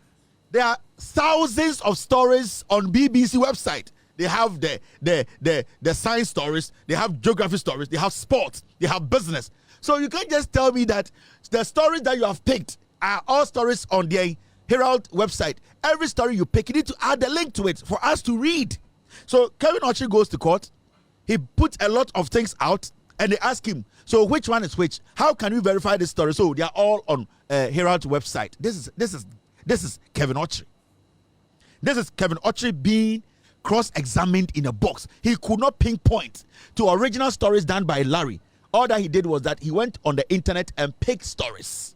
There are thousands of stories on BBC website. They have the science stories, they have geography stories, they have sports, they have business. So you can't just tell me that the stories that you have picked are all stories on the Herald website. Every story you pick, you need to add a link to it for us to read. So Kevin Okyere goes to court. He put a lot of things out, and they ask him, so which one is which? How can we verify this story? So they are all on Herald's website. This is Kevin Okyere. This is Kevin Okyere being cross-examined in a box. He could not pinpoint to original stories done by Larry. All that he did was that he went on the internet and picked stories.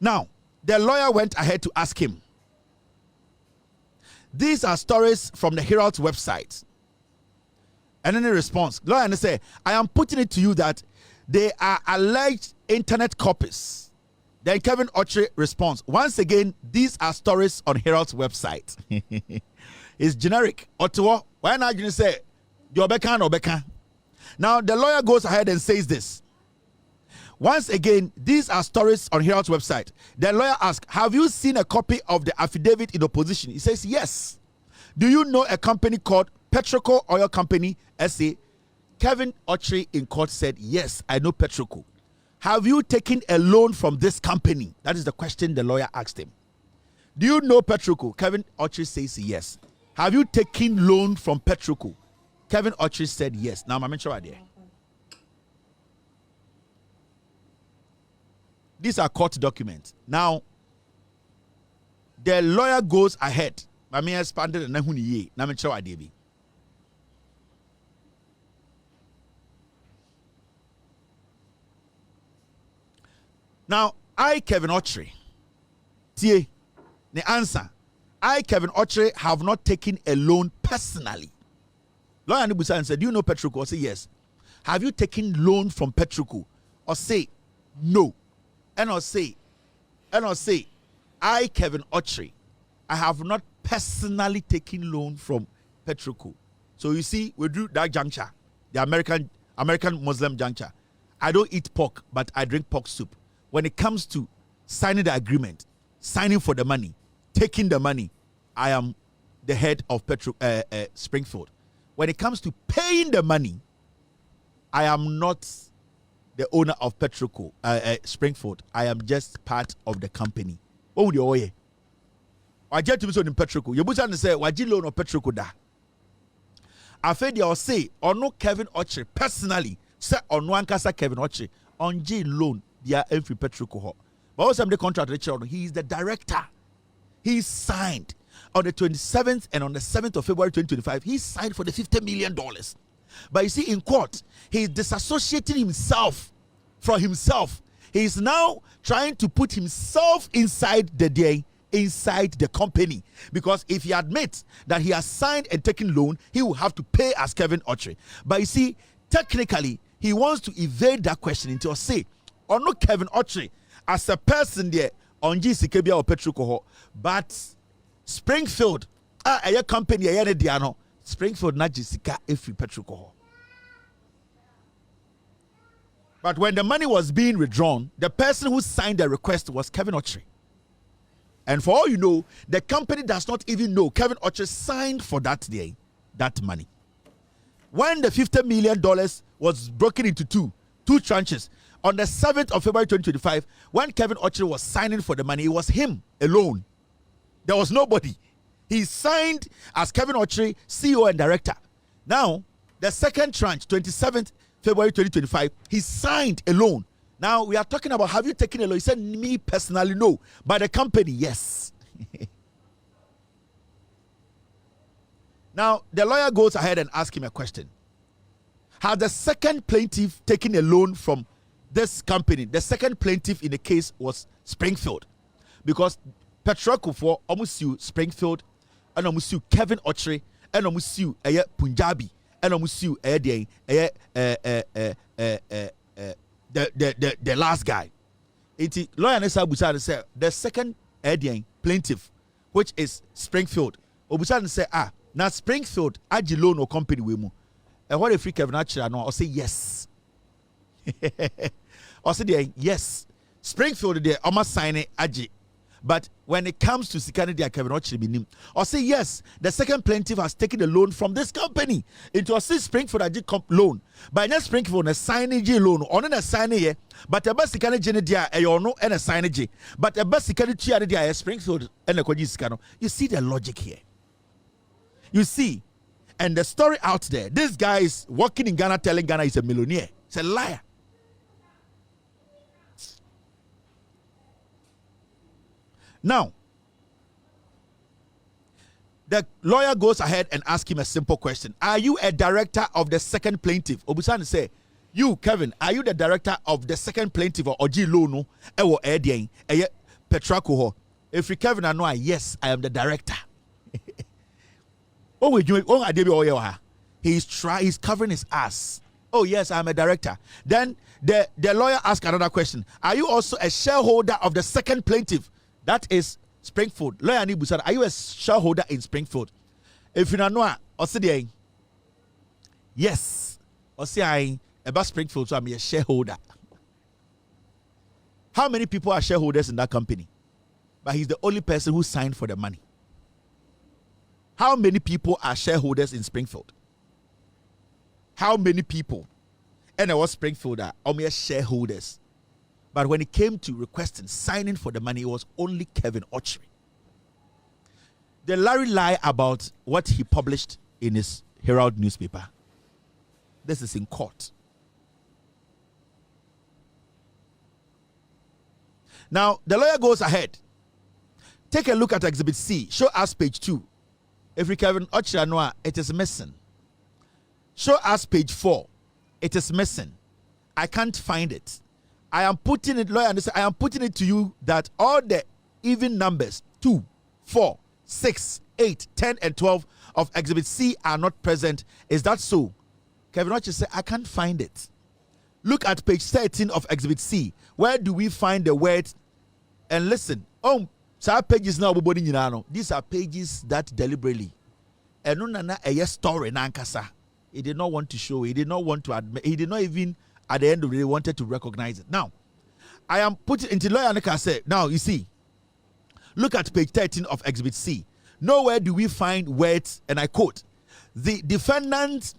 Now, the lawyer went ahead to ask him, these are stories from the Herald's website. And then he responds, lawyer say, I am putting it to you that they are alleged internet copies. Then Kevin Okyere responds, once again, these are stories on Herald's website. It's generic. Ottawa, why not you say, Obeka? Now, the lawyer goes ahead and says this. Once again, these are stories on Herald's website. The lawyer asks, have you seen a copy of the affidavit in opposition? He says, yes. Do you know a company called Petroco Oil Company, SA? Kevin Okyere in court said, yes, I know Petroco. Have you taken a loan from this company? That is the question the lawyer asked him. Do you know Petroco? Kevin Okyere says, yes. Have you taken loan from Petroco? Kevin Okyere said, yes. Now, I'm sure idea. These are court documents. Now, the lawyer goes ahead. I mean, expanded and nahuni. Now, I'm sure I did. Now, I, Kevin Okyere, the answer. I, Kevin Okyere, have not taken a loan personally. Lawyer Nibusa said, do you know Petroco? I say, yes. Have you taken loan from Petroco? Or say, no. And I'll say, I, Kevin Okyere, I have not personally taken loan from Petroco. So you see, we do that juncture, the American Muslim juncture. I don't eat pork, but I drink pork soup. When it comes to signing the agreement, signing for the money, taking the money, I am the head of Springfield. When it comes to paying the money, I am not the owner of Petroco, Springfield. I am just part of the company. What would you owe? I get to be so in Petroco. You must say, "Why loan of Petroco da?" I feel they will say, "Or no Kevin Okyere personally say on one kasa Kevin Okyere on J loan they are every Petroco." But also the contract he is the director. He signed on the 27th and on the 7th of February 2025. He signed for the $50 million. But you see, in court, he is disassociating himself from himself. He is now trying to put himself inside the company. Because if he admits that he has signed and taken loan, he will have to pay as Kevin Okyere. But you see, technically, he wants to evade that question until say, or no Kevin Okyere as a person there on GCKB or Petroco, but Springfield, a company, a diano, Springfield, not Jessica, if you Petroco. But when the money was being withdrawn, the person who signed the request was Kevin Okyere. And for all you know, the company does not even know Kevin Okyere signed for that money. When the $50 million was broken into two tranches, on the 7th of February 2025, when Kevin Okyere was signing for the money, it was him alone. There was nobody. He signed as Kevin Okyere, CEO and director. Now, the second tranche, 27th February 2025, he signed alone. Now, we are talking about, have you taken a loan? He said, me personally, no. But the company, yes. Now, the lawyer goes ahead and asks him a question. Has the second plaintiff taken a loan from this company? The second plaintiff in the case was Springfield. Because Petroco for almost sue Springfield, and almost sue Kevin Okyere, and almost sue Punjabi, and almost sue the last guy. Lawyer Nessa Busan said the second plaintiff, which is Springfield. Obusan said, now Springfield aji loan or company we mu. And what if free Kevin Okyere no? I say yes. I say yes. Springfield there almost sign it aji. But when it comes to Sikani dia Kevin Okyere binim, I say yes. The second plaintiff has taken a loan from this company into a Springfield aji loan. By next Springfield a signing J loan on a signing here. But a best Sikani Jenny dia no and a signing J. But a best Sikani chia dia Springfield and a Koji Sikano. You see the logic here. You see, and the story out there, this guy is working in Ghana telling Ghana he's a millionaire. He's a liar. Now, the lawyer goes ahead and asks him a simple question. Are you a director of the second plaintiff? Obusan say, you, Kevin, are you the director of the second plaintiff or Oji Lono? Ewo Edian, Petraco? If you Kevin, I know, yes, I am the director. Oh, we doing? Oh, he's covering his ass. Oh, yes, I'm a director. Then the lawyer asks another question. Are you also a shareholder of the second plaintiff? That is Springfield. Lawyer Nibusan, are you a shareholder in Springfield? If you know, yes. I about Springfield, so I'm a shareholder. How many people are shareholders in that company? But he's the only person who signed for the money. How many people are shareholders in Springfield? How many people? And I was Springfield are mere shareholders. But when it came to requesting, signing for the money, it was only Kevin Okyere. The Larry lie about what he published in his Herald newspaper. This is in court. Now, the lawyer goes ahead. Take a look at Exhibit C. Show us page 2. If we Kevin Okyere Noah, it is missing. Show us page 4. It is missing. I can't find it. I am putting it, lawyer, I am putting it to you that all the even numbers 2, 4, 6, 8, 10, and 12 of Exhibit C are not present. Is that so? Kevin Okyere said, I can't find it. Look at page 13 of Exhibit C. Where do we find the word? And listen, pages now, these are pages that deliberately, and no a story nankasa. He did not want to show. He did not want to admit. He did not even at the end of the day wanted to recognize it. Now, I am putting into lawyer Anika said. Now you see, look at page 13 of Exhibit C. Nowhere do we find words, and I quote: "The defendants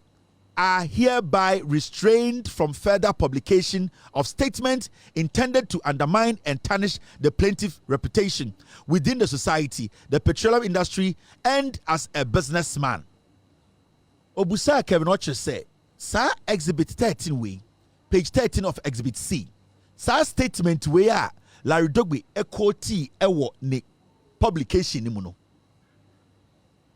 are hereby restrained from further publication of statements intended to undermine and tarnish the plaintiff's reputation within the society, the petroleum industry, and as a businessman." Obusa Kevin Okyere said, "Sir, Exhibit 13 way, page 13 of Exhibit C. Sir statement we are Larry Dogbe ekoti ewo ne publication ni muno.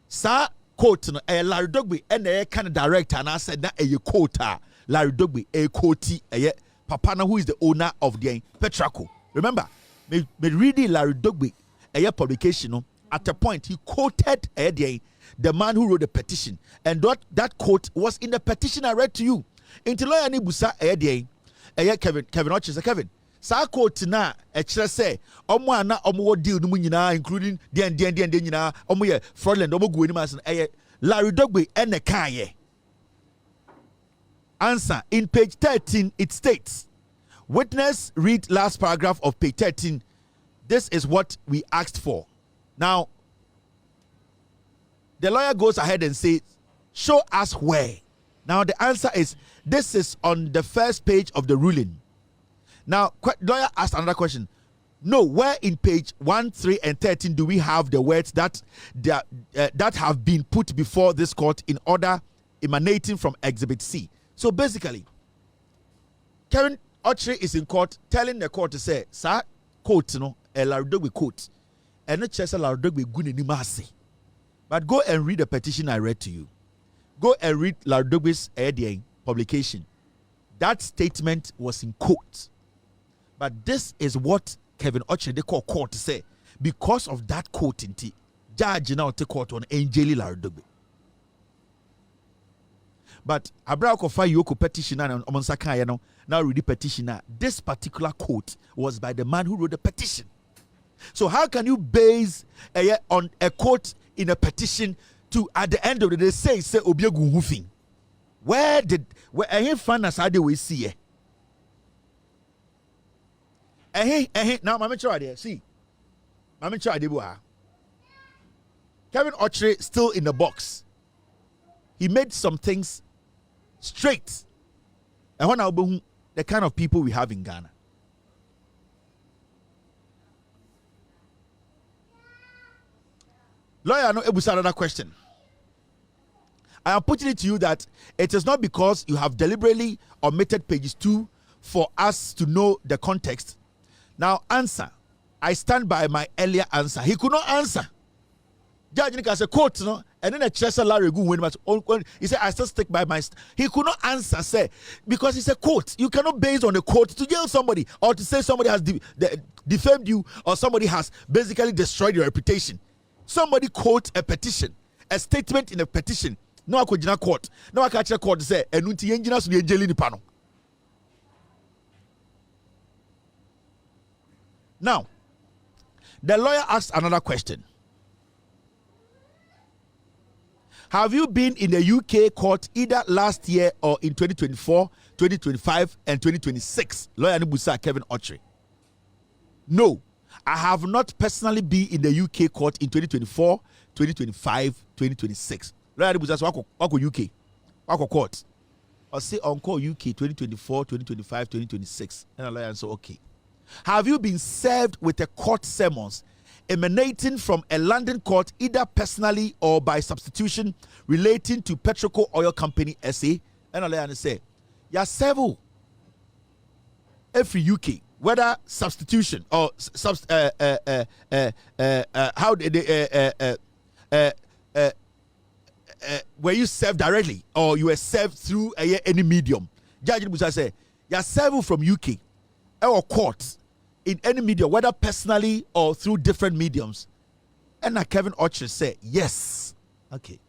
Sir quote no Larry Dogbe and kind of director and I said that a quota Larry Dogbe ekoti Papana who is the owner of the Petraco. Remember, me reading Larry Dogbe publication at a point he quoted the man who wrote the petition, and that quote was in the petition I read to you. Inti lawyer ni busa Kevin Okyere say Kevin. Sa court na ekire say omo ana omo wo deal no nyina including den nyina omo ye fraudulent omo gu anim as Larry Dogbe ene kaye. Answer in page 13 it states, witness read last paragraph of page 13. This is what we asked for. Now the lawyer goes ahead and says, show us where. Now the answer is, this is on the first page of the ruling. Now, lawyer asked another question. No, where in page 1, 3, and 13 do we have the words that have been put before this court in order emanating from Exhibit C? So basically, Kevin Okyere is in court telling the court to say, sir, court, Larodogbe court, and not just Larodogbe gunenimasi. But go and read the petition I read to you. Go and read Larodogbe's publication. That statement was in quote. But this is what Kevin Okyere they call court to say. Because of that quote, judge now take court on Angeli Larodogbe. But Abra Kofa EOCO petition and Omonsaka now read the petition. This particular quote was by the man who wrote the petition. So how can you base on a quote in a petition to at the end of the day say obiegu hufin? Where any fan as we see it? Now, Mama Chua, see, Mama Chua, Kevin Okyere still in the box. He made some things straight. And when I the kind of people we have in Ghana. Lawyer, no, Ebusa, another question. I am putting it to you that it is not because you have deliberately omitted pages 2 for us to know the context. Now, answer. I stand by my earlier answer. He could not answer. Judge Nick has a quote, and then a Chester Larry he said, I still stick by my. He could not answer, say, because it's a quote. You cannot base on a quote to jail somebody or to say somebody has defamed you or somebody has basically destroyed your reputation. Somebody quote a petition, a statement in a petition. No, I could court. No, I catch a court to say, and unti engineers the angel in the panel. Now, the lawyer asked another question. Have you been in the UK court either last year or in 2024, 2025, and 2026? Lawyer Nibusa Kevin Okyere. No, I have not personally been in the UK court in 2024, 2025, 2026. Lawyer Nibusa, so wako UK, wako court. Or say on call UK 2024, 2025, 2026. And the lawyer answer, okay. Have you been served with a court summons emanating from a London court either personally or by substitution relating to Petroco Oil Company SA? And the lawyer say, yeah, several. Every UK, whether substitution or how did they were you served directly or you were served through any medium? Judge Busa say, yeah, several from UK or court in any medium, whether personally or through different mediums. And Kevin Okyere said, yes. Okay.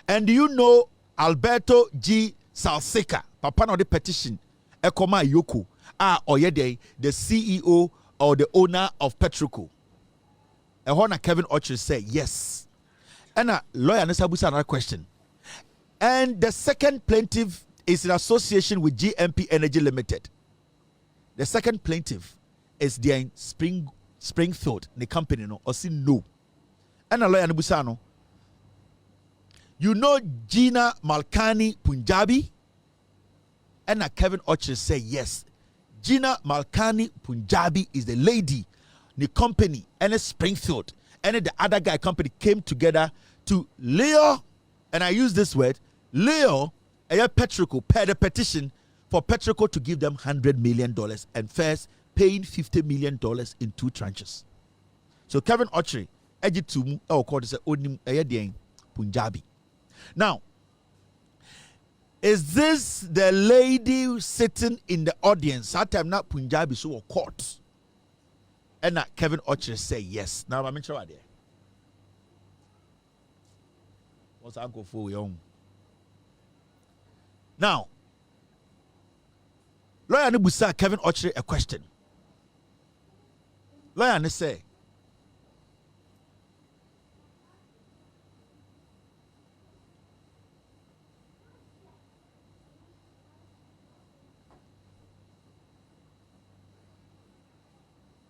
And do you know Alberto G. Salseca, Papa no the petition, Ekoma EOCO, Oyede, the CEO or the owner of Petroco? And when Kevin Okyere said, yes. And lawyer Nesabusa another question. And the second plaintiff is in association with GMP Energy Limited. The second plaintiff is there in Springfield, the company, or see no. And a lawyer Nebusano. You know Gina Malkani Punjabi? And Kevin Okyere say yes. Gina Malkani Punjabi is the lady, the company, and Springfield, and the other guy company came together to Leo, and I use this word, Leo, Petroco, paid a petition for Petroco to give them $100 million and first paying $50 million in 2 tranches. So Kevin Okyere, Ejitumu, called say Onim Punjabi. Now, is this the lady sitting in the audience? That time not Punjabi, so a court. And Kevin Okyere say yes. Now I'm sure there. What's uncle for young? Now, Lawyer Nibusa Kevin Okyere a question. Lawyer ne say,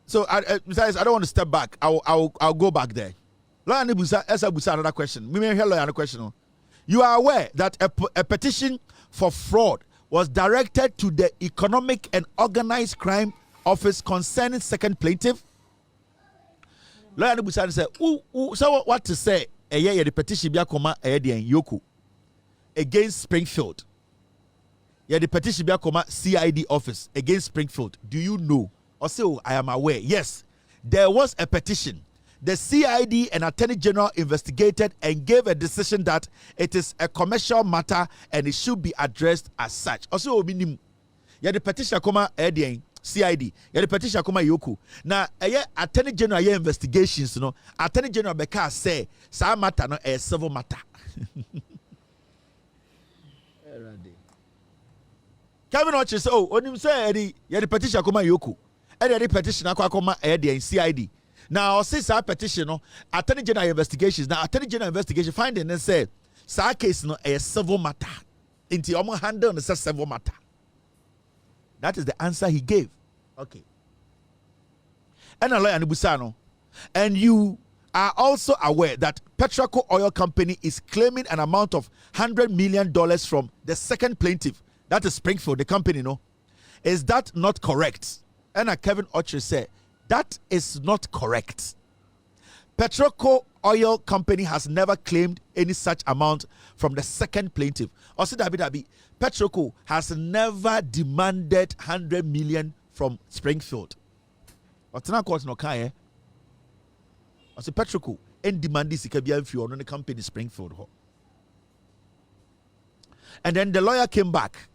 so besides, I don't want to step back. I'll go back there. Lawyer Nibusa Busa another question. We may hear lawyer question. You are aware that a petition for fraud was directed to the Economic and Organized Crime Office concerning second plaintiff? Lawyer Nibusa said, so what to say? The petition be a EOCO against Springfield. The petition be a CID office against Springfield. Do you know? Or say, I am aware. Yes, there was a petition. The CID and Attorney General investigated and gave a decision that it is a commercial matter and it should be addressed as such. Also, the petition come CID. The petition come EOCO. Now, Attorney General investigations. Attorney General Beka say, "Sa matter no a civil matter." Kevin Okyere say, "Oh, when you say the petition come EOCO, the petition come CID." Now, since our petition, Attorney General investigations. Now, Attorney General investigation finding and say, "Sa case no a civil matter." Into your handle the civil matter. That is the answer he gave. Okay. And a lawyer Nibusano, and you are also aware that Petraco Oil Company is claiming an amount of $100 million from the second plaintiff. That is Springfield, the company. No, is that not correct? And Kevin Okyere said, that is not correct. Petraco Oil Company has never claimed any such amount from the second plaintiff. Also, Petraco has never demanded $100 million from Springfield. What's not called no car? Also, Petraco and demand this on the company Springfield. And then the lawyer came back.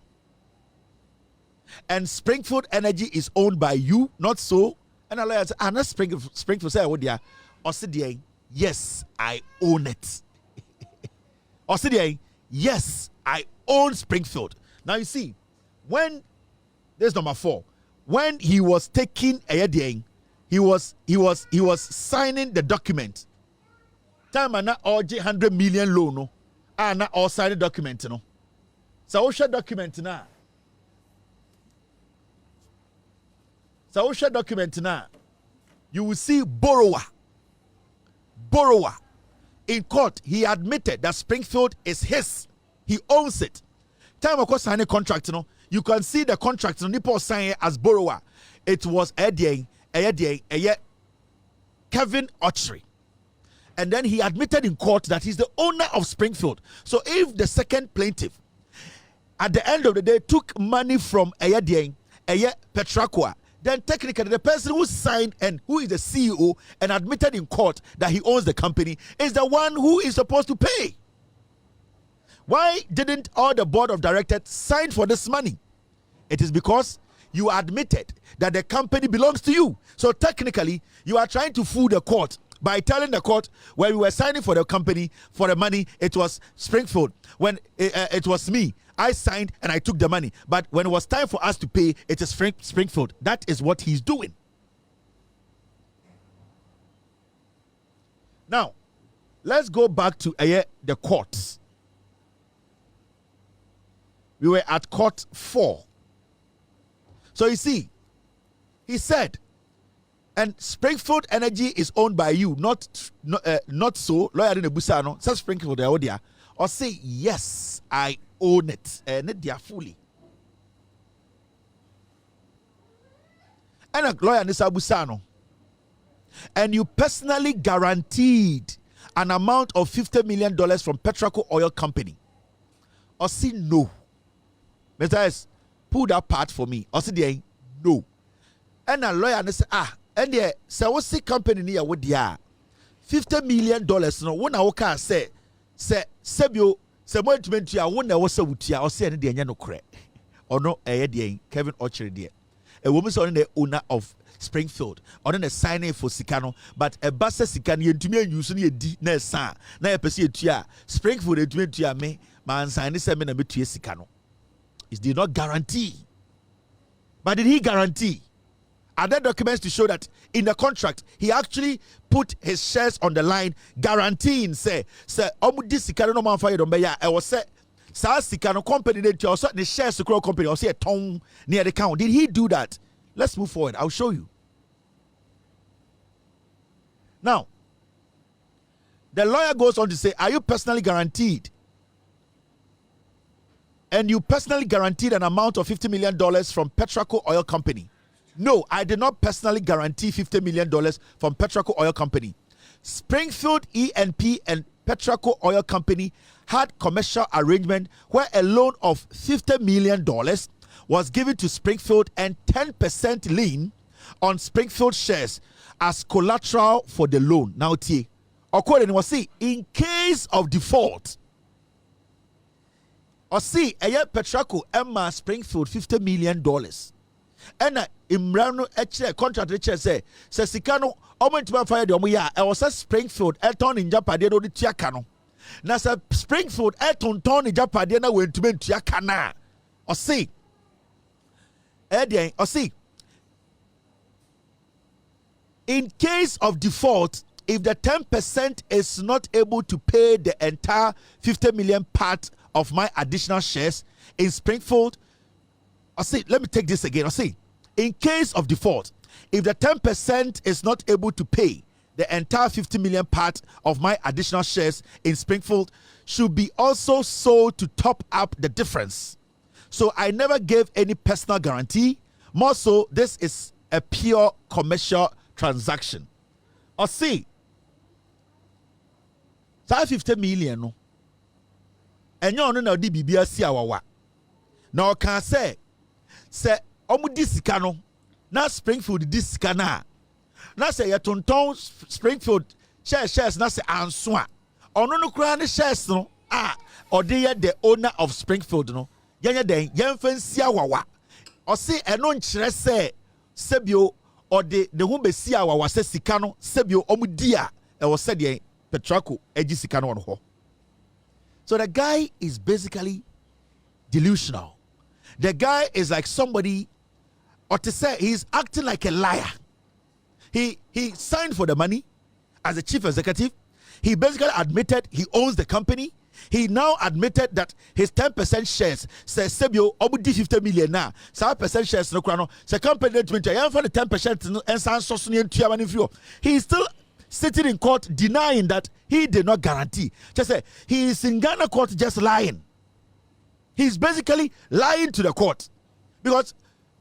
And Springfield Energy is owned by you, not so. And the lawyer said, "I'm not Springfield say what dia." Osidian, yes, I own it. Osidian, yes, I own Springfield. Now you see, when this is number 4, when he was taking a day, he was signing the document. Time and all 100 million loan, no, and not all signed document, no. So what's your document now? So what's your document now? You will see borrower. In court, he admitted that Springfield is his. He owns it. Time of course signing contract, you can see the contract. Nipo sign as borrower. It was Kevin Okyere. And then he admitted in court that he's the owner of Springfield. So if the second plaintiff, at the end of the day, took money from Petraco, then technically the person who signed and who is the CEO and admitted in court that he owns the company is the one who is supposed to pay. Why didn't all the board of directors sign for this money? It is because you admitted that the company belongs to you. So technically, you are trying to fool the court by telling the court when we were signing for the company, for the money, it was Springfield. When it was me, I signed and I took the money. But when it was time for us to pay, it is Springfield. That is what he's doing. Now, let's go back to the courts. We were at court 4. So you see, he said, and Springfield Energy is owned by you, not so. Lawyer Nebusano says Springfield Audia, or say yes, I own it, and they are fully. And a lawyer Nebusano, and you personally guaranteed an amount of $50 million from Petraco Oil Company. Or say no. Mr. Pull that part for me. Or say no. And a lawyer say and the say what's the company near what they are $50 million no one I say sebio se mo ntment ya one na wasa wutia or say de anya no kre or no Kevin Okyere there a woman so the owner of Springfield or the signing for Sikano but a basa Sikan yentumi use no edi na sa na ya pese etua Springfield edumi etua me man sign 7 na betua Sikano. It did not guarantee. But did he guarantee? Are there documents to show that in the contract he actually put his shares on the line, guaranteeing say omudi sika no man fire don be ya e was say sa sika no company dey also the shares secure company or say a ton near the account. Did he do that? Let's move forward. I'll show you. Now, the lawyer goes on to say, are you personally guaranteed? And you personally guaranteed an amount of $50 million from Petraco Oil Company. No, I did not personally guarantee $50 million from Petraco Oil Company. Springfield E&P and Petraco Oil Company had commercial arrangement where a loan of $50 million was given to Springfield and 10% lien on Springfield shares as collateral for the loan. Now, according to see, in case of default, or see, a year Petraco Emma Springfield $50 million. And Imrano contract say Sikano Omentima fire the Omuya, I was a Springfield Elton in Japadeno de Tiacano. Nasa Springfield Elton Tony Japadena went to be Tiacana. Or see, or see, in case of default, if the 10% is not able to pay the entire 50 million part of my additional shares in Springfield, I see, let me take this again. I see, in case of default, if the 10% is not able to pay the entire 50 million part of my additional shares in Springfield, should be also sold to top up the difference. So I never gave any personal guarantee. More so, this is a pure commercial transaction. I see, that 50 million no. And you know the BBS siawawa. Now can say omu disika no na Springfield disika na say ya tonton Springfield shares na say anso a ono no kura ne shares no or they the owner of Springfield no yenya den yemfa siawawa o say eno nkyere say sebio or the hu be siawawa say sika no sebio omu dia e wo said yen Petraco egi sika no ho. So the guy is basically delusional. The guy is like somebody, or to say he's acting like a liar. He signed for the money as a chief executive. He basically admitted he owns the company. He now admitted that his 10% shares says Sebio obudi 50 million now. 7% shares no krano. Se company for the 10% and so he is still sitting in court denying that he did not guarantee. Just say he is in Ghana court just lying. He's basically lying to the court. Because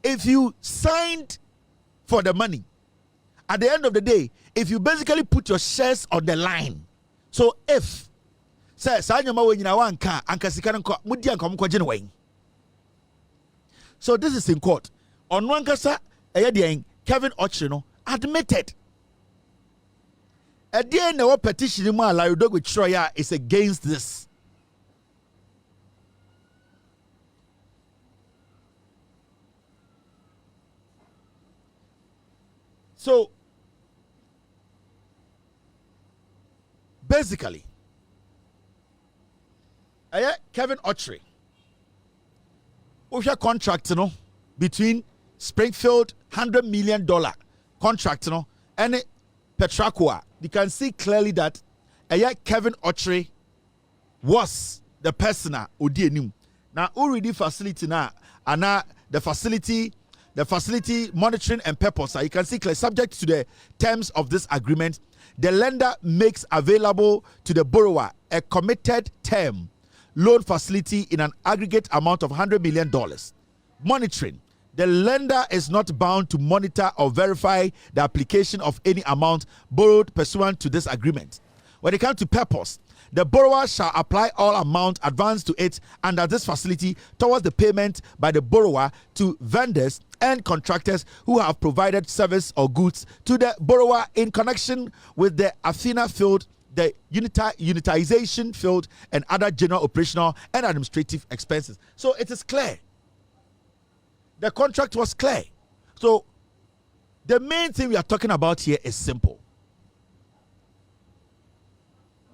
if you signed for the money, at the end of the day, if you basically put your shares on the line, so if say so this is in court. On one kasa Kevin Okyere admitted at the end of petition is against this. So basically, Kevin Okyere, we have contract between Springfield $100 million contract and Petraco. You can see clearly that Kevin Okyere was the person who did him. Now, already facility now, and now the facility monitoring and purpose. You can see clearly, subject to the terms of this agreement, the lender makes available to the borrower a committed term loan facility in an aggregate amount of $100 million. Monitoring. The lender is not bound to monitor or verify the application of any amount borrowed pursuant to this agreement. When it comes to purpose, the borrower shall apply all amount advanced to it under this facility towards the payment by the borrower to vendors and contractors who have provided service or goods to the borrower in connection with the Athena field, the unitization field, and other general operational and administrative expenses. So it is clear. The contract was clear. So the main thing we are talking about here is simple.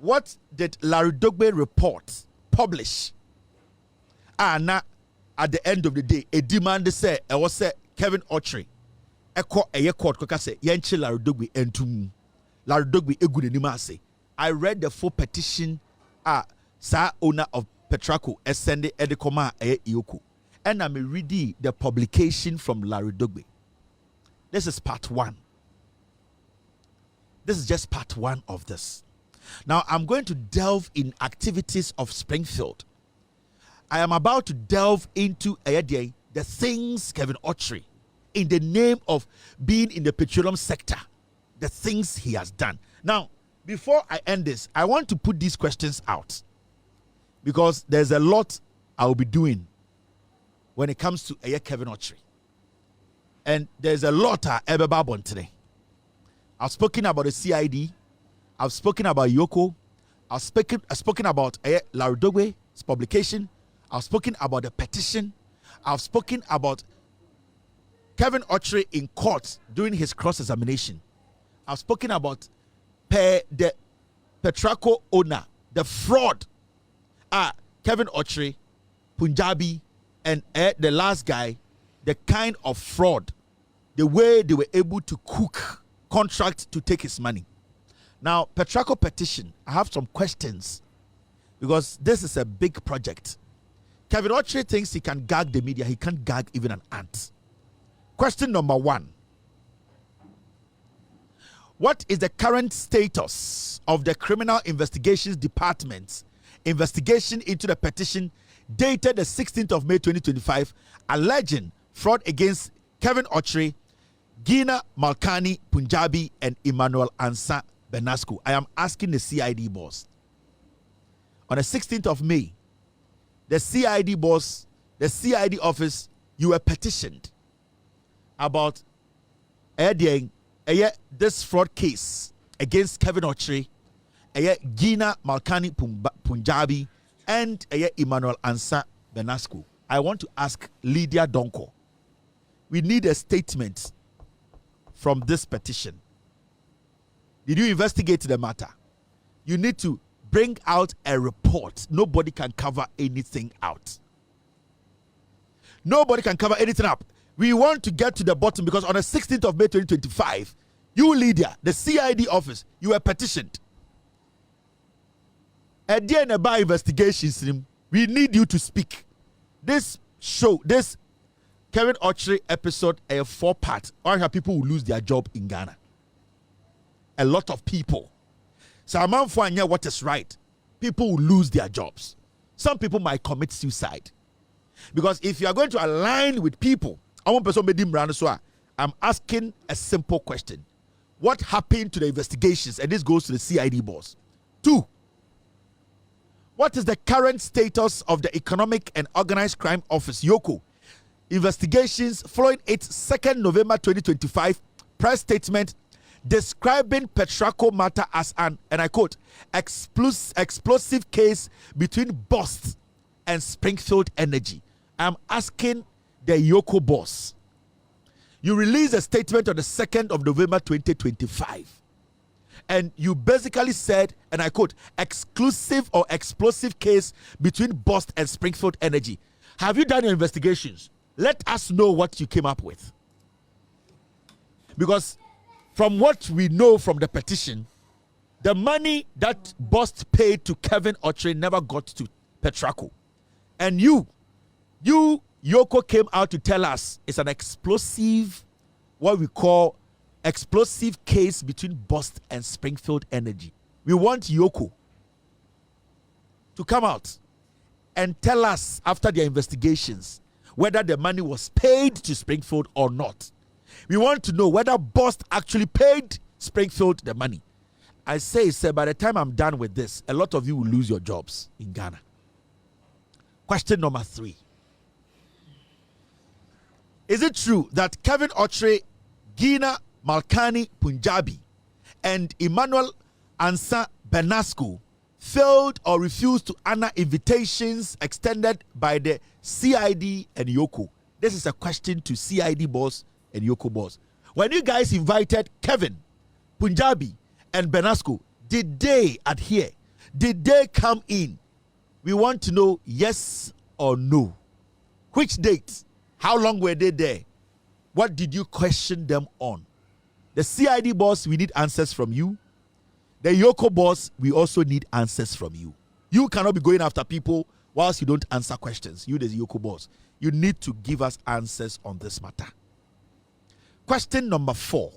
What did Larry Dogbe report publish? And at the end of the day, a demand say Kevin Okyere eko eye court koka say yenche Larodogbe entum Larodogbe egu n'anim ase. I read the full petition sa owner of Petraco send edikoma EOCO, and I'm reading the publication from Larodogbe. This is part 1. This is just part 1 of this. Now I'm going to delve in activities of Springfield. I am about to delve into the things Kevin Okyere, in the name of being in the petroleum sector, the things he has done. Now, before I end this, I want to put these questions out because there's a lot I will be doing when it comes to Kevin Okyere. And there's a lot on today. I've spoken about the CID. I've spoken about EOCO. I've spoken about Larodogbe's publication. I've spoken about the petition. I've spoken about Kevin Okyere in court during his cross-examination. I've spoken about the Petraco owner, the fraud. Kevin Okyere, Punjabi, and the last guy, the kind of fraud, the way they were able to cook contract to take his money. Now, Petraco petition, I have some questions because this is a big project. Kevin Okyere thinks he can gag the media. He can't gag even an ant. Question number 1. What is the current status of the Criminal Investigations Department's investigation into the petition dated the 16th of May 2025 alleging fraud against Kevin Okyere, Gina Malkani Punjabi, and Emmanuel Ansa Benasco? I am asking the CID boss. On the 16th of May, the CID boss, the CID office, you were petitioned about this fraud case against Kevin Okyere, Gina Malkani Punjabi, and Emmanuel Ansa Benasco. I want to ask Lydia Donko. We need a statement from this petition. Did you investigate the matter? You need to bring out a report. Nobody can cover anything out. Nobody can cover anything up. We want to get to the bottom because on the 16th of May 2025, you, Lydia, the CID office, you were petitioned. At the end of our investigations, we need you to speak. This show, this Kevin Okyere episode, a 4-part. Or how people will lose their job in Ghana. A lot of people. So I'm finding what is right. People will lose their jobs. Some people might commit suicide. Because if you are going to align with people, I'm asking a simple question. What happened to the investigations? And this goes to the CID boss. 2, what is the current status of the Economic and Organized Crime Office, EOCO, investigations following its 2nd November 2025 press statement describing Petraco matter as an, and I quote, explosive case between Bost and Springfield Energy? I'm asking the EOCO boss. You released a statement on the 2nd of November 2025. And you basically said, and I quote, exclusive or explosive case between Bost and Springfield Energy. Have you done your investigations? Let us know what you came up with. Because from what we know from the petition, the money that Bost paid to Kevin Okyere never got to Petraco. And you, EOCO, came out to tell us it's an explosive, what we call explosive case between Bost and Springfield Energy. We want EOCO to come out and tell us after their investigations whether the money was paid to Springfield or not. We want to know whether Bost actually paid Springfield the money. I say, by the time I'm done with this, a lot of you will lose your jobs in Ghana. Question number 3. Is it true that Kevin Okyere, Gina Malkani Punjabi, and Emmanuel Ansa Benasco failed or refused to honor invitations extended by the CID and EOCO? This is a question to CID boss and EOCO boss. When you guys invited Kevin, Punjabi, and Benasco, did they adhere? Did they come in? We want to know yes or no. Which date? How long were they there? What did you question them on? The CID boss, we need answers from you. The EOCO boss, we also need answers from you. You cannot be going after people whilst you don't answer questions. You, the EOCO boss, you need to give us answers on this matter. Question number 4.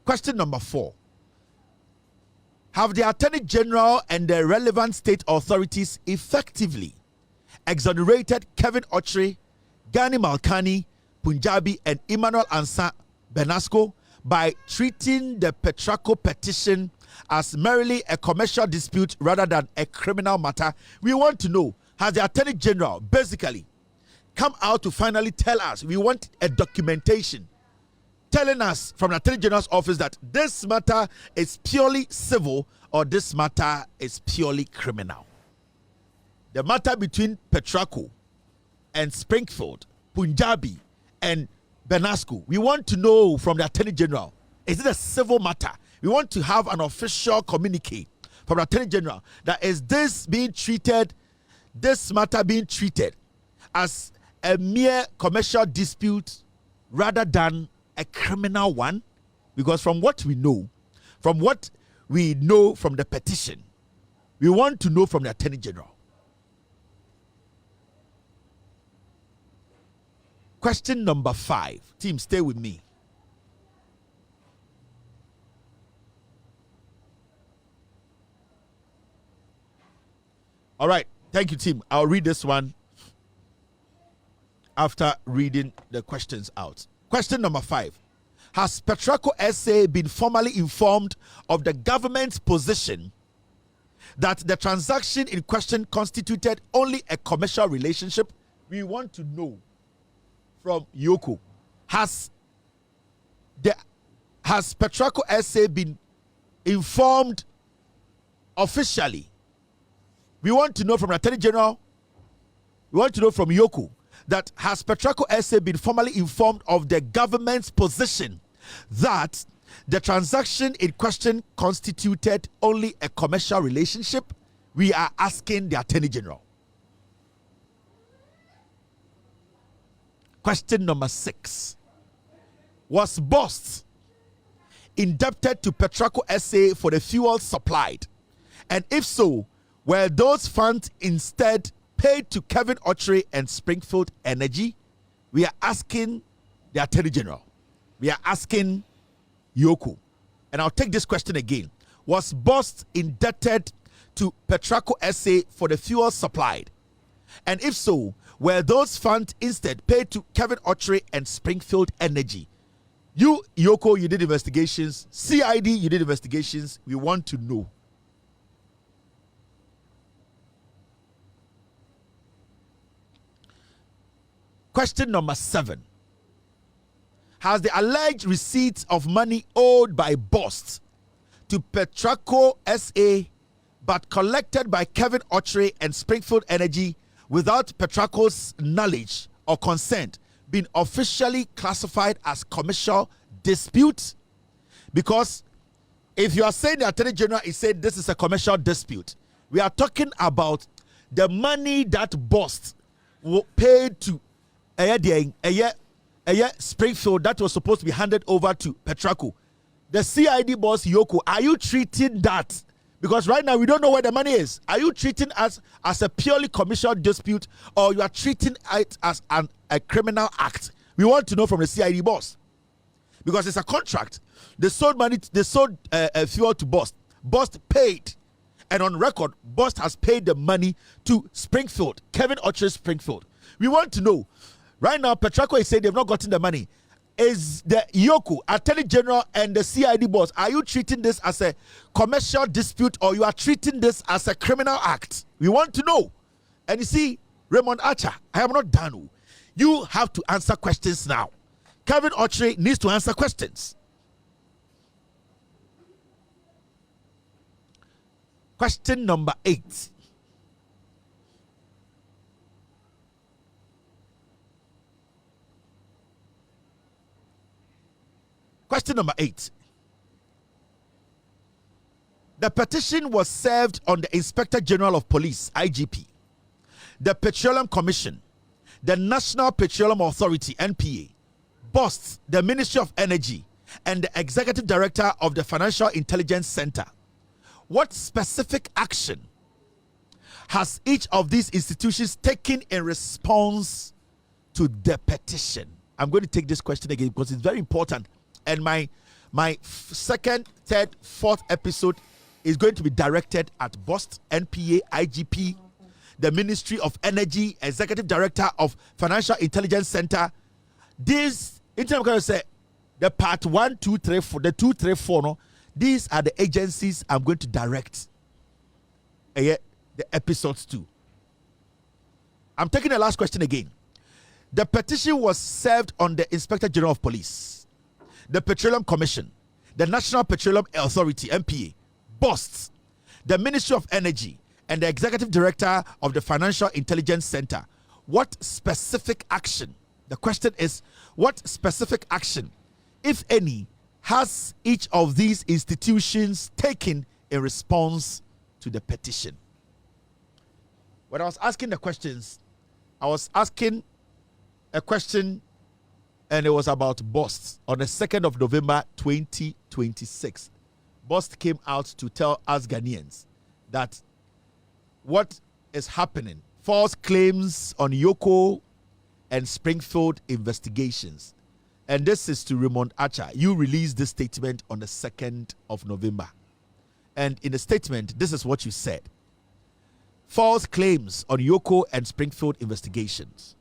Question number 4. Have the Attorney General and the relevant state authorities effectively exonerated Kevin Okyere, Gani Malkani, Punjabi, and Emmanuel Ansa Benasco by treating the Petraco petition as merely a commercial dispute rather than a criminal matter? We want to know, has the Attorney General basically come out to finally tell us? We want a documentation telling us from the Attorney General's office that this matter is purely civil or this matter is purely criminal. The matter between Petraco and Springfield, Punjabi, and Benasco, we want to know from the Attorney General, is it a civil matter? We want to have an official communique from the Attorney General that is this matter being treated as a mere commercial dispute rather than a criminal one? Because from what we know from the petition, we want to know from the Attorney General. Question number 5. Team, stay with me. All right. Thank you, team. I'll read this one after reading the questions out. Question number 5. Has Petraco SA been formally informed of the government's position that the transaction in question constituted only a commercial relationship? We want to know from EOCO. Has Petraco SA been informed officially? We want to know from the Attorney General. We want to know from EOCO that has Petraco SA been formally informed of the government's position that the transaction in question constituted only a commercial relationship? We are asking the Attorney General. Question number 6. Was BOST indebted to Petraco SA for the fuel supplied? And if so, were those funds instead paid to Kevin Okyere and Springfield Energy? We are asking the Attorney General. We are asking EOCO. And I'll take this question again. Was BOST indebted to Petraco SA for the fuel supplied? And if so, were those funds instead paid to Kevin Okyere and Springfield Energy? You, EOCO, you did investigations. CID, you did investigations. We want to know. Question number 7. Has the alleged receipts of money owed by BOST to Petraco SA but collected by Kevin Okyere and Springfield Energy without Petraco's knowledge or consent been officially classified as commercial dispute? Because if you are saying the Attorney General is saying this is a commercial dispute, we are talking about the money that BOST paid to Springfield that was supposed to be handed over to Petraco. The CID boss, EOCO, are you treating that? Because right now we don't know where the money is. Are you treating us as a purely commercial dispute, or you are treating it as a criminal act? We want to know from the CID boss. Because it's a contract. They sold fuel to BOST. BOST paid. And on record, BOST has paid the money to Springfield, Kevin Okyere Springfield. We want to know. Right now, Petraco is saying they've not gotten the money. Is the EOCO, Attorney General, and the CID boss, are you treating this as a commercial dispute, or you are treating this as a criminal act? We want to know. And you see, Raymond Archer, I am not done. You have to answer questions now. Kevin Okyere needs to answer questions. Question number 8. Question number 8. The petition was served on the Inspector General of Police, IGP, the Petroleum Commission, the National Petroleum Authority, NPA, BOST, the Ministry of Energy, and the Executive Director of the Financial Intelligence Center. What specific action has each of these institutions taken in response to the petition? I'm going to take this question again because it's very important. And my second, third, fourth episode is going to be directed at BOST, NPA, IGP, the Ministry of Energy, Executive Director of Financial Intelligence Center. This, in terms of say, the part 1, 2, 3, 4, the 2, 3, 4, no, these are the agencies I'm going to direct the episodes to. I'm taking the last question again. The petition was served on the Inspector General of Police, the Petroleum Commission, the National Petroleum Authority, NPA, BOST, the Ministry of Energy, and the Executive Director of the Financial Intelligence Center. What specific action, the question is, what specific action, if any, has each of these institutions taken in response to the petition? When I was asking the questions, I was asking a question, and it was about BOST. On the 2nd of November 2026, BOST came out to tell us Ghanaians that what is happening, false claims on EOCO and Springfield investigations. And this is to Raymond Archer. You released this statement on the 2nd of November. And in the statement, this is what you said. False claims on EOCO and Springfield investigations.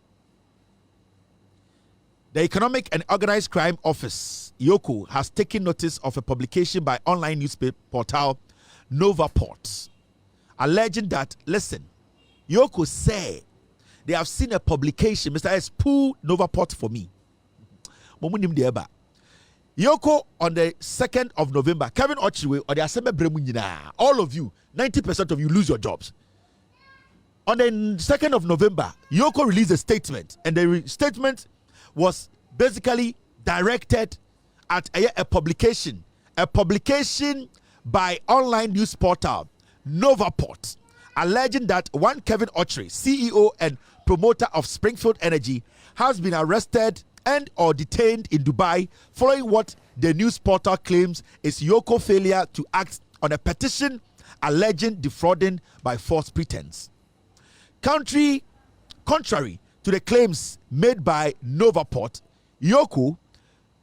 The Economic and Organized Crime Office, EOCO, has taken notice of a publication by online newspaper portal Novaport, alleging that, listen, EOCO say they have seen a publication. Mr. S, pull Novaport for me. EOCO on the 2nd of November, Kevin Okyere or the Assembly Bremunyina, all of you, 90% of you lose your jobs. On the 2nd of November, EOCO released a statement, and the statement was basically directed at a publication by online news portal Novaport, alleging that one Kevin Okyere, CEO and promoter of Springfield Energy, has been arrested and or detained in Dubai following what the news portal claims is EOCO failure to act on a petition alleging defrauding by false pretense. Contrary to the claims made by Novaport, EOCO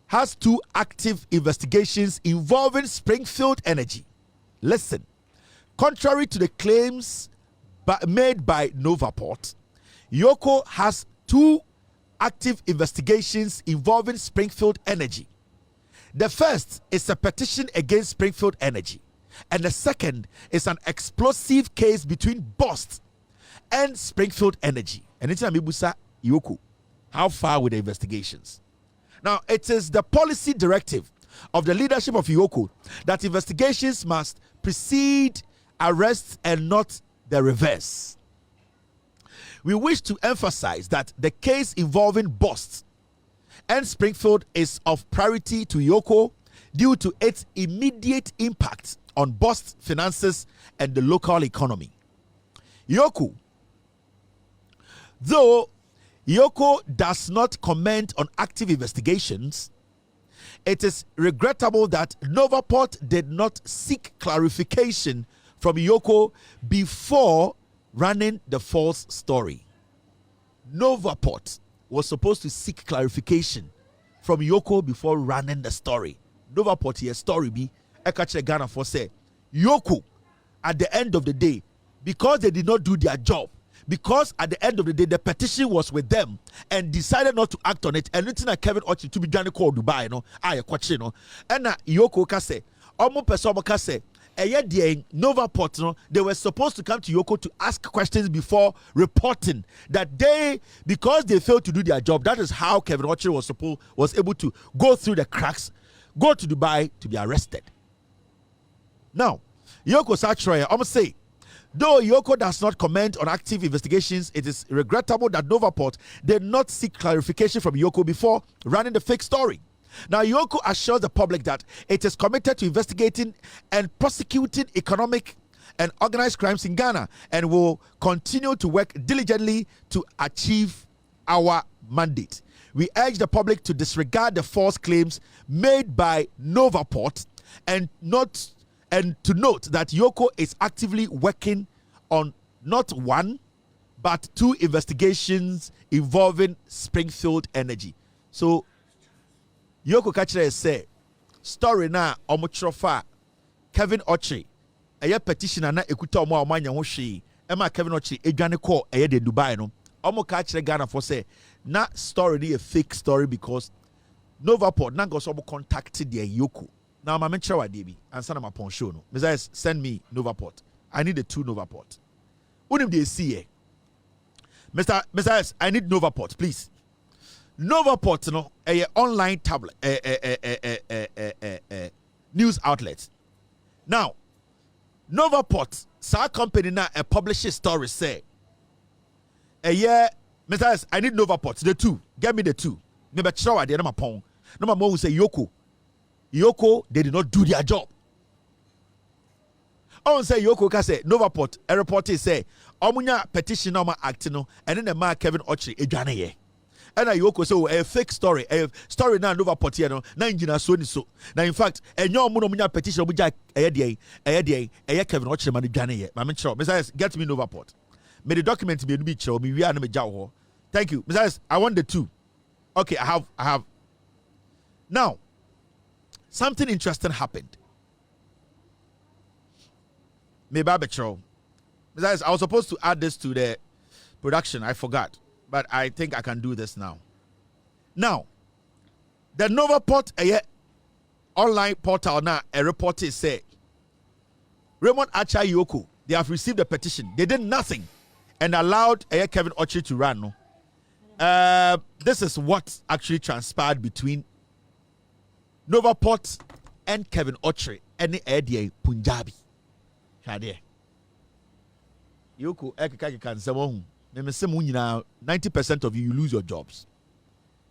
has 2 active investigations involving Springfield Energy. Listen, contrary to the claims made by Novaport, EOCO has 2 active investigations involving Springfield Energy. The first is a petition against Springfield Energy, and the second is an explosive case between BOST and Springfield Energy. And it's Amibusa EOCO. How far with the investigations? Now, it is the policy directive of the leadership of EOCO that investigations must precede arrests and not the reverse. We wish to emphasize that the case involving BOST and Springfield is of priority to EOCO due to its immediate impact on BOST finances and the local economy. EOCO, though EOCO does not comment on active investigations, it is regrettable that Novaport did not seek clarification from EOCO before running the false story. Novaport was supposed to seek clarification from EOCO before running the story. Novaport here story be Ekache Ghana for say EOCO at the end of the day, because they did not do their job, because at the end of the day the petition was with them and decided not to act on it, and it's like Kevin Okyere to be done call Dubai, no, I kwache no, and EOCO ka say omo person ka say Novaport, no, they were supposed to come to EOCO to ask questions before reporting that they, because they failed to do their job. That is how Kevin Okyere was able to go through the cracks, go to Dubai to be arrested. Now, EOCO Sachroy, I'm say, though EOCO does not comment on active investigations, it is regrettable that Novaport did not seek clarification from EOCO before running the fake story. Now, EOCO assures the public that it is committed to investigating and prosecuting economic and organized crimes in Ghana and will continue to work diligently to achieve our mandate. We urge the public to disregard the false claims made by Novaport and to note that EOCO is actively working on not one but 2 investigations involving Springfield Energy. So EOCO kachire say story na omotrofa Kevin Okyere eye petitioner na ekuta omo amanya ho hwe ema Kevin Okyere edwane call eye de Dubai no omo kachire Ghana for say na story ni a fake story because Novaport na go so contacted the EOCO. Now my mention wa debi ansa na mapon show no Messiah send me Novaport. I need the 2 Novaport. Unim de see Mr. Messiah, I need Novaport, please. Novaport, no, a online tablet, news outlet. Now, Novaport, sa company na a publisher story say, Messiah, I need Novaport, the 2. Get me the 2. Maybe show idea na pong. No more who say EOCO, they did not do their job. On say EOCO ka say Novaport a reporter say omunya petition na act no and then the man Kevin Okyere edwane ye. And EOCO say a fake story, a story na Novaport here no na engina so ni so. Na in fact enyo omu no munya petition omuja eye Kevin Okyere man edwane ye. Ma me sure Messiah get me Novaport. Me the document me no be sure me wi na me ja ho. Thank you. Messiah, I want the 2. Okay, I have. Now, something interesting happened. Maybe I was supposed to add this to the production. I forgot. But I think I can do this now. Now, the Novaport online portal now, a reporter say, Raymond Acha EOCO, they have received a petition. They did nothing and allowed Kevin Okyere to run. No? This is what actually transpired between Novaport and Kevin Okyere and the Punjabi. EOCO can say 90% of you lose your jobs.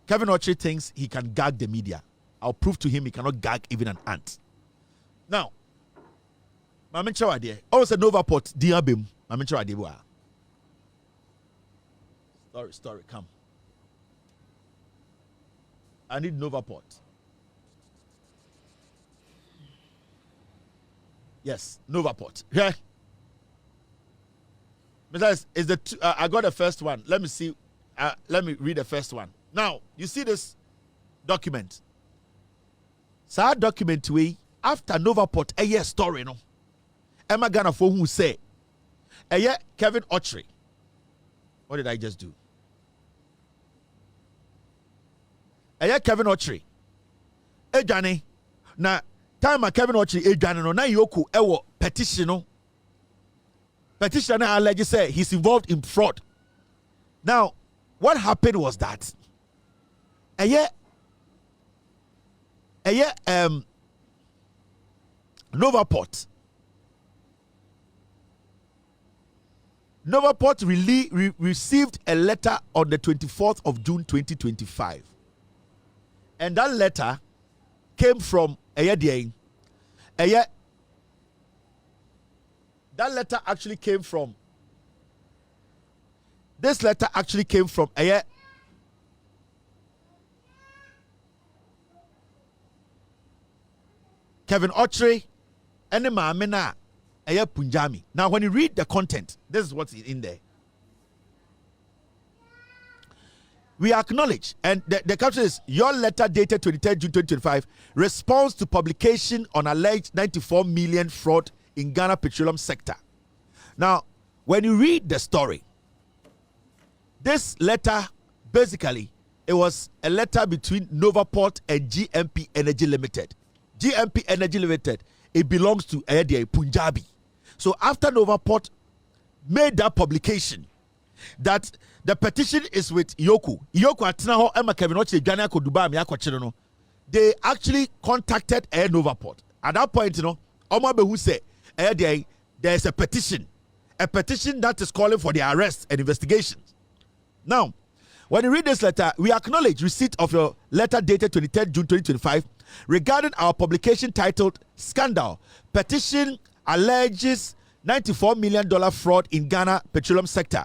Kevin Okyere thinks he can gag the media. I'll prove to him he cannot gag even an ant. Now, Mama Chawade, also Novaport diabim. Mama Chawade, story, come. I need Novaport. Yes, Novaport. Yeah. Is the I got the first one. Let me see. Let me read the first one. Now, you see this document. So document we after Novaport a year story no. Emma Ghana for who say a year Kevin Okyere. What did I just do? A year Kevin Okyere. Ejane na time Kevin Okyere ejane no na EOCO ewo petition no. Petitioner allegedly say he's involved in fraud. Now, what happened was that Novaport received a letter on the 24th of June 2025. And that letter came from this letter actually came from Kevin Okyere and the Mamena Punjami. Now, when you read the content, this is what's in there. We acknowledge, and the caption is, your letter dated 23rd June 2025 responds to publication on alleged 94 million fraud in Ghana petroleum sector. Now, when you read the story, this letter, basically, it was a letter between Novaport and GMP Energy Limited. GMP Energy Limited, it belongs to Punjabi. So after Novaport made that publication, that the petition is with EOCO. They actually contacted Novaport. At that point, who said, there's a petition that is calling for the arrest and investigations. Now, When you read this letter, we acknowledge receipt of your letter dated 23rd June 2025 regarding our publication titled Scandal. Petition alleges $94 million fraud in Ghana petroleum sector.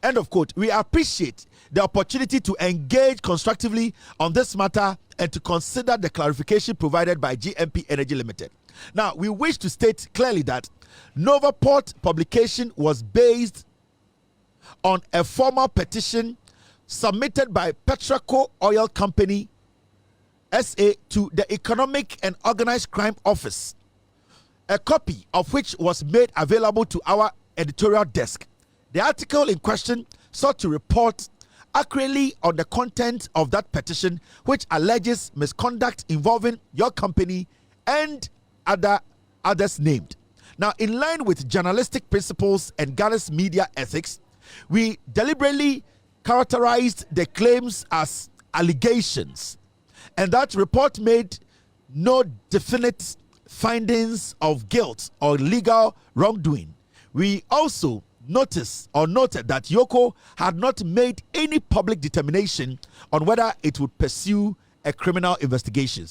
End of quote. We appreciate the opportunity to engage constructively on this matter and to consider the clarification provided by GMP Energy Limited. Now, we wish to state clearly that Novaport publication was based on a formal petition submitted by Petraco Oil Company SA to the Economic and Organized Crime Office, a copy of which was made available to our editorial desk. The article in question sought to report accurately on the content of that petition, which alleges misconduct involving your company and others named. Now, in line with journalistic principles and Ghana's media ethics, we deliberately characterized the claims as allegations, and that report made no definite findings of guilt or legal wrongdoing. We also noted that EOCO had not made any public determination on whether it would pursue a criminal investigation.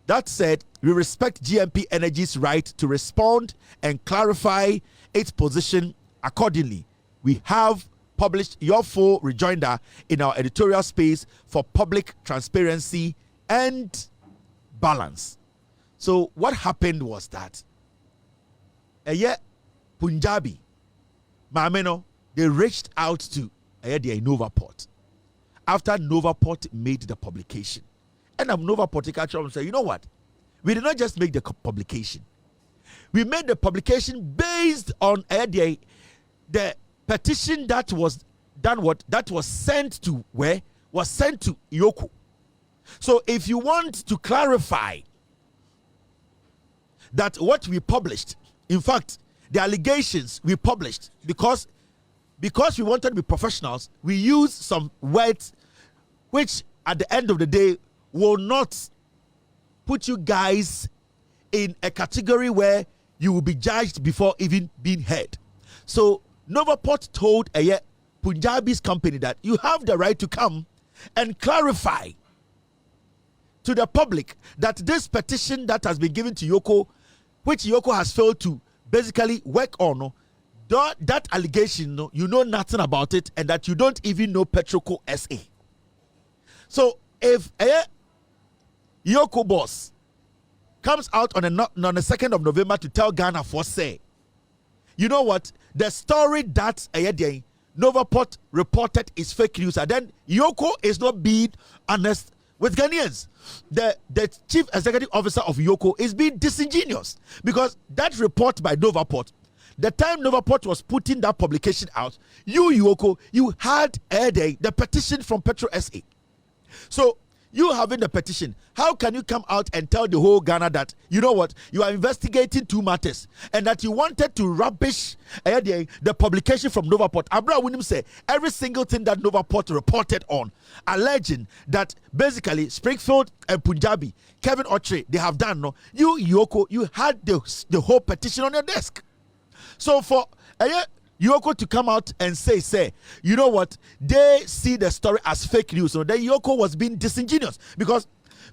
That said, we respect GMP Energy's right to respond and clarify its position accordingly. We have published your full rejoinder in our editorial space for public transparency and balance. So what happened was that Punjabi Mameno, they reached out to the Novaport after Novaport made the publication. And Novaport catcher said, you know what? We did not just make the publication. We made the publication based on the petition that was done. That was sent to where? Was sent to EOCO. So if you want to clarify that what we published, in fact, the allegations we published, because we wanted to be professionals, we used some words which at the end of the day will not put you guys in a category where you will be judged before even being heard. So Novaport told a Punjabi's company that you have the right to come and clarify to the public that this petition that has been given to EOCO, which EOCO has failed to basically work on, that allegation, you know nothing about it, and that you don't even know Petroco SA. So if a EOCO boss comes out on the 2nd of November to tell Ghana for say, you know what, the story that Novaport reported is fake news, and then EOCO is not being honest with Ghanaians. The chief executive officer of EOCO is being disingenuous, because that report by Novaport, the time Novaport was putting that publication out, EOCO, you had the petition from Petro SA. So you having the petition, how can you come out and tell the whole Ghana that, you know what, you are investigating two matters and that you wanted to rubbish the publication from Novaport? Abra William say every single thing that Novaport reported on, alleging that basically Springfield and Punjabi, Kevin Okyere, they have done, no, you EOCO, you had the whole petition on your desk. So for EOCO to come out and say, you know what, they see the story as fake news. So then EOCO was being disingenuous, because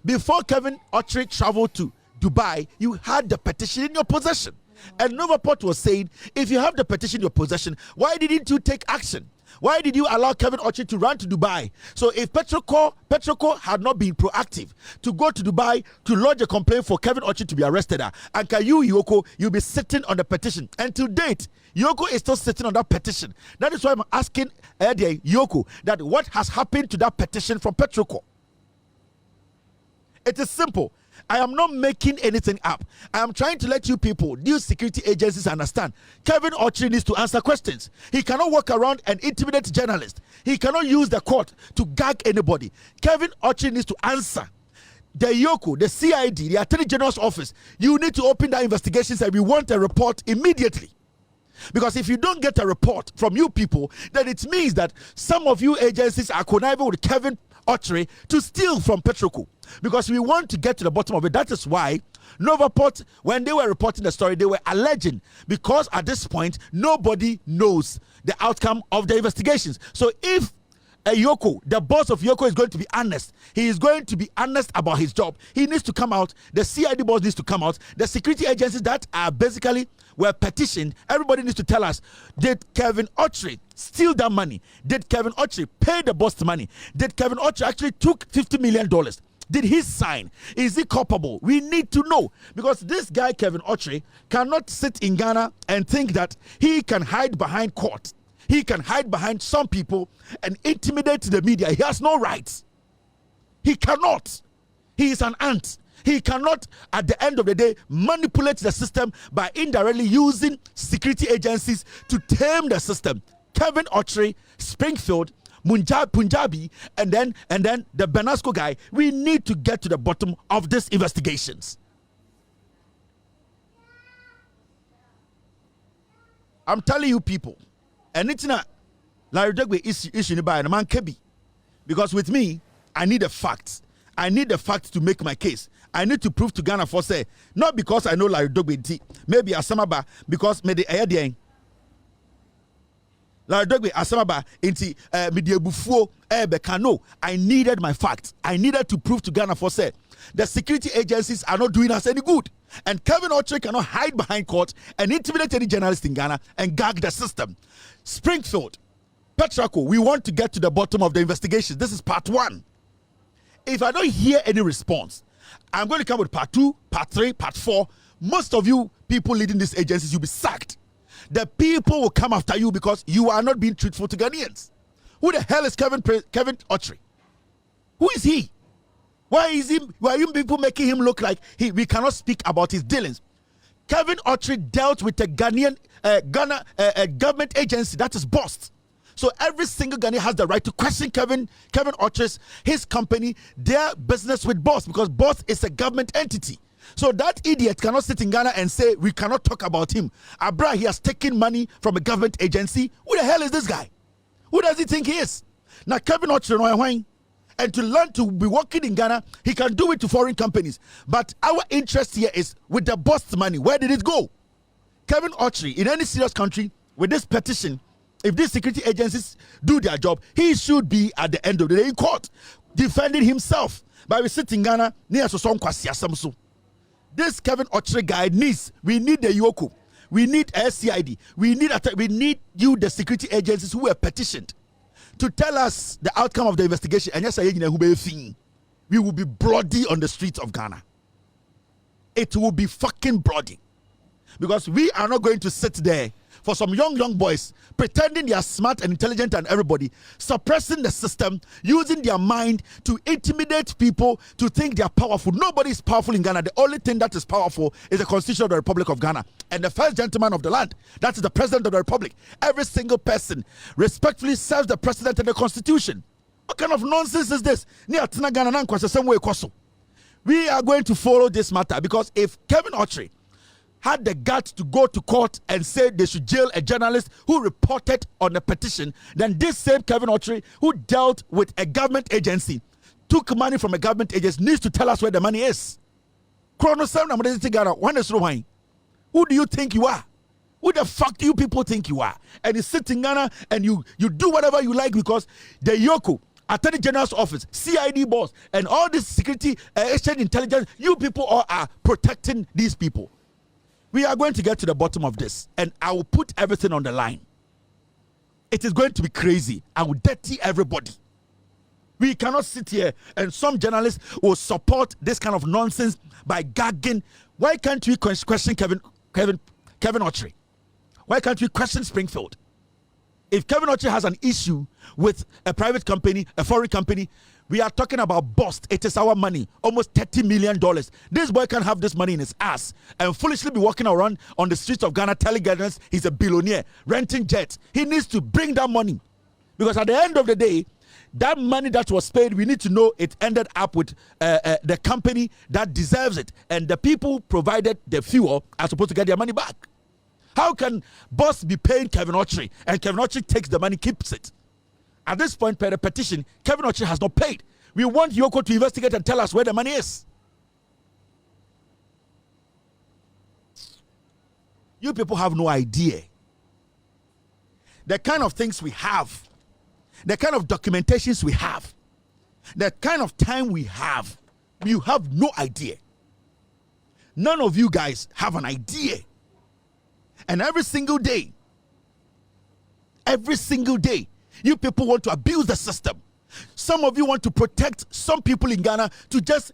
before Kevin Okyere traveled to Dubai, you had the petition in your possession. And Novaport was saying, if you have the petition in your possession, why didn't you take action? Why did you allow Kevin Okyere to run to Dubai? So if Petroco had not been proactive to go to Dubai to lodge a complaint for Kevin Okyere to be arrested, and can you, EOCO, you'll be sitting on the petition. And to date, EOCO is still sitting on that petition. That is why I'm asking EOCO that what has happened to that petition from Petroco. It is simple. I am not making anything up. I am trying to let you people, these security agencies, understand. Kevin Okyere needs to answer questions. He cannot walk around and intimidate journalists. He cannot use the court to gag anybody. Kevin Okyere needs to answer. The EOCO, the CID, the Attorney General's office, you need to open that investigation and we want a report immediately. Because if you don't get a report from you people, then it means that some of you agencies are conniving with Kevin Okyere to steal from Petroco. Because we want to get to the bottom of it. That is why Novaport, when they were reporting the story, they were alleging, because at this point nobody knows the outcome of the investigations. So if EOCO, the boss of EOCO, is going to be honest. He is going to be honest about his job. He needs to come out. The CID boss needs to come out. The security agencies that are basically were petitioned, everybody needs to tell us, did Kevin Okyere steal that money? Did Kevin Okyere pay the boss the money? Did Kevin Okyere actually took $50 million? Did he sign? Is he culpable? We need to know, because this guy Kevin Okyere cannot sit in Ghana and think that he can hide behind court. He can hide behind some people and intimidate the media. He has no rights. He cannot. He is an ant. He cannot, at the end of the day, manipulate the system by indirectly using security agencies to tame the system. Kevin Okyere, Springfield, Punjabi, and then the Benasco guy. We need to get to the bottom of these investigations. I'm telling you, people, and it's not Larry Dogbe issue by a man kebi, because with me, I need the facts. I need the facts to make my case. I need to prove to Ghana for say, not because I know Larry Dogbe, maybe Asamaba, because maybe the Larry Dogbe Asamaba inti media bufuo kano. I needed my facts. I needed to prove to Ghana for say the security agencies are not doing us any good. And Kevin Okyere cannot hide behind court and intimidate any journalist in Ghana and gag the system. Springfield, Petraco, we want to get to the bottom of the investigation. This is part 1. If I don't hear any response, I'm going to come with part 2, part 3, part 4. Most of you people leading these agencies, you'll be sacked. The people will come after you because you are not being truthful to Ghanaians. Who the hell is Kevin Okyere? Who is he? Why are you people making him look like we cannot speak about his dealings? Kevin Okyere dealt with a Ghanaian government agency that is bossed. So every single Ghanaian has the right to question Kevin Okyere's, his company, their business with boss, because boss is a government entity. So that idiot cannot sit in Ghana and say we cannot talk about him. Abra, he has taken money from a government agency. Who the hell is this guy? Who does he think he is? Now Kevin Okyere, and to learn to be working in Ghana, he can do it to foreign companies. But our interest here is with the boss money. Where did it go? Kevin Okyere, in any serious country, with this petition, if these security agencies do their job, he should be at the end of the day in court defending himself. But we sit in Ghana near so. This Kevin Okyere guy we need the EOCO, we need CID, we need you, the security agencies who were petitioned, to tell us the outcome of the investigation. And yes, we will be bloody on the streets of Ghana. It will be fucking bloody, because we are not going to sit there for some young boys pretending they are smart and intelligent and everybody, suppressing the system, using their mind to intimidate people to think they are powerful. Nobody is powerful in Ghana. The only thing that is powerful is the Constitution of the Republic of Ghana and the first gentleman of the land. That is the President of the Republic. Every single person respectfully serves the President and the Constitution. What kind of nonsense is this? We are going to follow this matter, because if Kevin Okyere had the guts to go to court and say they should jail a journalist who reported on a petition, then this same Kevin Okyere, who dealt with a government agency, took money from a government agency, needs to tell us where the money is. Who do you think you are? Who the fuck do you people think you are? And you sit in Ghana and you do whatever you like, because the EOCO, Attorney General's office, CID boss, and all this security exchange intelligence, you people all are protecting these people. We are going to get to the bottom of this, and I will put everything on the line. It is going to be crazy. I will dirty everybody. We cannot sit here and some journalists will support this kind of nonsense by gagging. Why can't we question Kevin Okyere? Why can't we question Springfield? If Kevin Okyere has an issue with a private company, a foreign company, we are talking about bust. It is our money, almost $30 million. This boy can have this money in his ass and foolishly be walking around on the streets of Ghana telling Ghanaians he's a billionaire, renting jets. He needs to bring that money, because at the end of the day, that money that was paid, we need to know it ended up with the company that deserves it, and the people who provided the fuel are supposed to get their money back. How can boss be paying Kevin Okyere and Kevin Okyere takes the money, keeps it? At this point, per the petition, Kevin Okyere has not paid. We want EOCO to investigate and tell us where the money is. You people have no idea the kind of things we have the kind of documentations we have, the kind of time we have, you have no idea. None of you guys have an idea. And every single day, you people want to abuse the system. Some of you want to protect some people in Ghana to just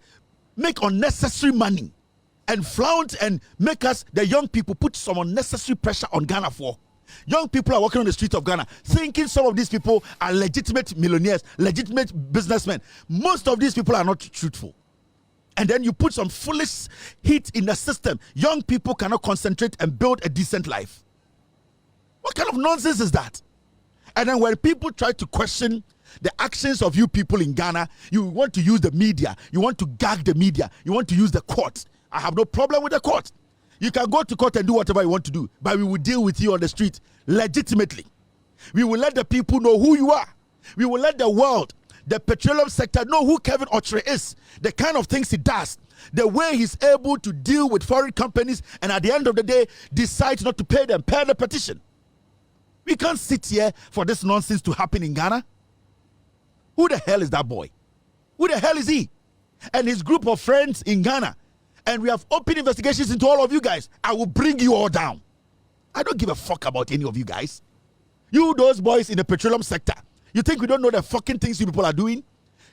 make unnecessary money and flaunt and make us, the young people, put some unnecessary pressure on Ghana for. Young people are walking on the streets of Ghana thinking some of these people are legitimate millionaires, legitimate businessmen. Most of these people are not truthful. And then you put some foolish heat in the system. Young people cannot concentrate and build a decent life. What kind of nonsense is that? And then when people try to question the actions of you people in Ghana, you want to use the media, you want to gag the media, you want to use the court. I have no problem with the court. You can go to court and do whatever you want to do, but we will deal with you on the street legitimately. We will let the people know who you are. We will let the world, the petroleum sector, know who Kevin Okyere is, the kind of things he does, the way he's able to deal with foreign companies, and at the end of the day, decide not to pay them, pay the petition. We can't sit here for this nonsense to happen in Ghana. Who the hell is that boy? Who the hell is he? And his group of friends in Ghana. And we have open investigations into all of you guys. I will bring you all down. I don't give a fuck about any of you guys. You, those boys in the petroleum sector, you think we don't know the fucking things you people are doing?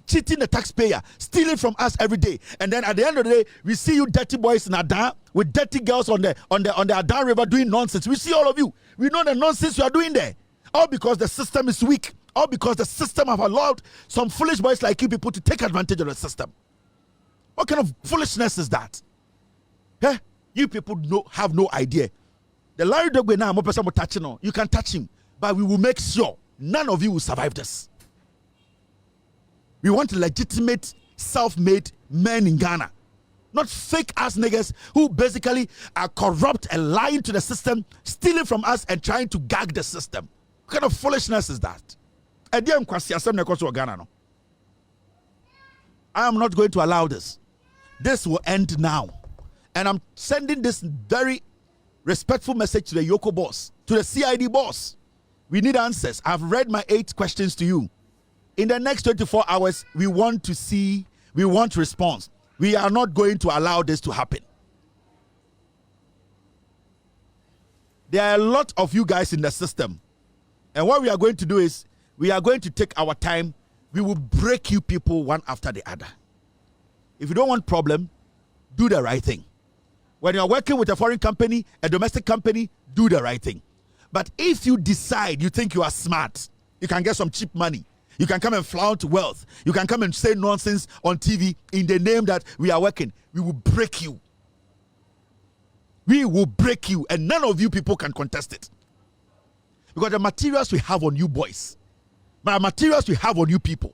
Cheating the taxpayer, stealing from us every day. And then at the end of the day, we see you dirty boys in Adan with dirty girls on the Adan River doing nonsense. We see all of you. We know the nonsense you are doing there. All because the system is weak. All because the system have allowed some foolish boys like you people to take advantage of the system. What kind of foolishness is that? Eh? You people have no idea. The Larry Dogbe now, you can touch him, but we will make sure none of you will survive this. We want legitimate, self-made men in Ghana, not fake ass niggas who basically are corrupt and lying to the system, stealing from us and trying to gag the system. What kind of foolishness is that? I am not going to allow this. This will end now. And I'm sending this very respectful message to the EOCO boss, to the CID boss. We need answers. I've read my 8 questions to you. In the next 24 hours, we want response. We are not going to allow this to happen. There are a lot of you guys in the system. And what we are going to do is, we are going to take our time. We will break you people one after the other. If you don't want problem, do the right thing. When you are working with a foreign company, a domestic company, do the right thing. But if you decide you think you are smart, you can get some cheap money, you can come and flaunt wealth, you can come and say nonsense on TV in the name that we are working, we will break you. We will break you, and none of you people can contest it. Because the materials we have on you boys, the materials we have on you people,